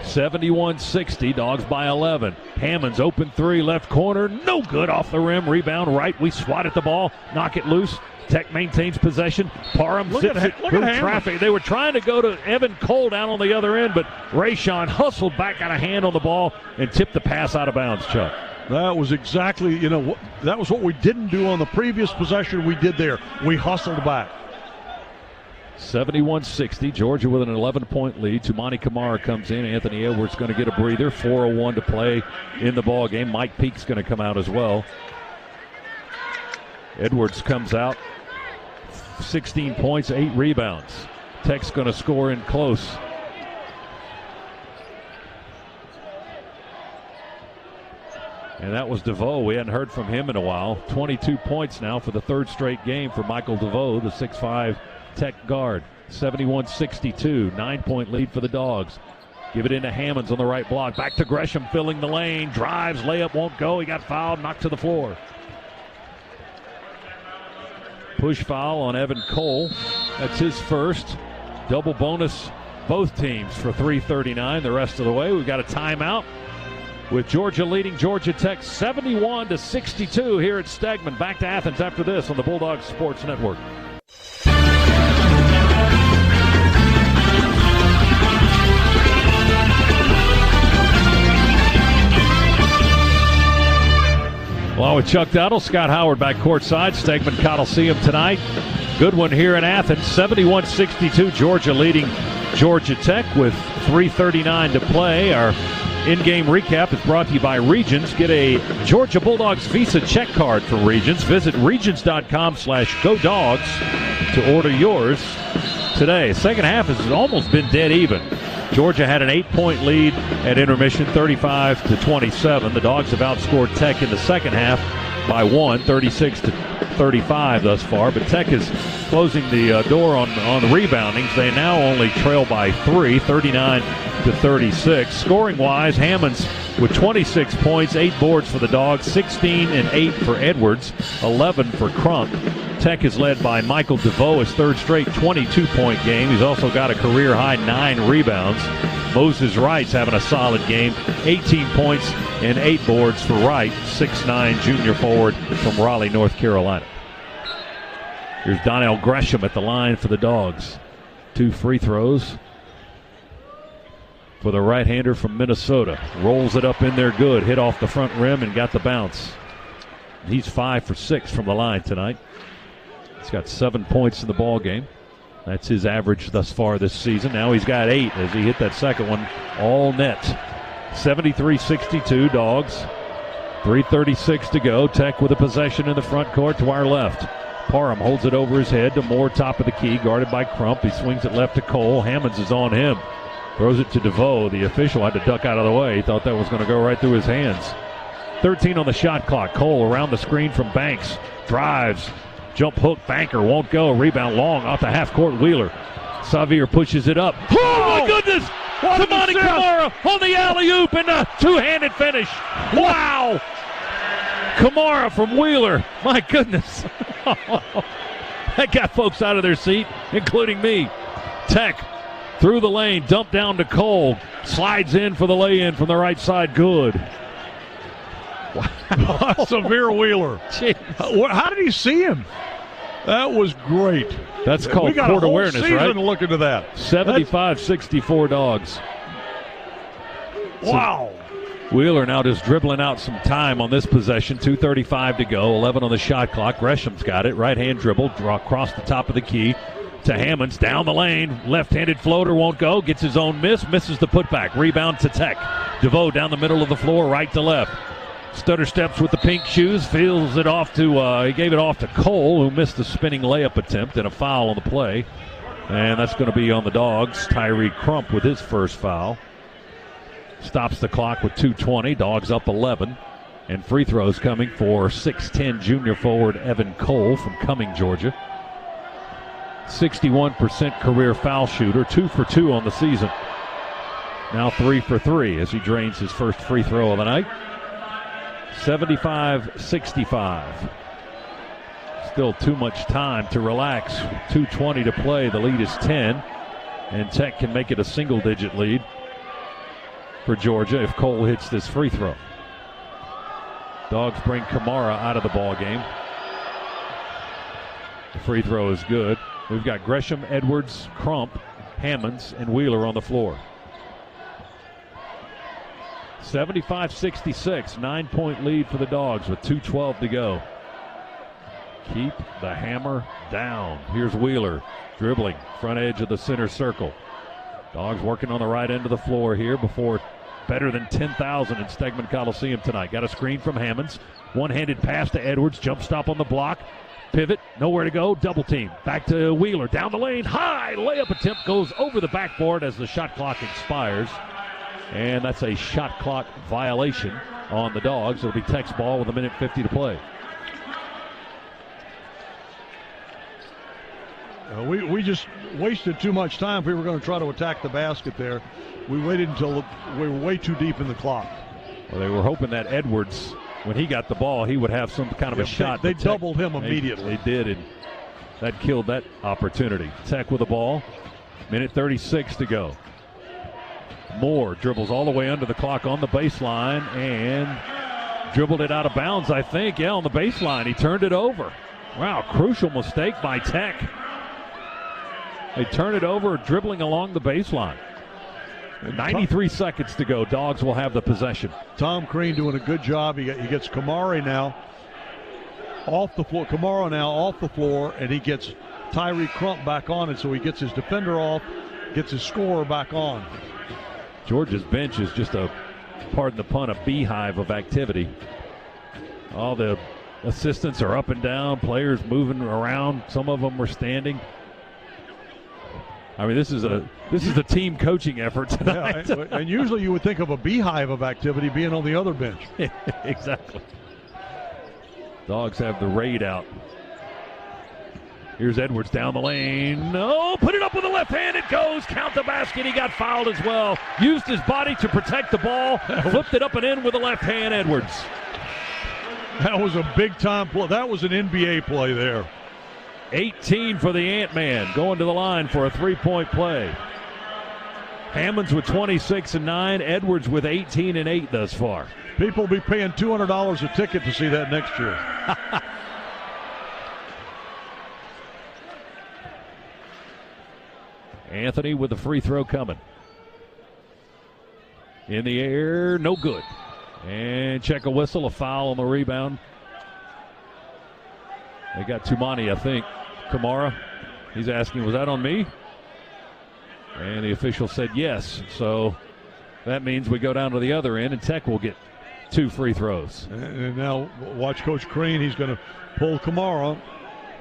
71-60. Dogs by 11. Hammonds open three, left corner. No good off the rim. Rebound right. We swat at the ball. Knock it loose. Tech maintains possession. Parham sits it through traffic. They were trying to go to Evan Cole down on the other end, but Rayshawn hustled back out of hand on the ball and tipped the pass out of bounds, Chuck. That was exactly, that was what we didn't do on the previous possession we did there. We hustled back. 71-60. Georgia with an 11-point lead. Tumani Kamara comes in. Anthony Edwards going to get a breather. 4:01 to play in the ball game. Mike Peake's going to come out as well. Edwards comes out. 16 points, 8 rebounds. Tech's going to score in close. And that was DeVoe. We hadn't heard from him in a while. 22 points now for the third straight game for Michael DeVoe, the 6'5 Tech guard. 71-62, 9-point lead for the Dogs. Give it into Hammonds on the right block. Back to Gresham, filling the lane. Drives, layup won't go. He got fouled, knocked to the floor. Push foul on Evan Cole. That's his first. Double bonus, both teams for 3:39 the rest of the way. We've got a timeout with Georgia leading Georgia Tech 71-62 here at Stegman. Back to Athens after this on the Bulldogs Sports Network. Well, with Chuck Duddle, Scott Howard back courtside, Stegman Coliseum tonight. Good one here in Athens, 71-62. Georgia leading Georgia Tech with 3:39 to play. Our in-game recap is brought to you by Regions. Get a Georgia Bulldogs Visa check card from Regions. Visit regions.com/GoDogs to order yours today. Second half has almost been dead even. Georgia had an 8-point lead at intermission, 35-27. The Dogs have outscored Tech in the second half by 1, 36-35 thus far. But Tech is closing the door on the rebounding. They now only trail by 3, 39-36. Scoring-wise, Hammonds with 26 points, 8 boards for the Dogs, 16 and 8 for Edwards, 11 for Crump. Tech is led by Michael DeVoe, his third straight 22-point game. He's also got a career-high 9 rebounds. Moses Wright's having a solid game, 18 points and 8 boards for Wright, 6'9" junior forward from Raleigh, North Carolina. Here's Donnell Gresham at the line for the Dogs. 2 free throws for the right-hander from Minnesota. Rolls it up in there good, hit off the front rim and got the bounce. He's 5 for 6 from the line tonight. He's got 7 points in the ball game. That's his average thus far this season. Now he's got 8 as he hit that second one all net. 73-62 Dogs. 3:36 to go. Tech with a possession in the front court to our left. Parham holds it over his head to Moore, top of the key, guarded by Crump. He swings it left to Cole. Hammonds is on him. Throws it to DeVoe. The official had to duck out of the way. He thought that was going to go right through his hands. 13 on the shot clock. Cole around the screen from Banks. Drives. Jump hook, banker, won't go. Rebound long off the half-court. Wheeler. Xavier pushes it up. Oh, my goodness! Tumani Kamara on the alley-oop and a two-handed finish. Wow! Kamara from Wheeler. My goodness. That got folks out of their seat, including me. Tech through the lane, dump down to Cole. Slides in for the lay-in from the right side. Good. Wow. Severe Wheeler. Jeez. How did he see him? That was great. That's called court awareness, right? Look into that. 75-64 Dogs. Wow. So Wheeler now just dribbling out some time on this possession. 2:35 to go. 11 on the shot clock. Gresham's got it. Right hand dribble. Draw across the top of the key. to Hammonds, down the lane, left-handed floater won't go, gets his own miss, misses the putback, rebound to Tech. DeVoe down the middle of the floor, right to left. Stutter steps with the pink shoes, feels it off to, he gave it off to Cole, who missed the spinning layup attempt and a foul on the play. And that's going to be on the Dogs. Tyree Crump with his first foul. Stops the clock with 2:20, Dogs up 11. And free throws coming for 6'10 junior forward Evan Cole from Cumming, Georgia. 61% career foul shooter, 2 for 2 on the season. Now 3 for 3 as he drains his first free throw of the night. 75-65. Still too much time to relax. 2:20 to play. The lead is 10. And Tech can make it a single-digit lead for Georgia if Cole hits this free throw. Dogs bring Kamara out of the ball game. The free throw is good. We've got Gresham, Edwards, Crump, Hammonds, and Wheeler on the floor. 75-66, 9-point lead for the Dogs with 2:12 to go. Keep the hammer down. Here's Wheeler dribbling, front edge of the center circle. Dogs working on the right end of the floor here before better than 10,000 in Stegman Coliseum tonight. Got a screen from Hammonds. One-handed pass to Edwards. Jump stop on the block. Pivot. Nowhere to go. Double team. Back to Wheeler. Down the lane. High layup attempt goes over the backboard as the shot clock expires. And that's a shot clock violation on the Dogs. It'll be Tech's ball with 1:50 to play. We just wasted too much time if we were going to try to attack the basket there. We waited until we were way too deep in the clock. Well, they were hoping that Edwards, when he got the ball, he would have some kind of a shot. They doubled him immediately. They did, and that killed that opportunity. Tech with the ball. 1:36 to go. Moore dribbles all the way under the clock on the baseline and dribbled it out of bounds, I think. Yeah, on the baseline. He turned it over. Wow, crucial mistake by Tech. They turn it over, dribbling along the baseline. 93 seconds to go. Dogs will have the possession. Tom Crean doing a good job. He gets Kamara now off the floor. Kamara now off the floor, and he gets Tyree Crump back on it, so he gets his defender off, gets his scorer back on. Georgia's bench is just a, pardon the pun, a beehive of activity. All the assistants are up and down, players moving around. Some of them were standing. I mean, this is a team coaching effort tonight. Yeah, and usually you would think of a beehive of activity being on the other bench. Exactly. Dogs have the raid out. Here's Edwards down the lane. No, put it up with the left hand. It goes. Count the basket. He got fouled as well. Used his body to protect the ball. Flipped it up and in with the left hand, Edwards. That was a big-time play. That was an NBA play there. 18 for the Ant-Man, going to the line for a three-point play. Hammonds with 26 and 9, Edwards with 18 and 8 thus far. People will be paying $200 a ticket to see that next year. Anthony with the free throw coming. In the air, no good. And check a whistle, a foul on the rebound. They got Tumani, I think. Kamara, he's asking, was that on me? And the official said yes. So that means we go down to the other end, and Tech will get 2 free throws. And now watch Coach Crean. He's going to pull Kamara,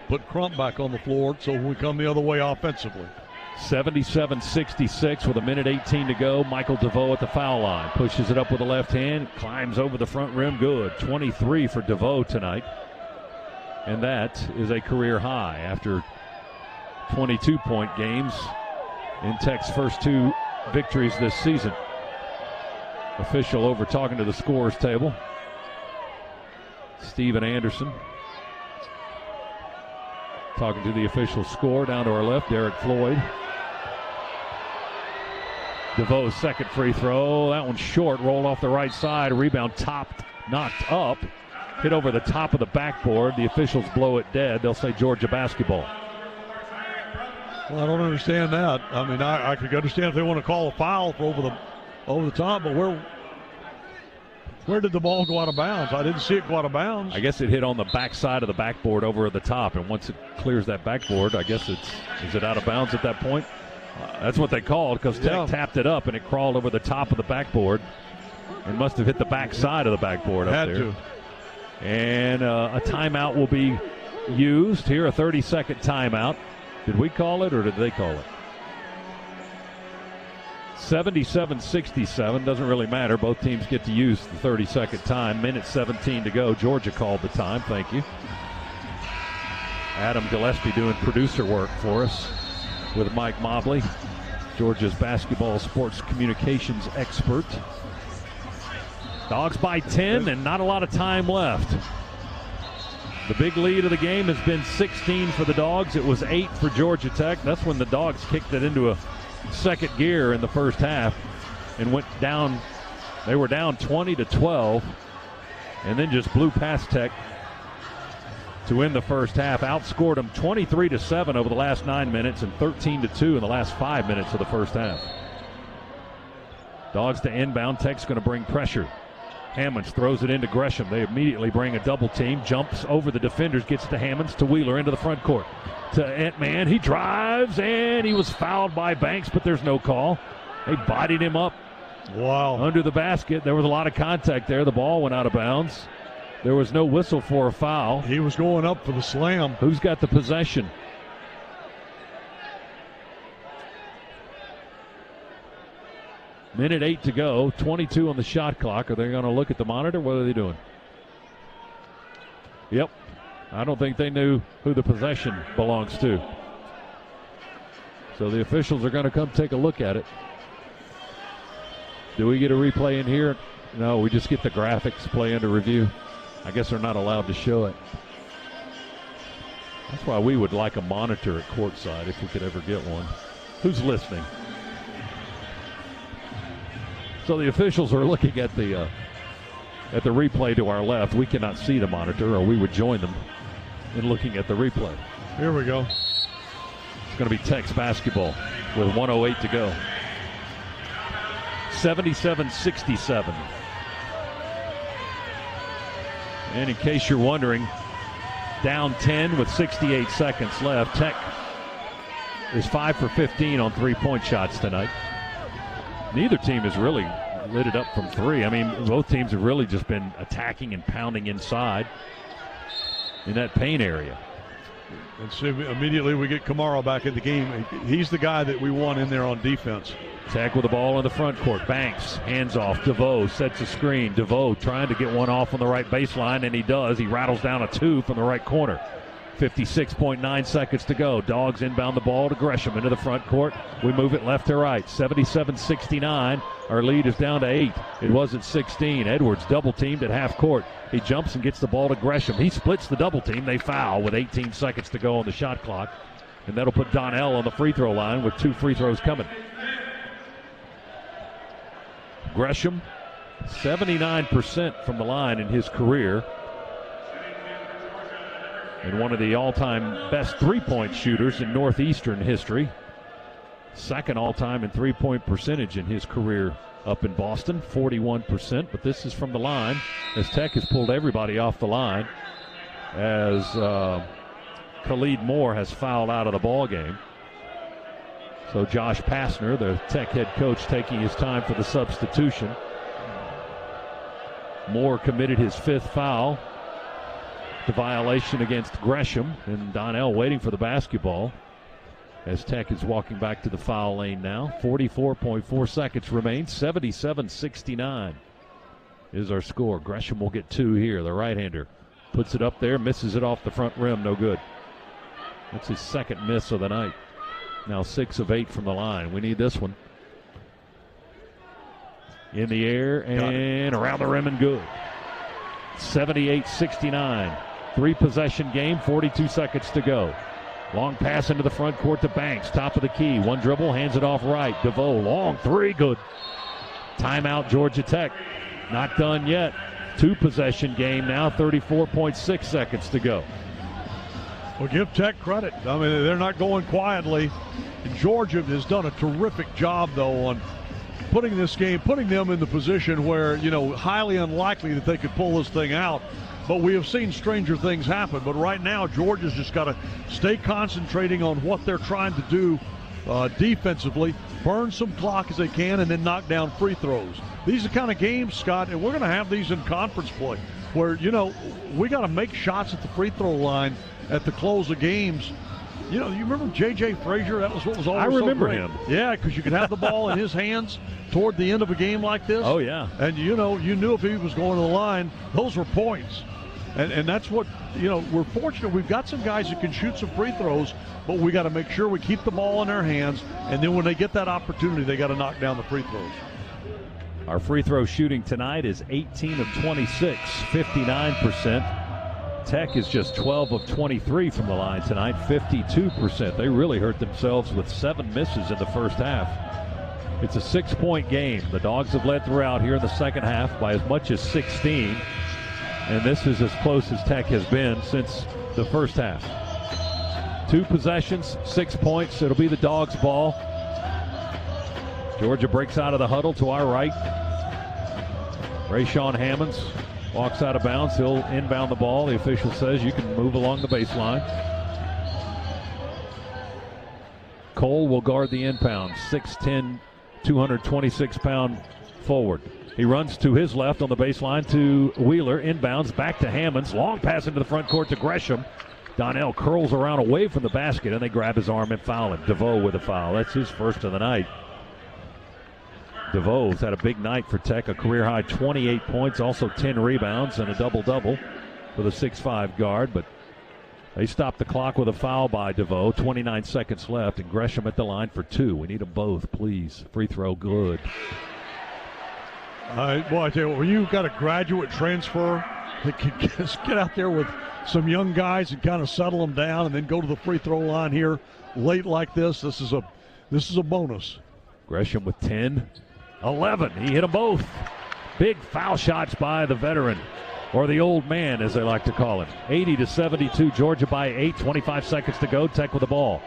put Crump back on the floor, so we come the other way offensively. 77-66 with 1:18 to go. Michael DeVoe at the foul line. Pushes it up with the left hand. Climbs over the front rim. Good. 23 for DeVoe tonight. And that is a career high after 22-point games in Tech's first 2 victories this season. Official over talking to the scorers table. Steven Anderson talking to the official score down to our left, Derek Floyd. DeVoe's second free throw. That one's short, rolled off the right side. Rebound topped, knocked up. Hit over the top of the backboard. The officials blow it dead. They'll say Georgia basketball. Well, I don't understand that. I mean, I could understand if they want to call a foul for over the top, but Where did the ball go out of bounds? I didn't see it go out of bounds. I guess it hit on the back side of the backboard over at the top, and once it clears that backboard, I guess is it out of bounds at that point? That's what they called, because Tech tapped it up and it crawled over the top of the backboard and must have hit the back side of the backboard up there. Had to. And a timeout will be used here, a 30-second timeout. Did we call it or did they call it? 77-67, doesn't really matter. Both teams get to use the 30-second time. Minute 17 to go. Georgia called the time. Thank you. Adam Gillespie doing producer work for us with Mike Mobley, Georgia's basketball sports communications expert. Dogs by 10 and not a lot of time left. The big lead of the game has been 16 for the Dogs. It was 8 for Georgia Tech. That's when the Dogs kicked it into a second gear in the first half and went down. They were down 20-12 and then just blew past Tech to win the first half. Outscored them 23-7 over the last 9 minutes and 13-2 in the last 5 minutes of the first half. Dogs to inbound. Tech's going to bring pressure. Hammonds throws it into Gresham. They immediately bring a double team. Jumps over the defenders. Gets to Hammonds, to Wheeler into the front court. To Entman. He drives, and he was fouled by Banks, but there's no call. They bodied him up. Wow. Under the basket. There was a lot of contact there. The ball went out of bounds. There was no whistle for a foul. He was going up for the slam. Who's got the possession? Minute 8 to go. 22 on the shot clock. Are they going to look at the monitor? What are they doing? Yep. I don't think they knew who the possession belongs to. So the officials are going to come take a look at it. Do we get a replay in here? No, we just get the graphics, play under review. I guess they're not allowed to show it. That's why we would like a monitor at courtside if we could ever get one. Who's listening? So the officials are looking at the replay to our left. We cannot see the monitor, or we would join them in looking at the replay. Here we go. It's going to be Tech's basketball with 1:08 to go. 77-67. And in case you're wondering, down 10 with 68 seconds left. Tech is 5 for 15 on three-point shots tonight. Neither team has really lit it up from three. I mean, both teams have really just been attacking and pounding inside in that paint area. And so immediately we get Kamara back in the game. He's the guy that we want in there on defense. Tech with the ball in the front court. Banks, hands off. DeVoe sets a screen. DeVoe trying to get one off on the right baseline, and he does. He rattles down a two from the right corner. 56.9 seconds to go. Dogs inbound the ball to Gresham into the front court. We move it left to right. 77-69. Our lead is down to 8. It was at 16. Edwards double teamed at half court. He jumps and gets the ball to Gresham. He splits the double team. They foul with 18 seconds to go on the shot clock. And that'll put Donnell on the free throw line with 2 free throws coming. Gresham, 79% from the line in his career. And one of the all-time best three-point shooters in Northeastern history. Second all-time in three-point percentage in his career up in Boston, 41%. But this is from the line, as Tech has pulled everybody off the line, as Khalid Moore has fouled out of the ball game. So Josh Pastner, the Tech head coach, taking his time for the substitution. Moore committed his 5th foul. The violation against Gresham, and Donnell waiting for the basketball as Tech is walking back to the foul lane now. 44.4 seconds remain. 77-69 is our score. Gresham will get 2 here. The right-hander puts it up there, misses it off the front rim. No good. That's his second miss of the night. Now 6 of 8 from the line. We need this one. In the air and around the rim and good. 78-69. 3-possession game, 42 seconds to go. Long pass into the front court to Banks, top of the key. One dribble, hands it off right. DeVoe, long 3, good. Timeout, Georgia Tech. Not done yet. 2-possession game now, 34.6 seconds to go. Well, give Tech credit. I mean, they're not going quietly. And Georgia has done a terrific job, though, on putting them in the position where, highly unlikely that they could pull this thing out. But we have seen stranger things happen. But right now, Georgia's just got to stay concentrating on what they're trying to do defensively, burn some clock as they can, and then knock down free throws. These are the kind of games, Scott, and we're going to have these in conference play where, we got to make shots at the free throw line at the close of games. You remember J.J. Frazier? That was what was always I remember so great. him. Yeah, because you could have the ball in his hands toward the end of a game like this. Oh, yeah. And, you knew if he was going to the line, those were points. And that's what, we're fortunate. We've got some guys that can shoot some free throws, but we got to make sure we keep the ball in their hands. And then when they get that opportunity, they got to knock down the free throws. Our free throw shooting tonight is 18 of 26, 59%. Tech is just 12 of 23 from the line tonight, 52%. They really hurt themselves with 7 misses in the first half. It's a 6-point game. The Dogs have led throughout here in the second half by as much as 16. And this is as close as Tech has been since the first half. 2 possessions, 6 points. It'll be the Dogs' ball. Georgia breaks out of the huddle to our right. Rayshawn Hammonds walks out of bounds. He'll inbound the ball. The official says you can move along the baseline. Cole will guard the inbound. 6'10", 226-pound forward. He runs to his left on the baseline to Wheeler. Inbounds back to Hammonds. Long pass into the front court to Gresham. Donnell curls around away from the basket, and they grab his arm and foul him. DeVoe with a foul. That's his first of the night. DeVoe's had a big night for Tech, a career-high 28 points, also 10 rebounds and a double-double for the 6'5 guard. But they stopped the clock with a foul by DeVoe. 29 seconds left, and Gresham at the line for 2. We need them both, please. Free throw good. I tell you what, when you've got a graduate transfer that can just get out there with some young guys and kind of settle them down and then go to the free throw line here late like this, this is a bonus. Gresham with 10, 11. He hit them both. Big foul shots by the veteran, or the old man as they like to call him. 80-72, Georgia by 8, 25 seconds to go. Tech with the ball.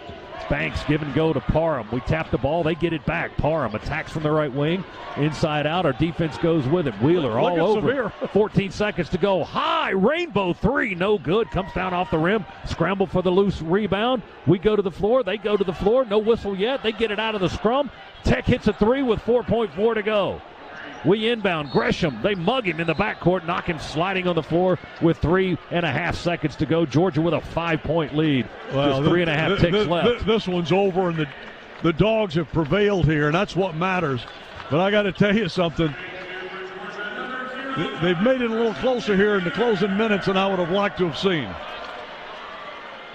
Banks give and go to Parham. We tap the ball. They get it back. Parham attacks from the right wing. Inside out. Our defense goes with him. Wheeler all over. 14 seconds to go. High. Rainbow 3. No good. Comes down off the rim. Scramble for the loose rebound. We go to the floor. They go to the floor. No whistle yet. They get it out of the scrum. Tech hits a 3 with 4.4 to go. We inbound. Gresham, they mug him in the backcourt, knock him sliding on the floor with 3.5 seconds to go. Georgia with a 5-point lead. Well, just 3.5 ticks left. This one's over, and the Dogs have prevailed here, and that's what matters. But I got to tell you something. They've made it a little closer here in the closing minutes than I would have liked to have seen.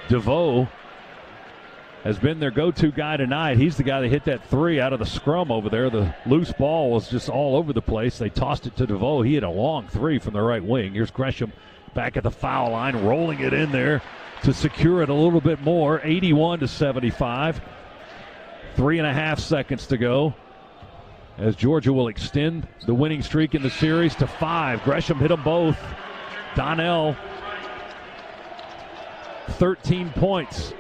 DeVoe has been their go-to guy tonight. He's the guy that hit that 3 out of the scrum over there. The loose ball was just all over the place. They tossed it to DeVoe. He hit a long 3 from the right wing. Here's Gresham back at the foul line, rolling it in there to secure it a little bit more. 81-75. 3.5 seconds to go as Georgia will extend the winning streak in the series to 5. Gresham hit them both. Donnell, 13 points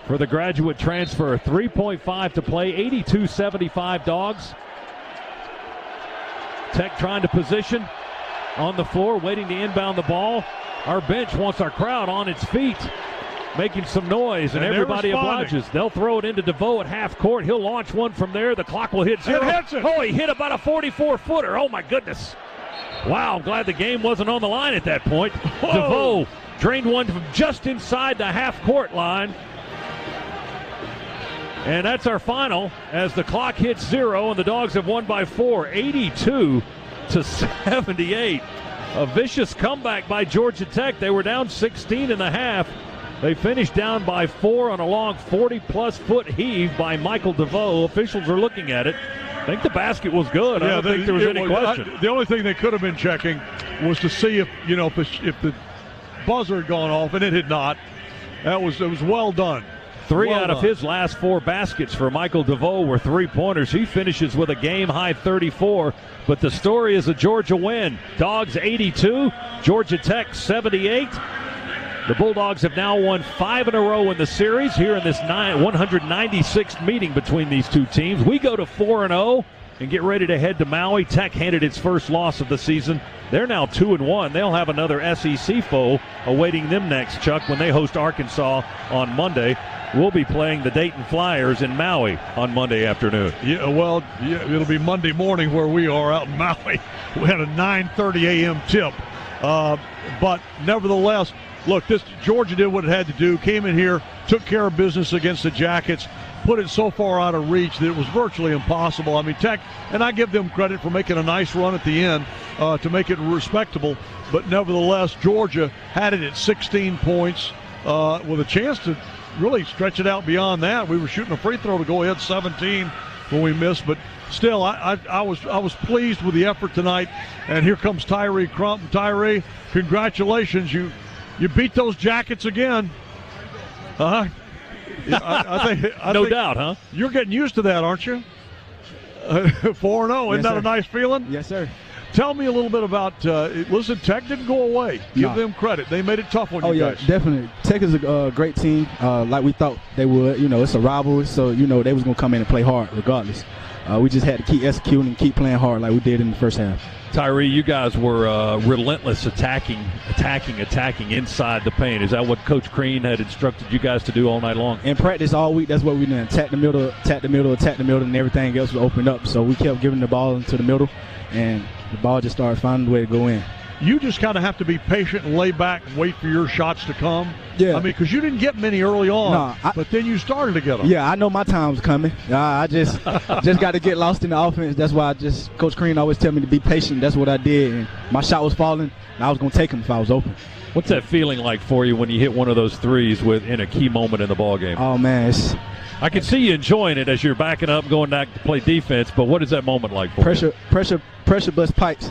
for the graduate transfer. 3.5 to play. 82-75 Dogs. Tech trying to position on the floor, waiting to inbound the ball. Our bench wants our crowd on its feet, making some noise, and everybody obliges. They'll throw it into DeVoe at half court. He'll launch one from there. The clock will hit 0. Oh, he hit about a 44-footer. Oh, my goodness. Wow, I'm glad the game wasn't on the line at that point. Whoa. DeVoe drained one from just inside the half-court line. And that's our final as the clock hits 0 and the Dogs have won by 4, 82-78. A vicious comeback by Georgia Tech. They were down 16 in the half. They finished down by 4 on a long 40-plus foot heave by Michael DeVoe. Officials are looking at it. I think the basket was good. I don't think there was any question. The only thing they could have been checking was to see if the buzzer had gone off, and it had not. It was well done. 3 out of his last 4 baskets for Michael DeVoe were 3-pointers. He finishes with a game-high 34, but the story is a Georgia win. Dogs 82, Georgia Tech 78. The Bulldogs have now won 5 in a row in the series here in this 196th meeting between these two teams. We go to 4-0 and get ready to head to Maui. Tech handed its first loss of the season. They're now 2-1. They'll have another SEC foe awaiting them next, Chuck, when they host Arkansas on Monday. We'll be playing the Dayton Flyers in Maui on Monday afternoon. Yeah, well, it'll be Monday morning where we are out in Maui. We had a 9:30 a.m. tip. But nevertheless, look, Georgia did what it had to do, came in here, took care of business against the Jackets, put it so far out of reach that it was virtually impossible. I mean, Tech, and I give them credit for making a nice run at the end to make it respectable, but nevertheless, Georgia had it at 16 points with a chance to really stretch it out beyond that. We were shooting a free throw to go ahead 17 when we missed, but still, I was pleased with the effort tonight. And here comes Tyree Crump. Tyree, congratulations! You beat those Jackets again. I think no doubt, huh? You're getting used to that, aren't you? 4-0, isn't that a nice feeling? Yes, sir. Tell me a little bit about, listen, Tech didn't go away. Give them credit. They made it tough on you guys. Oh, yeah, definitely. Tech is a great team, like we thought they would. You know, it's a rivalry, so, you know, they was going to come in and play hard regardless. We just had to keep executing and keep playing hard like we did in the first half. Tyree, you guys were relentless attacking inside the paint. Is that what Coach Crean had instructed you guys to do all night long? In practice all week, that's what we did. Attack the middle, and everything else was opened up. So we kept giving the ball into the middle, and the ball just started finding a way to go in. You just kind of have to be patient and lay back and wait for your shots to come. Yeah. I mean, because you didn't get many early on, but then you started to get them. Yeah, I know my time's coming. I just got to get lost in the offense. That's why Coach Crean always tell me to be patient. That's what I did. And my shot was falling, and I was going to take them if I was open. What's that feeling like for you when you hit one of those threes in a key moment in the ball game? Oh, man, I can see you enjoying it as you're backing up, going back to play defense, but what is that moment like for you? Pressure bust pipes.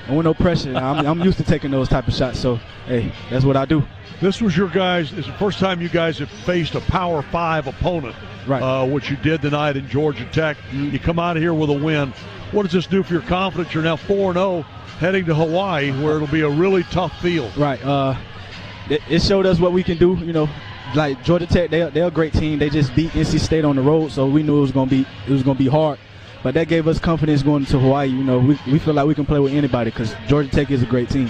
And with no pressure, I'm used to taking those type of shots, so, hey, that's what I do. This was your guys, it's the first time you guys have faced a Power 5 opponent, right? Which you did tonight in Georgia Tech. Mm-hmm. You come out of here with a win. What does this do for your confidence? You're now 4-0 heading to Hawaii, where it'll be a really tough field. Right. It showed us what we can do, you know. Like Georgia Tech, they're a great team. They just beat NC State on the road, so we knew it was gonna be hard. But that gave us confidence going to Hawaii. You know, we feel like we can play with anybody because Georgia Tech is a great team.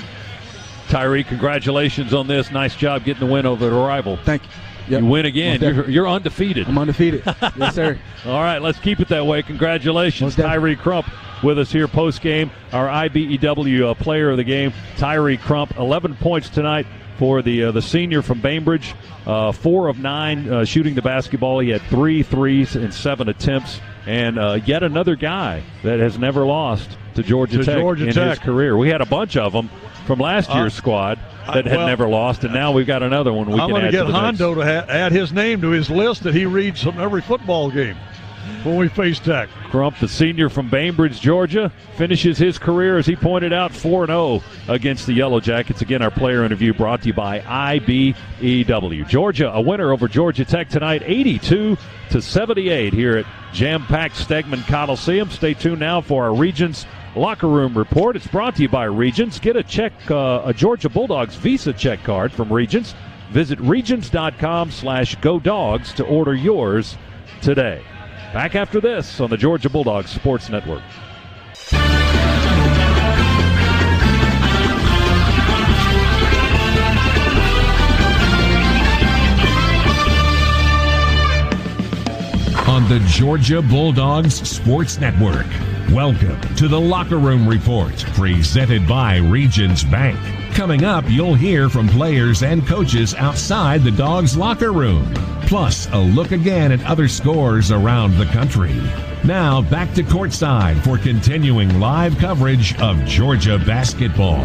Tyree, congratulations on this. Nice job getting the win over the rival. Thank you. Yep. You win again. You're undefeated. I'm undefeated. Yes, sir. All right, let's keep it that way. Congratulations, Tyree Crump, with us here post-game, our IBEW player of the game. Tyree Crump, 11 points tonight for the senior from Bainbridge. 4 of 9 shooting the basketball. He had 3 threes in 7 attempts. And yet another guy that has never lost to Georgia Tech in his career. We had a bunch of them from last year's squad that had never lost, and now we've got another one we can add to the mix. I'm going to get Hondo to add his name to his list that he reads from every football game when we face Tech. Crump, the senior from Bainbridge, Georgia, finishes his career, as he pointed out, 4-0 against the Yellow Jackets. Again, our player interview brought to you by IBEW. Georgia, a winner over Georgia Tech tonight, 82-78 here at jam-packed Stegman Coliseum. Stay tuned now for our Regions Locker Room Report. It's brought to you by Regions. Get a Georgia Bulldogs Visa check card from Regions. Visit regions.com/GoDogs to order yours today. Back after this on the Georgia Bulldogs Sports Network. On the Georgia Bulldogs Sports Network. Welcome to the Locker Room Report, presented by Regions Bank. Coming up, you'll hear from players and coaches outside the Dogs' locker room. Plus, a look again at other scores around the country. Now, back to courtside for continuing live coverage of Georgia basketball.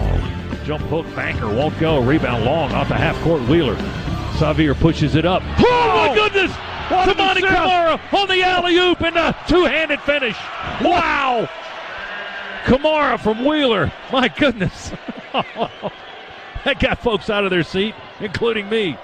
Jump hook, banker won't go. Rebound long off the half-court Wheeler. Xavier pushes it up. Oh, my goodness! Tamani Kamara on the alley-oop and a two-handed finish. Wow! Kamara from Wheeler. My goodness. That got folks out of their seat, including me.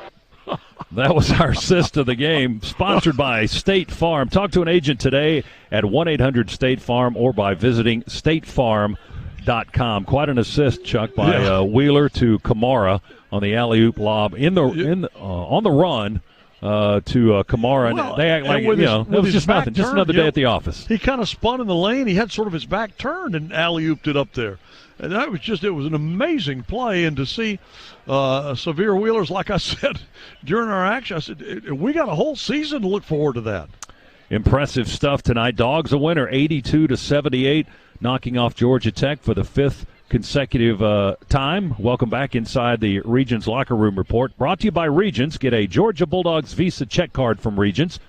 That was our assist of the game, sponsored by State Farm. Talk to an agent today at 1-800-STATE-FARM or by visiting statefarm.com. THWGT.com. Quite an assist, Chuck, by Wheeler to Kamara on the alley-oop lob on the run to Kamara. Well, and they act like, it was just nothing. Just another day at the office. He kind of spun in the lane. He had sort of his back turned and alley-ooped it up there. And that was it was an amazing play. And to see Severe Wheelers, like I said during our action, I said, we got a whole season to look forward to that. Impressive stuff tonight. Dogs a winner, 82-78, knocking off Georgia Tech for the fifth consecutive time. Welcome back inside the Regions Locker Room Report. Brought to you by Regions. Get a Georgia Bulldogs Visa check card from Regions.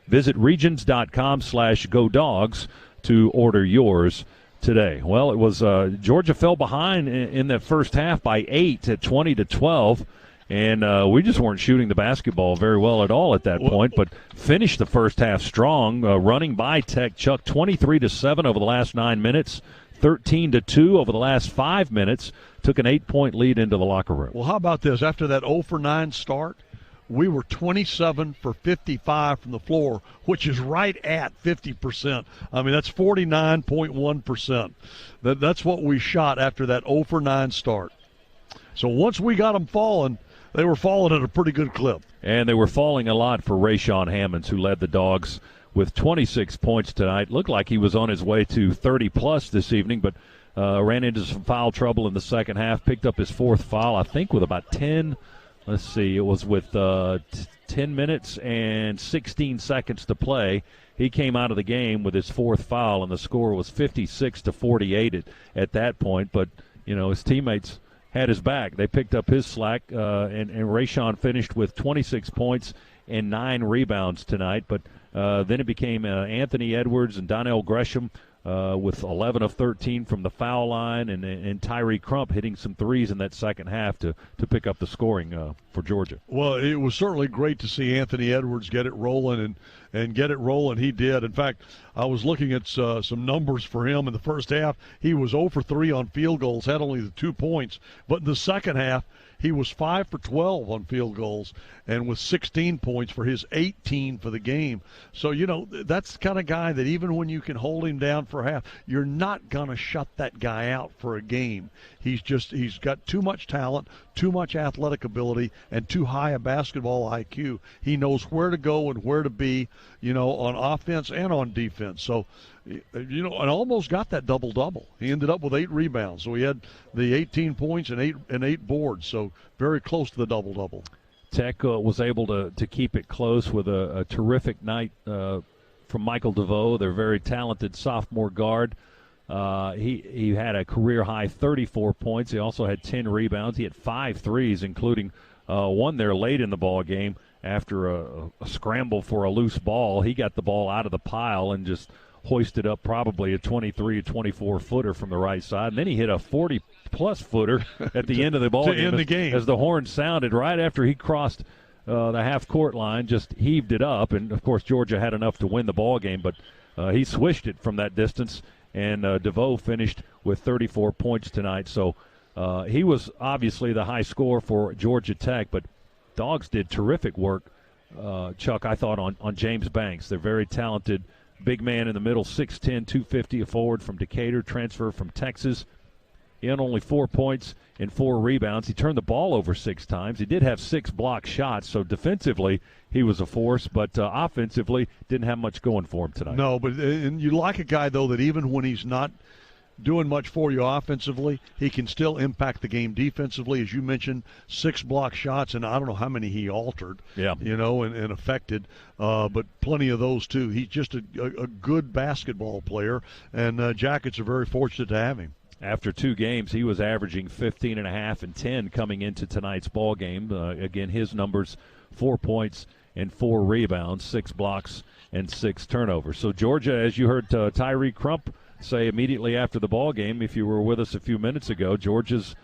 Visit regions.com/GoDogs to order yours today. Well, it was Georgia fell behind in the first half by 8 at 20-12. And we just weren't shooting the basketball very well at all at that point, but finished the first half strong, running by Tech. Chuck, 23-7 over the last 9 minutes, 13-2 over the last 5 minutes, took an 8-point lead into the locker room. Well, how about this? After that 0-for-9 start, we were 27 for 55 from the floor, which is right at 50%. I mean, that's 49.1%. That's what we shot after that 0-for-9 start. So once we got them falling, they were falling at a pretty good clip. And they were falling a lot for Rayshawn Hammonds, who led the Dogs with 26 points tonight. Looked like he was on his way to 30-plus this evening, but ran into some foul trouble in the second half, picked up his fourth foul, I think with about 10, it was with 10 minutes and 16 seconds to play. He came out of the game with his fourth foul, and the score was 56-48 at that point. But, his teammates had his back. They picked up his slack, and Rayshawn finished with 26 points and 9 rebounds tonight. But then it became Anthony Edwards and Donnell Gresham with 11 of 13 from the foul line, and Tyree Crump hitting some threes in that second half to pick up the scoring for Georgia. Well, it was certainly great to see Anthony Edwards get it rolling, and get it rolling. He did. In fact, I was looking at some numbers for him in the first half. He was 0 for 3 on field goals, had only the 2 points. But in the second half, he was 5 for 12 on field goals and with 16 points for his 18 for the game. So, that's the kind of guy that even when you can hold him down for half, you're not going to shut that guy out for a game. He's got too much talent, too much athletic ability, and too high a basketball IQ. He knows where to go and where to be, on offense and on defense. So, and almost got that double-double. He ended up with 8 rebounds. So he had the 18 points and 8 boards. So very close to the double-double. Tech was able to keep it close with a terrific night from Michael DeVoe, their very talented sophomore guard. He had a career-high 34 points. He also had 10 rebounds. He had 5 threes, including one there late in the ball game after a scramble for a loose ball. He got the ball out of the pile and just hoisted up probably a 23 or 24 footer from the right side, and then he hit a 40-plus footer at the end of the ball game as the horn sounded right after he crossed the half-court line, just heaved it up, and of course Georgia had enough to win the ball game, but he swished it from that distance, and DeVoe finished with 34 points tonight. So he was obviously the high scorer for Georgia Tech, but Dogs did terrific work, Chuck, I thought, on James Banks. They're very talented. Big man in the middle, 6'10", 250, a forward from Decatur, transfer from Texas. He had only 4 points and 4 rebounds. He turned the ball over 6 times. He did have 6 block shots, so defensively he was a force, but offensively didn't have much going for him tonight. No, but and you like a guy, though, that even when he's not doing much for you offensively, he can still impact the game defensively. As you mentioned, 6 block shots, and I don't know how many he altered, and affected, but plenty of those too. He's just a good basketball player, and Jackets are very fortunate to have him. After 2 games, he was averaging 15.5 and 10 coming into tonight's ball game. Again, his numbers, 4 points and 4 rebounds, 6 blocks and 6 turnovers. So Georgia, as you heard Tyree Crump say immediately after the ball game, if you were with us a few minutes ago, Georgia's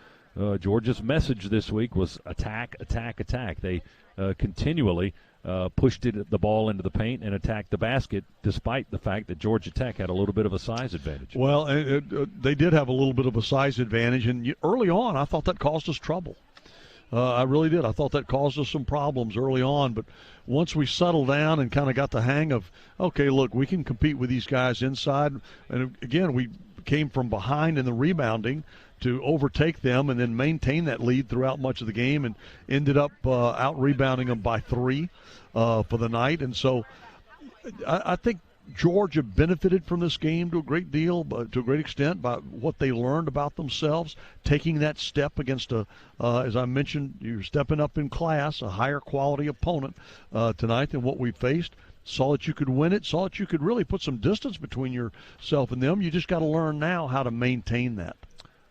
message this week was attack, attack, attack. They continually pushed the ball into the paint and attacked the basket, despite the fact that Georgia Tech had a little bit of a size advantage. Well, they did have a little bit of a size advantage, and early on I thought that caused us trouble. I really did. I thought that caused us some problems early on, but once we settled down and kind of got the hang of, okay, look, we can compete with these guys inside. And again, we came from behind in the rebounding to overtake them and then maintain that lead throughout much of the game, and ended up out-rebounding them by 3 for the night. And so I think Georgia benefited from this game to a great deal, to a great extent, by what they learned about themselves, taking that step against as I mentioned, you're stepping up in class, a higher quality opponent tonight than what we faced. Saw that you could win it, saw that you could really put some distance between yourself and them. You just got to learn now how to maintain that.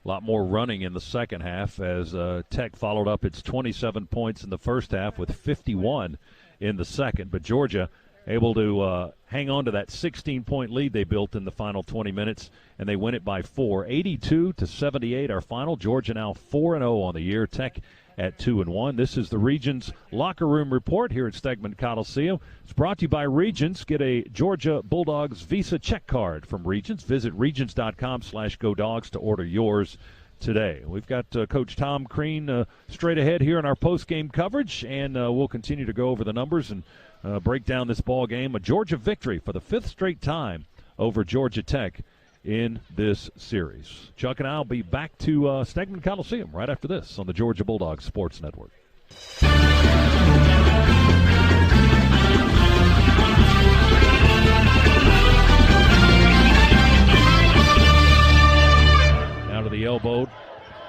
A lot more running in the second half as Tech followed up its 27 points in the first half with 51 in the second. But Georgia able to hang on to that 16-point lead they built in the final 20 minutes, and they win it by 4. 82-78 our final. Georgia now 4-0 on the year. Tech at 2-1. This is the Regions Locker Room Report here at Stegman Coliseum. It's brought to you by Regions. Get a Georgia Bulldogs Visa check card from Regions. Visit regions.com/GoDogs to order yours today. We've got Coach Tom Crean straight ahead here in our post-game coverage, and we'll continue to go over the numbers and break down this ball game. A Georgia victory for the 5th straight time over Georgia Tech in this series. Chuck and I will be back to Stegman Coliseum right after this on the Georgia Bulldogs Sports Network. Out of the elbow,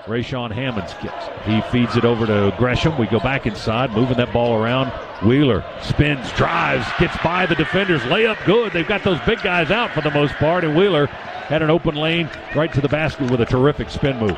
Rayshawn Hammonds gets. He feeds it over to Gresham. We go back inside, moving that ball around. Wheeler spins, drives, gets by the defenders. Layup good. They've got those big guys out for the most part, and Wheeler had an open lane right to the basket with a terrific spin move.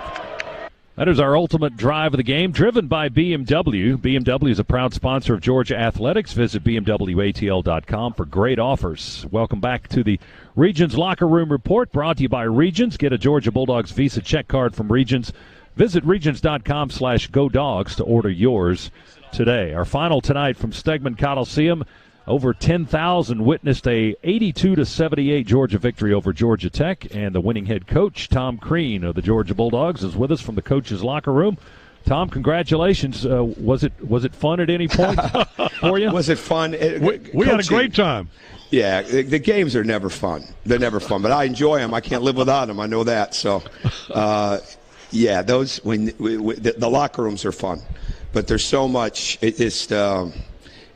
That is our ultimate drive of the game, driven by BMW. BMW is a proud sponsor of Georgia Athletics. Visit BMWATL.com for great offers. Welcome back to the Regions Locker Room Report, brought to you by Regions. Get a Georgia Bulldogs Visa check card from Regions. Visit regions.com/GoDogs to order yours today. Our final tonight from Stegman Coliseum. Over 10,000 witnessed a 82-78 Georgia victory over Georgia Tech, and the winning head coach, Tom Crean of the Georgia Bulldogs, is with us from the coach's locker room. Tom, congratulations. Was it fun at any point for you? Was it fun? We had a great time. Yeah, the games are never fun. They're never fun, but I enjoy them. I can't live without them. I know that. So, yeah, those the locker rooms are fun, but there's so much.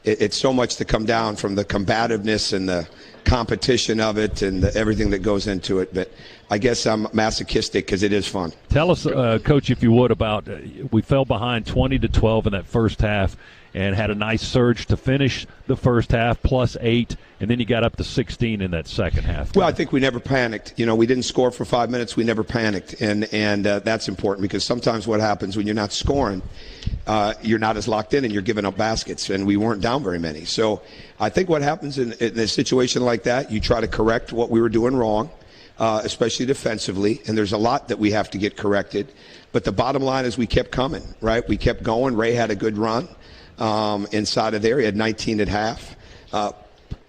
It's so much to come down from the combativeness and the competition of it and everything that goes into it. But I guess I'm masochistic because it is fun. Tell us, Coach, if you would, about we fell behind 20-12 in that first half and had a nice surge to finish the first half, +8, and then you got up to 16 in that second half. Well, I think we never panicked. You know, we didn't score for 5 minutes. We never panicked, and that's important because sometimes what happens when you're not scoring, you're not as locked in and you're giving up baskets, and we weren't down very many. So I think what happens in a situation like that, you try to correct what we were doing wrong, especially defensively, and there's a lot that we have to get corrected. But the bottom line is we kept coming, right? We kept going. Ray had a good run inside of there. He had 19 at half.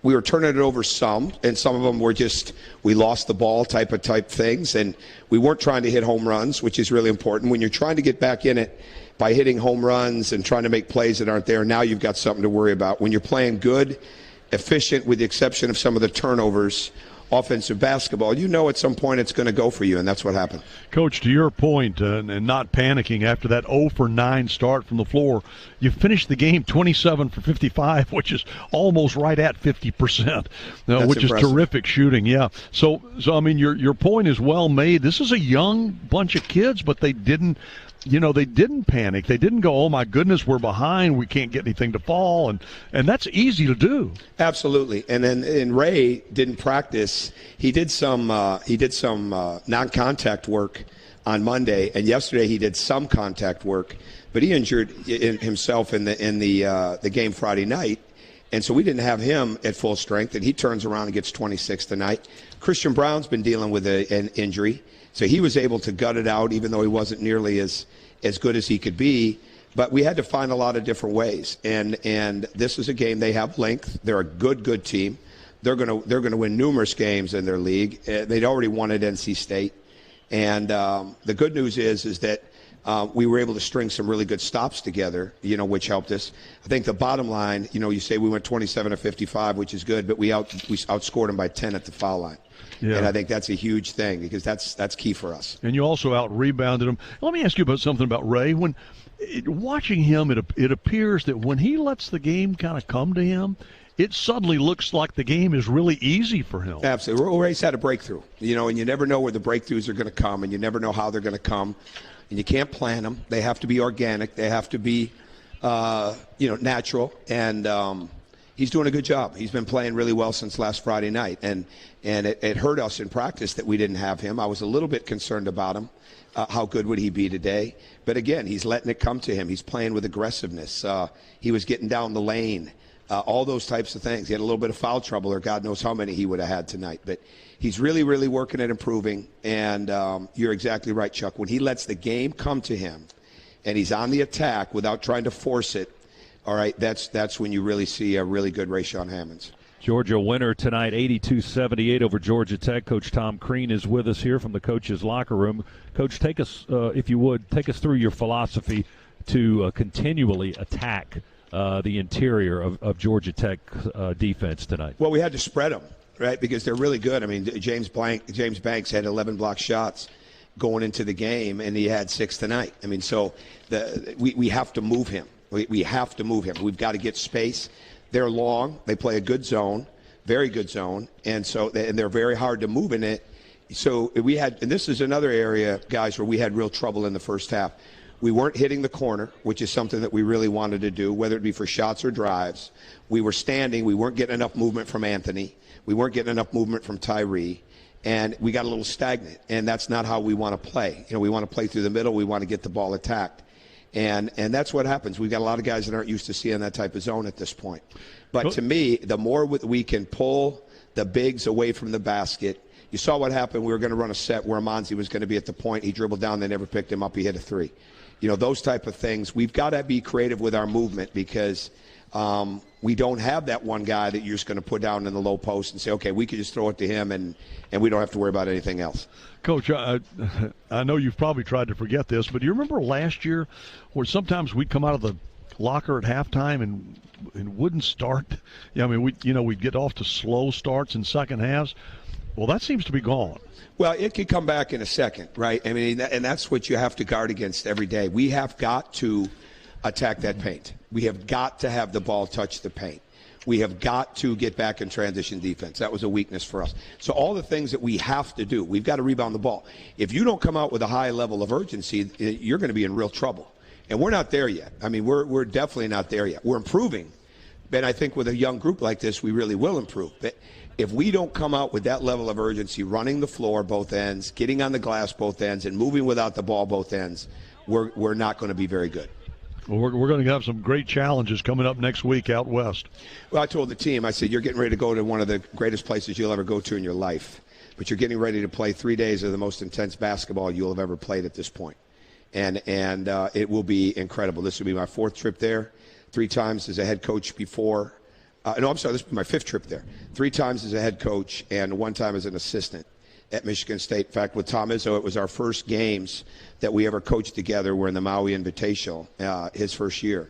We were turning it over some, and some of them were just we lost the ball type things, and we weren't trying to hit home runs, which is really important. When you're trying to get back in it by hitting home runs and trying to make plays that aren't there, now you've got something to worry about. When you're playing good, efficient, with the exception of some of the turnovers, offensive basketball, you know at some point it's going to go for you, and that's what happened. Coach, to your point, and not panicking after that 0-for-9 start from the floor, you finished the game 27 for 55, which is almost right at 50%, which impressive. Is terrific shooting. Yeah. So I mean, your point is well made. This is a young bunch of kids, but they didn't panic. They didn't go, oh my goodness, we're behind, we can't get anything to fall, and that's easy to do. Absolutely. And Ray didn't practice. He did some non-contact work on Monday, and yesterday he did some contact work, but he injured himself in the game Friday night, and so we didn't have him at full strength, and he turns around and gets 26 tonight. Christian Brown's been dealing with an injury. So he was able to gut it out, even though he wasn't nearly as good as he could be. But we had to find a lot of different ways. And this is a game. They have length. They're a good team. They're gonna win numerous games in their league. They'd already won at NC State. And the good news is that we were able to string some really good stops together, which helped us. I think the bottom line, you say we went 27 of 55, which is good, but we outscored them by 10 at the foul line. Yeah. And I think that's a huge thing because that's key for us. And you also out-rebounded them. Let me ask you about something about Ray. When watching him, it appears that when he lets the game kind of come to him, it suddenly looks like the game is really easy for him. Absolutely. Ray's had a breakthrough, and you never know where the breakthroughs are going to come, and you never know how they're going to come. And you can't plan them. They have to be organic. They have to be, natural. And he's doing a good job. He's been playing really well since last Friday night. And it hurt us in practice that we didn't have him. I was a little bit concerned about him. How good would he be today? But, again, he's letting it come to him. He's playing with aggressiveness. He was getting down the lane. All those types of things. He had a little bit of foul trouble, or God knows how many he would have had tonight. But he's really, really working at improving. And you're exactly right, Chuck. When he lets the game come to him and he's on the attack without trying to force it, all right, that's when you really see a really good Rayshawn Hammonds. Georgia winner tonight, 82-78 over Georgia Tech. Coach Tom Crean is with us here from the coach's locker room. Coach, take us, if you would, take us through your philosophy to continually attack the interior of Georgia Tech defense tonight. Well, we had to spread them, right, because they're really good. I mean, James Banks had 11 block shots going into the game, and he had 6 tonight. I mean, so we have to move him. We have to move him. We've got to get space. They're long. They play a good zone, very good zone, and they're very hard to move in it. So we had, and this is another area, guys, where we had real trouble in the first half. We weren't hitting the corner, which is something that we really wanted to do, whether it be for shots or drives. We were standing. We weren't getting enough movement from Anthony. We weren't getting enough movement from Tyree. And we got a little stagnant, and that's not how we want to play. We want to play through the middle. We want to get the ball attacked. And that's what happens. We've got a lot of guys that aren't used to seeing that type of zone at this point. But to me, the more we can pull the bigs away from the basket, you saw what happened. We were going to run a set where Amonzi was going to be at the point. He dribbled down. They never picked him up. He hit a three. Those type of things. We've got to be creative with our movement because we don't have that one guy that you're just going to put down in the low post and say, okay, we could just throw it to him and we don't have to worry about anything else. Coach, I know you've probably tried to forget this, but do you remember last year where sometimes we'd come out of the locker at halftime and wouldn't start? Yeah, I mean, we'd get off to slow starts in second halves. Well, that seems to be gone. Well, it could come back in a second, right? I mean, and that's what you have to guard against every day. We have got to attack that paint. We have got to have the ball touch the paint. We have got to get back in transition defense. That was a weakness for us. So all the things that we have to do, we've got to rebound the ball. If you don't come out with a high level of urgency, you're going to be in real trouble. And we're not there yet. I mean, we're definitely not there yet. We're improving. And I think with a young group like this, we really will improve. But if we don't come out with that level of urgency, running the floor both ends, getting on the glass both ends, and moving without the ball both ends, we're not going to be very good. Well, we're going to have some great challenges coming up next week out west. Well, I told the team, I said, you're getting ready to go to one of the greatest places you'll ever go to in your life. But you're getting ready to play 3 days of the most intense basketball you'll have ever played at this point. And it will be incredible. This will be my 4th trip there, 3 times as a head coach before. This will be my 5th trip there. 3 times as a head coach and 1 time as an assistant at Michigan State. In fact, with Tom Izzo, it was our first games that we ever coached together. We're in the Maui Invitational, his first year.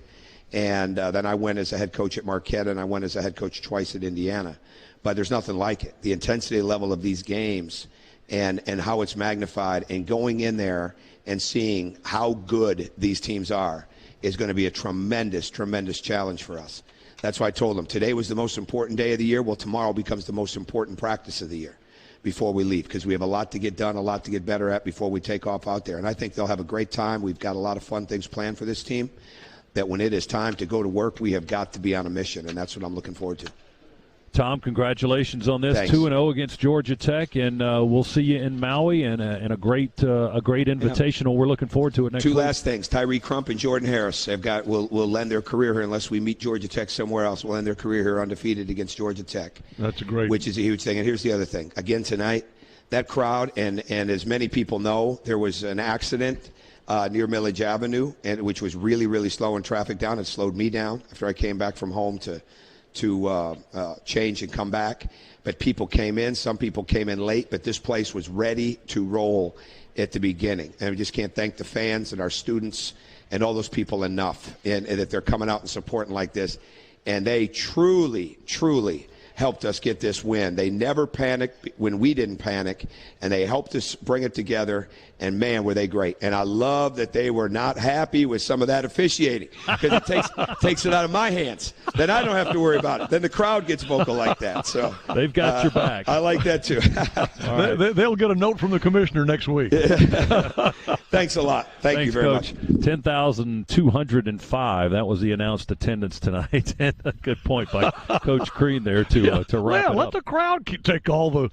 And then I went as a head coach at Marquette, and I went as a head coach twice at Indiana. But there's nothing like it. The intensity level of these games and how it's magnified, and going in there and seeing how good these teams are is going to be a tremendous, tremendous challenge for us. That's why I told them today was the most important day of the year. Well, tomorrow becomes the most important practice of the year before we leave, because we have a lot to get done, a lot to get better at before we take off out there. And I think they'll have a great time. We've got a lot of fun things planned for this team, that when it is time to go to work, we have got to be on a mission, and that's what I'm looking forward to. Tom, congratulations on this. Thanks. 2-0 against Georgia Tech, and we'll see you in Maui, and a great invitational. We're looking forward to it next week. 2 last things. Tyree Crump and Jordan Harris will end their career here unless we meet Georgia Tech somewhere else. We'll end their career here undefeated against Georgia Tech. That's a great. Which is a huge thing. And here's the other thing. Again tonight, that crowd, and as many people know, there was an accident near Millage Avenue, which was really, really slowing traffic down. It slowed me down after I came back from home to to change and come back. But people came in. Some people came in late, but this place was ready to roll at the beginning. And we just can't thank the fans and our students and all those people enough and that they're coming out and supporting like this. And they truly, truly helped us get this win. They never panicked when we didn't panic, and they helped us bring it together, and man, were they great. And I love that they were not happy with some of that officiating, because it takes it out of my hands. Then I don't have to worry about it. Then the crowd gets vocal like that. So they've got your back. I like that too. They'll get a note from the commissioner next week. Thanks a lot. Thanks, you very Coach. much. 10,205. That was the announced attendance tonight. Good point by Coach Crean there to wrap it up. Let the crowd take all the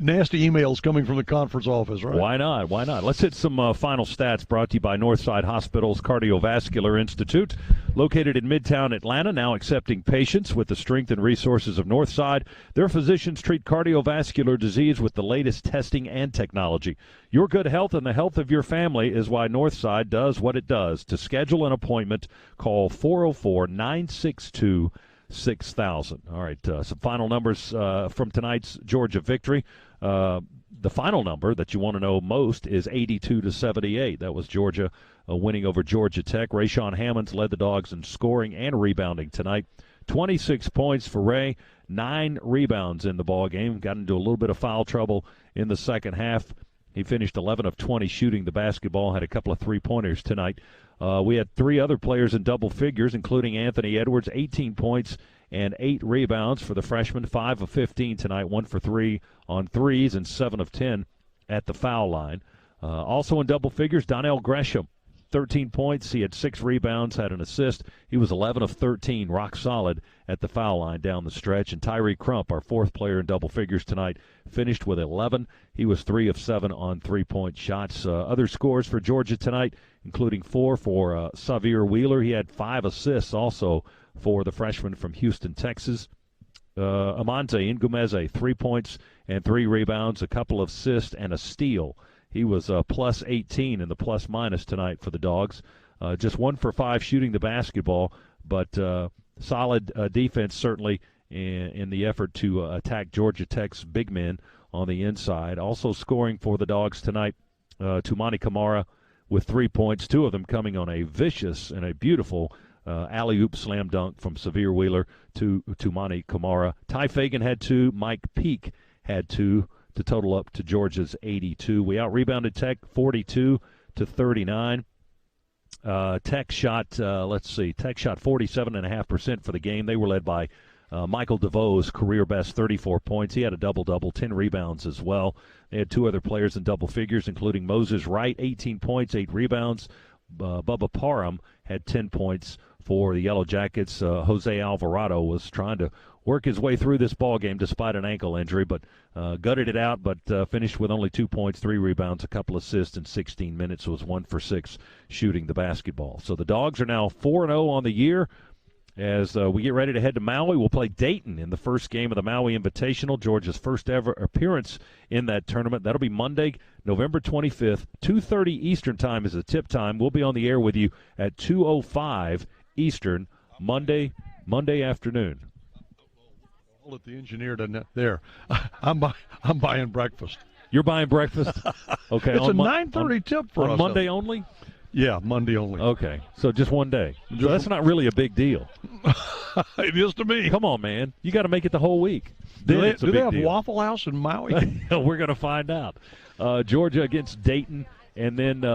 nasty emails coming from the conference office, right? Why not? Why not? Let's hit some final stats brought to you by Northside Hospital's Cardiovascular Institute. Located in Midtown Atlanta, now accepting patients with the strength and resources of Northside. Their physicians treat cardiovascular disease with the latest testing and technology. Your good health and the health of your family is why Northside does what it does. To schedule an appointment, call 404-962-6000. All right, some final numbers from tonight's Georgia victory. The final number that you want to know most is 82-78. That was Georgia winning over Georgia Tech. Rayshawn Hammonds led the Dogs in scoring and rebounding tonight. 26 points for Ray, 9 rebounds in the ball game. Got into a little bit of foul trouble in the second half. He finished 11 of 20 shooting the basketball, had a couple of three-pointers tonight. We had 3 other players in double figures, including Anthony Edwards, 18 points and 8 rebounds for the freshman, 5 of 15 tonight, 1 for 3 on threes and 7 of 10 at the foul line. Also in double figures, Donnell Gresham, 13 points. He had 6 rebounds, had an assist. He was 11 of 13, rock solid at the foul line down the stretch. And Tyree Crump, our 4th player in double figures tonight, finished with 11. He was 3 of 7 on three-point shots. Other scores for Georgia tonight, including 4 for Xavier Wheeler. He had 5 assists also for the freshman from Houston, Texas. Amante Ngumeze, 3 points and 3 rebounds, a couple of assists and a steal. He was plus 18 in the plus-minus tonight for the Dogs. Just 1 for 5 shooting the basketball, but solid defense certainly in the effort to attack Georgia Tech's big men on the inside. Also scoring for the Dogs tonight, Tumani Kamara with 3 points, 2 of them coming on a vicious and a beautiful alley-oop slam dunk from Xavier Wheeler to Tumani Kamara. Ty Fagan had 2. Mike Peake had 2. To total up to Georgia's 82. We out-rebounded Tech 42-39. Tech shot, Tech shot 47.5% for the game. They were led by Michael DeVoe's career best 34 points. He had a double-double, 10 rebounds as well. They had 2 other players in double figures, including Moses Wright, 18 points, 8 rebounds. Bubba Parham had 10 points for the Yellow Jackets. Jose Alvarado was trying to work his way through this ball game despite an ankle injury, but gutted it out, but finished with only 2 points, 3 rebounds, a couple assists in 16 minutes. Was 1 for 6 shooting the basketball. So the Dogs are now 4-0 on the year. As we get ready to head to Maui, we'll play Dayton in the first game of the Maui Invitational, Georgia's first ever appearance in that tournament. That'll be Monday, November 25th, 2:30 Eastern Time is the tip time. We'll be on the air with you at 2:05 Eastern, Monday afternoon. I'll let the engineer doesn't there. I'm buying breakfast. You're buying breakfast? Okay. It's a 9:30 tip for us. On Monday only? Yeah, Monday only. Okay, so just one day. So that's not really a big deal. It is to me. Come on, man. You got to make it the whole week. Do they have Waffle House in Maui? We're going to find out. Georgia against Dayton, and then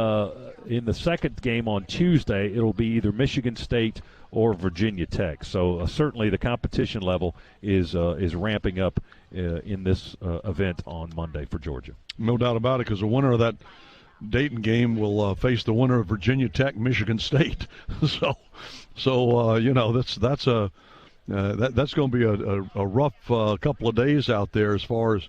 in the second game on Tuesday, it'll be either Michigan State or Virginia Tech. So certainly the competition level is ramping up in this event on Monday for Georgia. No doubt about it, because the winner of that Dayton game will face the winner of Virginia Tech, Michigan State. so you know that's going to be a rough couple of days out there as far as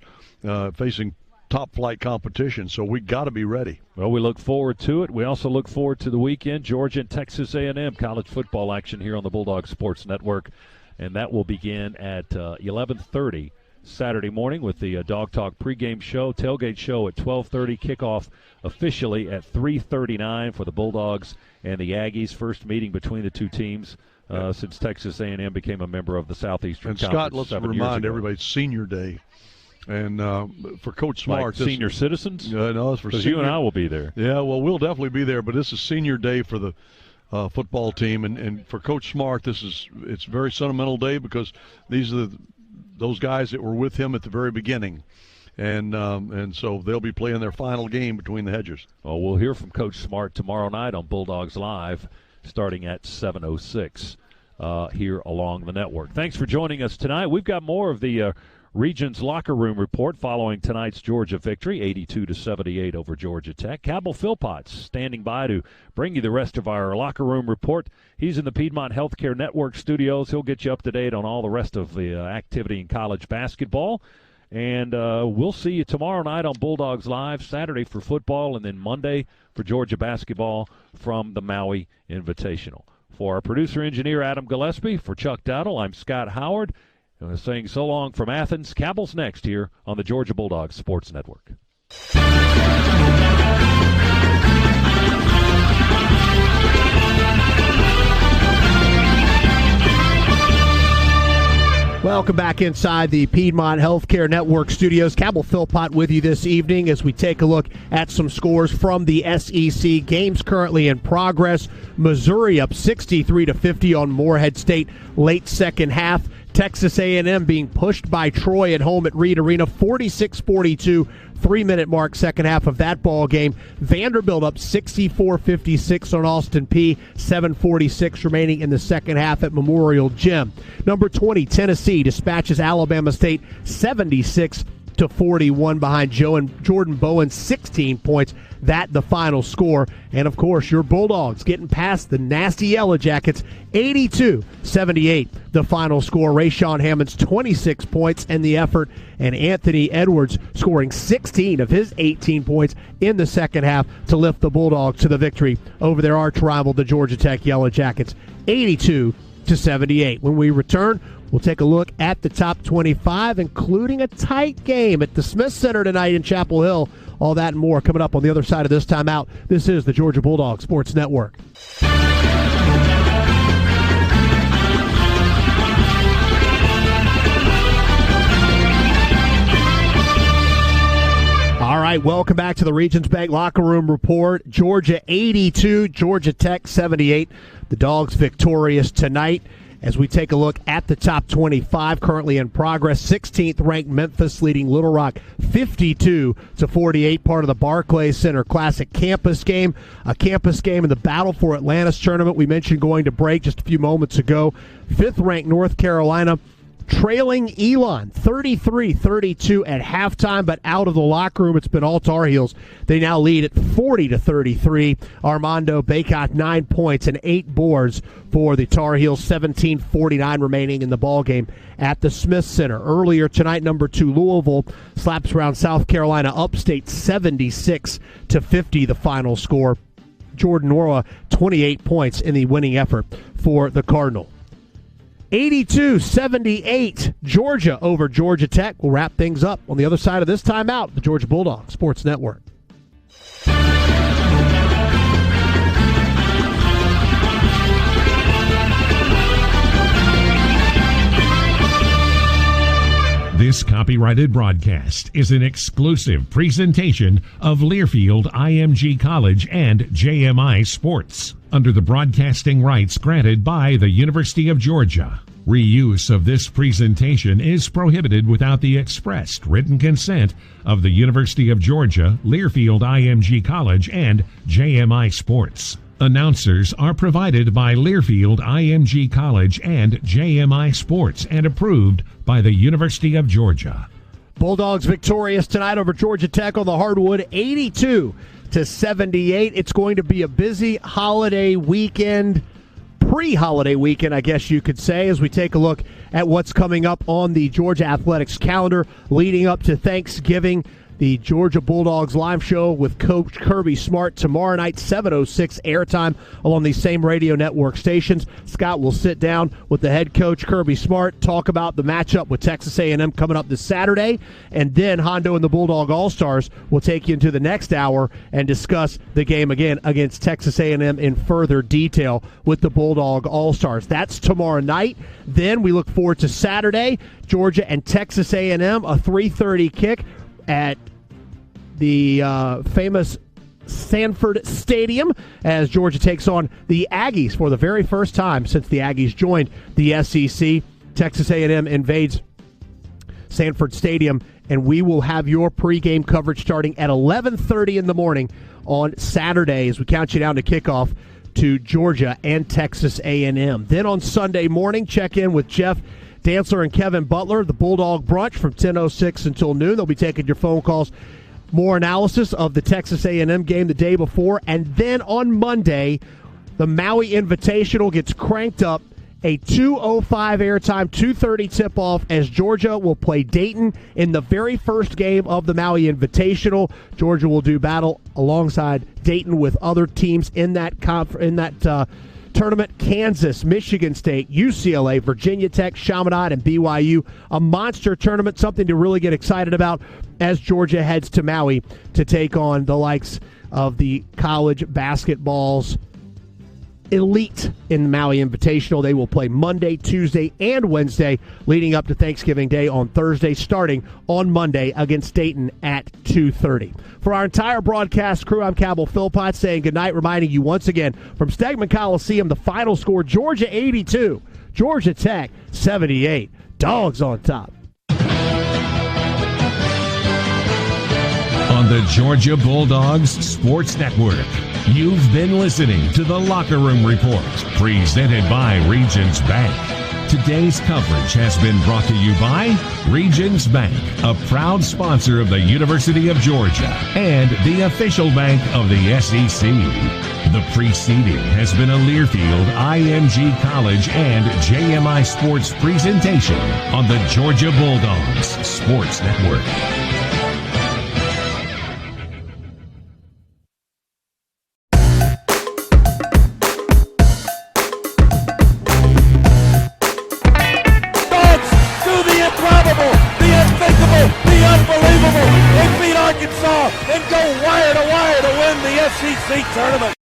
facing top flight competition. So we got to be ready. Well, we look forward to it. We also look forward to the weekend, Georgia and Texas A&M college football action here on the Bulldog Sports Network, and that will begin at 11:30. Saturday morning with the Dog Talk pregame show, tailgate show at 12:30, kickoff officially at 3:39 for the Bulldogs and the Aggies. First meeting between the two teams since Texas A&M became a member of the Southeastern And Conference. Scott, let's 7 years remind ago. everybody, it's Senior Day. And for Coach Smart. Like senior citizens? No, it's for Because senior. you and I will be there. Yeah, well, we'll definitely be there, but this is Senior Day for the football team. And for Coach Smart, it's a very sentimental day because these are those guys that were with him at the very beginning. And so they'll be playing their final game between the Hedgers. Well, we'll hear from Coach Smart tomorrow night on Bulldogs Live starting at 7:06 here along the network. Thanks for joining us tonight. We've got more of the Region's locker room report following tonight's Georgia victory, 82-78 over Georgia Tech. Cabell Philpotts standing by to bring you the rest of our locker room report. He's in the Piedmont Healthcare Network studios. He'll get you up to date on all the rest of the activity in college basketball. And we'll see you tomorrow night on Bulldogs Live, Saturday for football, and then Monday for Georgia basketball from the Maui Invitational. For our producer-engineer Adam Gillespie, for Chuck Dowdle, I'm Scott Howard. Saying so long from Athens. Cabell's next here on the Georgia Bulldogs Sports Network. Welcome back inside the Piedmont Healthcare Network studios. Cabell Philpott with you this evening as we take a look at some scores from the SEC. Games currently in progress. Missouri up 63-50 on Morehead State late second half. Texas A&M being pushed by Troy at home at Reed Arena, 46-42, 3-minute mark, second half of that ball game. Vanderbilt up 64-56 on Austin Peay, 7:46 remaining in the second half at Memorial Gym. Number 20, Tennessee dispatches Alabama State 76-41 behind Jordan Bowen's 16 points. That the final score. And, of course, your Bulldogs getting past the nasty Yellow Jackets, 82-78 the final score. Rayshawn Hammond's 26 points in the effort, and Anthony Edwards scoring 16 of his 18 points in the second half to lift the Bulldogs to the victory over their arch rival, the Georgia Tech Yellow Jackets, 82-78. When we return, we'll take a look at the top 25, including a tight game at the Smith Center tonight in Chapel Hill. All that and more coming up on the other side of this timeout. This is the Georgia Bulldogs Sports Network. All right, welcome back to the Regions Bank Locker Room Report. Georgia 82, Georgia Tech 78. The Dogs victorious tonight. As we take a look at the top 25 currently in progress, 16th ranked Memphis leading Little Rock 52-48, part of the Barclays Center Classic campus game. A campus game in the Battle for Atlantis tournament we mentioned going to break just a few moments ago. 5th ranked North Carolina trailing Elon 33-32 at halftime, but out of the locker room it's been all Tar Heels. They now lead at 40-33. Armando Bacot 9 points and 8 boards for the Tar Heels, 17:49 remaining in the ball game at the Smith Center. Earlier tonight, number 2 Louisville slaps around South Carolina upstate 76-50 the final score. Jordan Norwa 28 points in the winning effort for the Cardinal. 82-78, Georgia over Georgia Tech. We'll wrap things up on the other side of this timeout, the Georgia Bulldogs Sports Network. This copyrighted broadcast is an exclusive presentation of Learfield IMG College and JMI Sports under the broadcasting rights granted by the University of Georgia. Reuse of this presentation is prohibited without the expressed written consent of the University of Georgia, Learfield IMG College, and JMI Sports. Announcers are provided by Learfield IMG College and JMI Sports and approved by the University of Georgia. Bulldogs victorious tonight over Georgia Tech on the hardwood, 82-78. It's going to be a busy holiday weekend, pre-holiday weekend, I guess you could say, as we take a look at what's coming up on the Georgia Athletics calendar leading up to Thanksgiving. the Georgia Bulldogs live show with Coach Kirby Smart tomorrow night, 7:06 airtime along these same radio network stations. Scott will sit down with the head coach, Kirby Smart, talk about the matchup with Texas A&M coming up this Saturday, and then Hondo and the Bulldog All-Stars will take you into the next hour and discuss the game again against Texas A&M in further detail with the Bulldog All-Stars. That's tomorrow night. Then we look forward to Saturday, Georgia and Texas A&M, a 3:30 kick at the famous Sanford Stadium as Georgia takes on the Aggies for the very first time since the Aggies joined the SEC. Texas A&M invades Sanford Stadium, and we will have your pregame coverage starting at 11:30 in the morning on Saturday as we count you down to kickoff to Georgia and Texas A&M. Then on Sunday morning, check in with Jeff Dantzler and Kevin Butler, the Bulldog Brunch from 10:06 until noon. They'll be taking your phone calls. More analysis of the Texas A&M game the day before. And then on Monday, the Maui Invitational gets cranked up. A 2:05 airtime, 2:30 tip-off as Georgia will play Dayton in the very first game of the Maui Invitational. Georgia will do battle alongside Dayton with other teams in that tournament. Kansas, Michigan State, UCLA, Virginia Tech, Chaminade, and BYU. A monster tournament, something to really get excited about as Georgia heads to Maui to take on the likes of the college basketball's elite in Maui Invitational. They will play Monday, Tuesday, and Wednesday leading up to Thanksgiving Day on Thursday, starting on Monday against Dayton at 2:30. For our entire broadcast crew, I'm Cabell Philpott saying goodnight, reminding you once again from Stegman Coliseum, the final score, Georgia 82, Georgia Tech 78. Dogs on top. On the Georgia Bulldogs Sports Network, you've been listening to the Locker Room Report, presented by Regions Bank. Today's coverage has been brought to you by Regions Bank, a proud sponsor of the University of Georgia and the official bank of the SEC. The preceding has been a Learfield, IMG College, and JMI Sports presentation on the Georgia Bulldogs Sports Network. Arkansas and go wire to wire to win the SEC tournament.